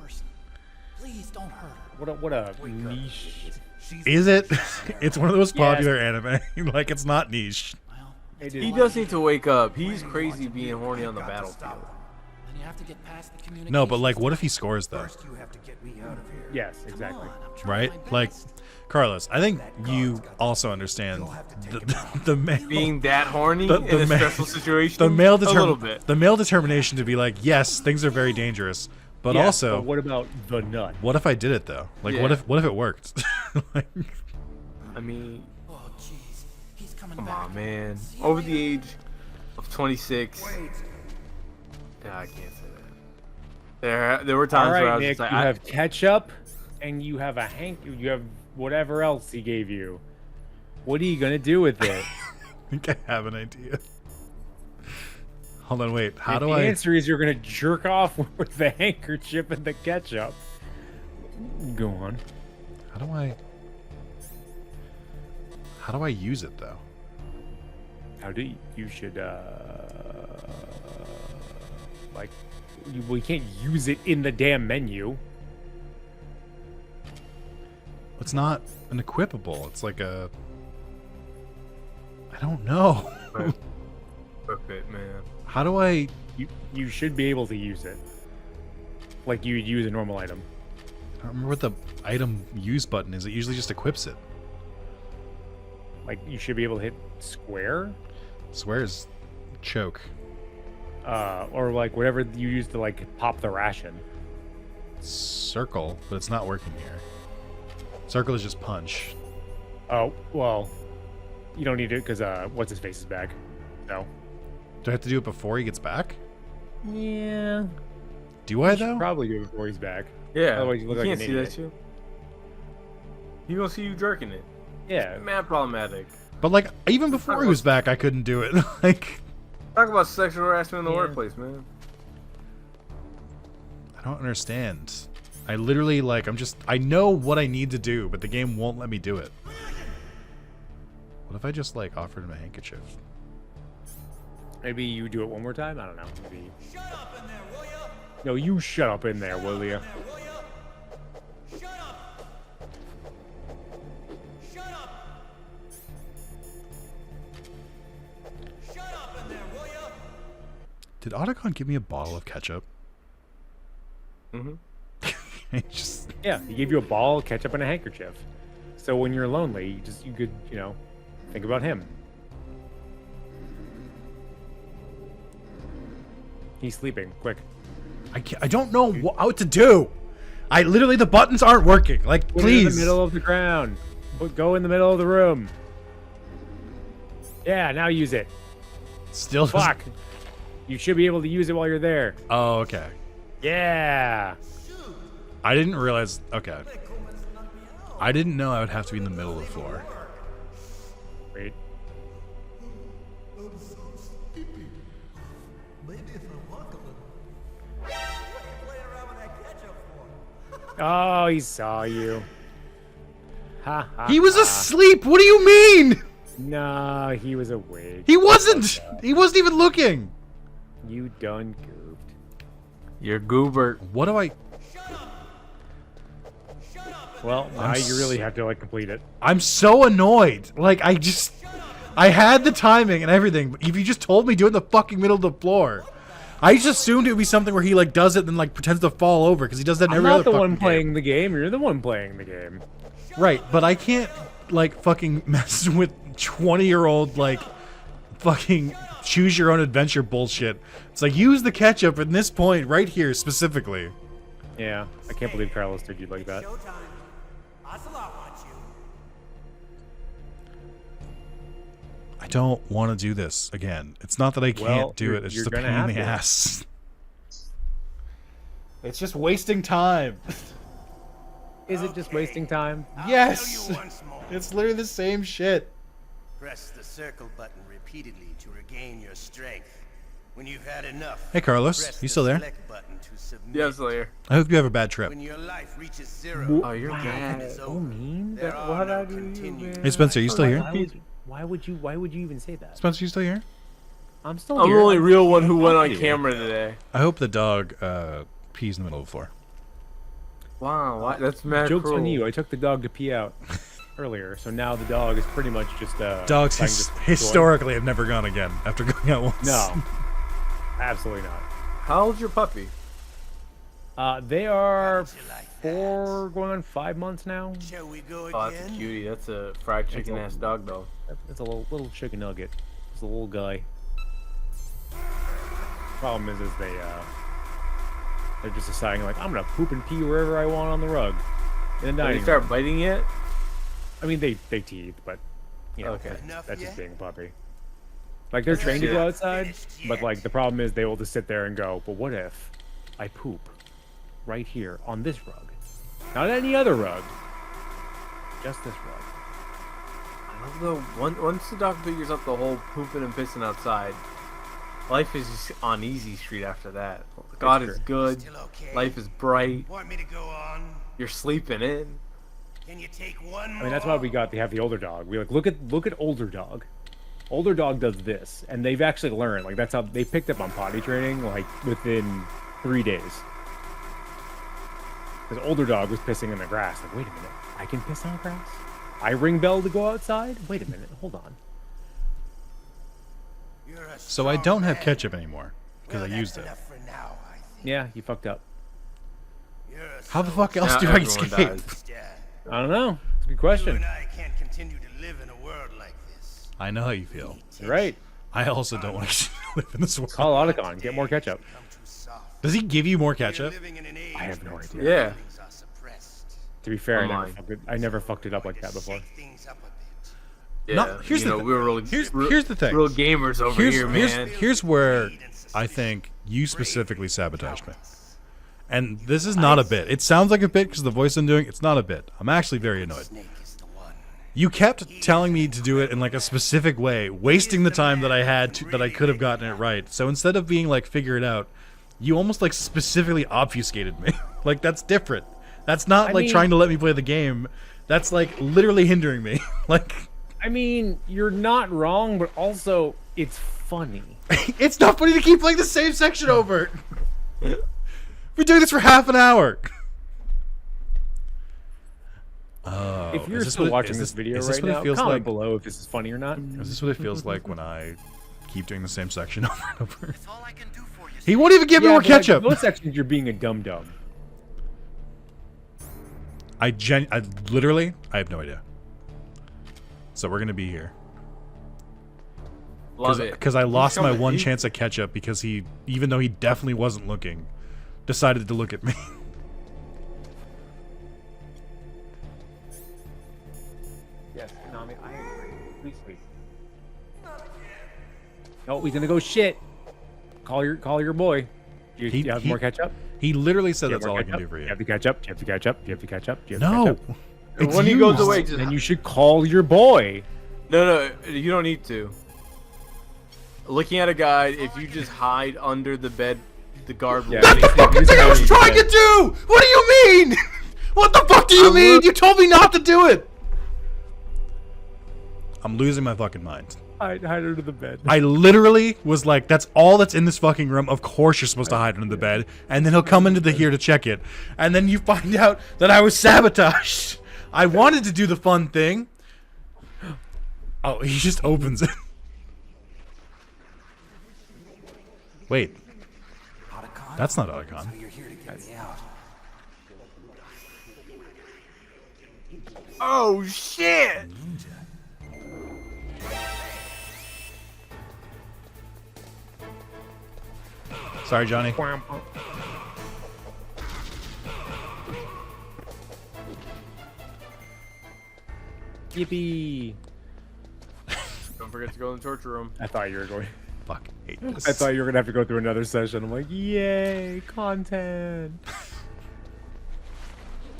Please don't hurt her. What a niche. Is it? It's one of the most popular anime. Like, it's not niche. He does need to wake up. He's crazy being horny on the battlefield. Then you have to get past the communication. No, but like, what if he scores though? First you have to get me out of here. Yes, exactly. Right? Like, Carlos, I think you also understand the male Being that horny the in a ma- stressful situation. the male a little bit. the male determination to be like, yes, things are very dangerous, but Yeah, also, but what about the nut? what if I did it though? Like, what Yeah. if it worked? Like, I mean, Oh, jeez. He's coming come back. on, man. Over the age of 26. Wait. Yeah, I can't say There were All times where I right, was Nick, just like, you have ketchup, and you have you have whatever else he gave you. What are you gonna do with it? I think I have an idea. Hold on, wait. How If do the I? answer is you're gonna jerk off with the handkerchief and the ketchup. Go on. How do I? How do I use it though? How do you should like we can't use it in the damn menu. It's not an equipable. It's like a. I don't know. Equip it, man. How do I? You should be able to use it. Like you would use a normal item. I don't remember what the item use button is. It usually just equips it. Like you should be able to hit square. Swear is choke. Or like whatever you use to like pop the ration. Circle, but it's not working here. Circle is just punch. Oh well, you don't need it because what's his face is back. No. Do I have to do it before he gets back? Yeah. Do I You should though? probably do it before he's back. Yeah. Otherwise you look like can't an see idiot. that shit. He gonna see you jerking it. Yeah. Mad problematic. But like even before he was back, I couldn't do it. Like. Talk about sexual harassment in the Yeah. workplace, man. I don't understand. I literally like I know what I need to do, but the game won't let me do it. What if I just like offered him a handkerchief? Maybe you do it one more time. I don't know. Maybe. Shut up in there, will ya? No, you shut up in there, will ya? Did Otacon give me a bottle of ketchup? Mm-hmm. Just... Yeah, he gave you a ball, ketchup, and a handkerchief. So when you're lonely, you could think about him. He's sleeping. Quick. I don't know what to do. I literally the buttons aren't working. Like Put it please. in the middle of the ground. Go in the middle of the room. Yeah, now use it. Still Fuck. You should be able to use it while you're there. Oh, okay. Yeah. I didn't realize. Okay. I didn't know I would have to be in the middle of the floor. Wait. Oh, he saw you. Ha ha. He was asleep. What do you mean? No, he was awake. He wasn't. He wasn't even looking. You done goofed. You're goober. What do I? Well, now you really have to complete it. I'm so annoyed. Like I had the timing and everything. But if you just told me do it in the fucking middle of the floor, I just assumed it would be something where he does it and pretends to fall over because he does that in every other I'm not the fucking one playing the game. You're the one playing the game. Right, but I can't fucking mess with 20-year-old fucking choose your own adventure bullshit. It's like use the ketchup at this point right here specifically. Yeah, I can't believe Carlos did you like that. I don't want to do this again. It's not that I can't do it. It's just a pain in the ass. It's just wasting time. Is it just wasting time? Yes. It's literally the same shit. Press the circle button repeatedly to regain your strength. When you've had enough. Hey Carlos, you still there? Yeah, I'm still here. I hope you have a bad trip. When your life reaches zero, oh, you're bad. So mean. What I do? Hey Spencer, you still here? Why would you even say that? Spencer, you still here? I'm still I'm here. the only real one who went on camera today. I hope the dog pees in the middle of the floor. Wow, that's mad Joke's cruel. on you. I took the dog to pee out earlier, so now the dog is pretty much just dogs just historically have never gone again after going out once. No, absolutely not. How old's your puppy? They are 4 going on 5 months now. Shall we go Oh, that's a cutie. That's a fried chicken ass dog though. It's a little chicken nugget. It's a little guy. Problem is they're just deciding I'm gonna poop and pee wherever I want on the rug. In the Did dining you start room. biting yet? I mean they teeth, but okay. that's just being a puppy. They're trained to go outside, but the problem is they will just sit there and go, but what if I poop? right here on this rug. Not any other rug. Just this rug. Although once the dog figures out the whole pooping and pissing outside, life is just on easy street after that. God is good. Okay. Life is bright. Want me to go on? You're sleeping in. Can you take one more? I mean, that's why they have the older dog. We look at older dog. Older dog does this, and they've actually learned. Like that's how they picked up on potty training. Like within 3 days. Because older dog was pissing in the grass. Like, wait a minute, I can piss on grass. I ring bell to go outside. Wait a minute, hold on. So I don't have ketchup anymore because I used it. Yeah, you fucked up. How the fuck else do I escape? I don't know. It's a good question. I can't continue to live in a world like this. I know how you feel. You're right. I also don't want to live in this world. Call Otacon. Get more ketchup. Does he give you more ketchup? I have no idea. Yeah. To be fair, I never fucked it up like that before. Yeah. No, here's the here's the thing. Real gamers over here, man. Here's where I think you specifically sabotaged me. And this is not a bit. It sounds like a bit because the voice I'm doing, it's not a bit. I'm actually very annoyed. You kept telling me to do it in like a specific way, wasting the time that I had that I could have gotten it right. So instead of being like figure it out, you almost like specifically obfuscated me. Like that's different. That's not like trying to let me play the game. That's like literally hindering me. Like I mean, you're not wrong, but also it's funny. It's not funny to keep playing the same section over. We're doing this for half an hour. Oh, if you're still watching this video right now, comment below if this is funny or not. Is this what it feels like when I keep doing the same section over and over? He won't even give me more ketchup. Like, those sections, you're being a dum-dum. I literally, I have no idea. So we're gonna be here. Love it. Because I lost my one chance at ketchup because he, even though he definitely wasn't looking, decided to look at me. Yes, Nami, I agree. Please wait. No, he's gonna go shit. Call your boy. You have more ketchup? He literally said that's all I can do for you. You have to catch up. You have to catch up. You have to catch up. You have No. to catch up. When he goes away, then you should call your boy. No, you don't need to. Looking at a guide, if you just hide under the bed, the guard will. What the fuck is I was trying to do? What do you mean? What the fuck do you mean? You told me not to do it. I'm losing my fucking mind. Hide under the bed. I literally was like, that's all that's in this fucking room. Of course you're supposed to hide under the bed. And then he'll come into here to check it. And then you find out that I was sabotaged. I wanted to do the fun thing. Oh, he just opens it. Wait. That's not Otacon. So you're here to get me out. Oh shit! Sorry, Johnny. Yippee! Don't forget to go in the torture room. I thought you were going. Fuck, hate this. I thought you were gonna have to go through another session. I'm like, yay, content.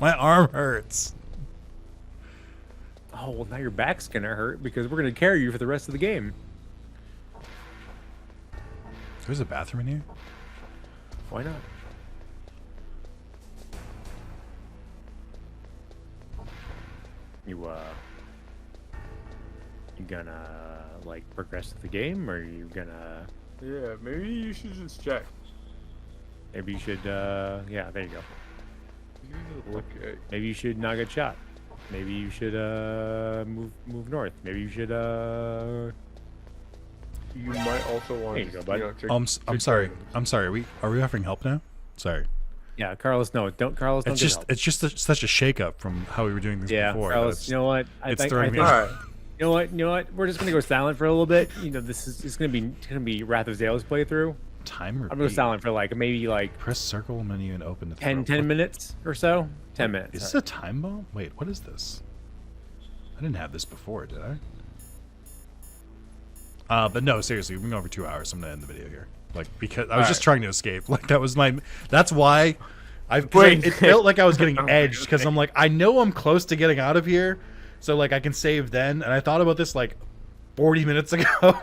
My arm hurts. Oh well, now your back's gonna hurt because we're gonna carry you for the rest of the game. There's a bathroom in here? Why not? You gonna like progress to the game, or you gonna? Yeah, maybe you should just check. Maybe you should. Yeah, there you go. Okay. Maybe you should not get shot. Maybe you should move north. Maybe you should You might also want. There you go, bud. I'm sorry. I'm sorry. Are we offering help now? Sorry. Yeah, Carlos. No, don't. Carlos. Don't It's just such a shake-up from how we were doing this before. Carlos. You know what? It's throwing me off. All right. You know what? We're just gonna go silent for a little bit. You know, it's gonna be Wrath of Zalis playthrough. Time I'm gonna go silent for maybe press circle menu and open the 10 minutes or so. 10 minutes. Is this a time bomb? Wait, what is this? I didn't have this before, did I? But no, seriously, we've been going over 2 hours. I'm gonna end the video here. Like, because I was just trying to escape. Like, that's why Wait. It felt like I was getting edged because I'm like, I know I'm close to getting out of here, so like I can save then. And I thought about this like 40 minutes ago,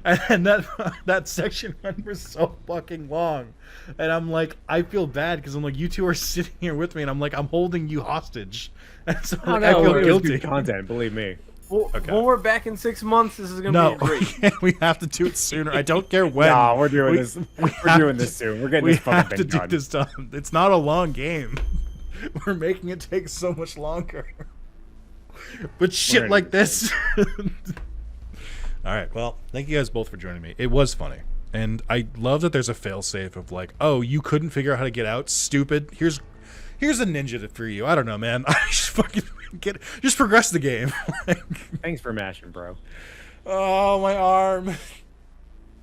and that section one was so fucking long, and I'm like, I feel bad because I'm like, you two are sitting here with me, and I'm like, I'm holding you hostage, and so like, I feel guilty. Content, believe me. Well, when we're back in 6 months, this is gonna be great. We have to do it sooner. I don't care when. No, we're doing this. We're doing this soon. We're getting this fucking thing done. Do this done. It's not a long game. We're making it take so much longer. But shit like this. All right. Well, thank you guys both for joining me. It was funny. And I love that there's a failsafe of like, oh, you couldn't figure out how to get out? Stupid. Here's a ninja for you. I don't know, man. I just fucking just progress the game. Thanks for mashing, bro. Oh, my arm.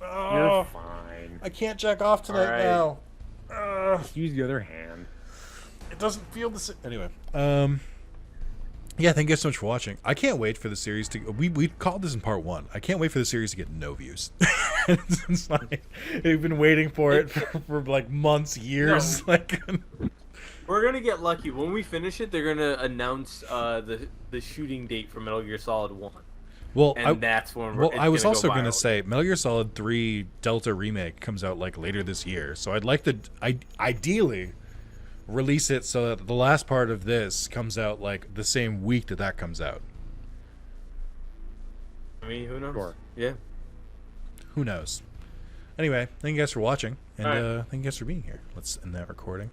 Oh, you're fine. I can't jack off tonight now. Use the other hand. It doesn't feel the same. Anyway, yeah, thank you guys so much for watching. I can't wait for the series to. We called this in part 1. I can't wait for the series to get no views. It's like we've been waiting for it for like months, years. No. Like. We're gonna get lucky. When we finish it, they're gonna announce the shooting date for Metal Gear Solid 1. Well, that's when we're. Well, I was also gonna say Metal Gear Solid 3 Delta Remake comes out like later this year, so I'd like to ideally release it so that the last part of this comes out like the same week that comes out. I mean, who knows? Sure. Yeah. Who knows? Anyway, thank you guys for watching, and thank you guys for being here. Let's end that recording.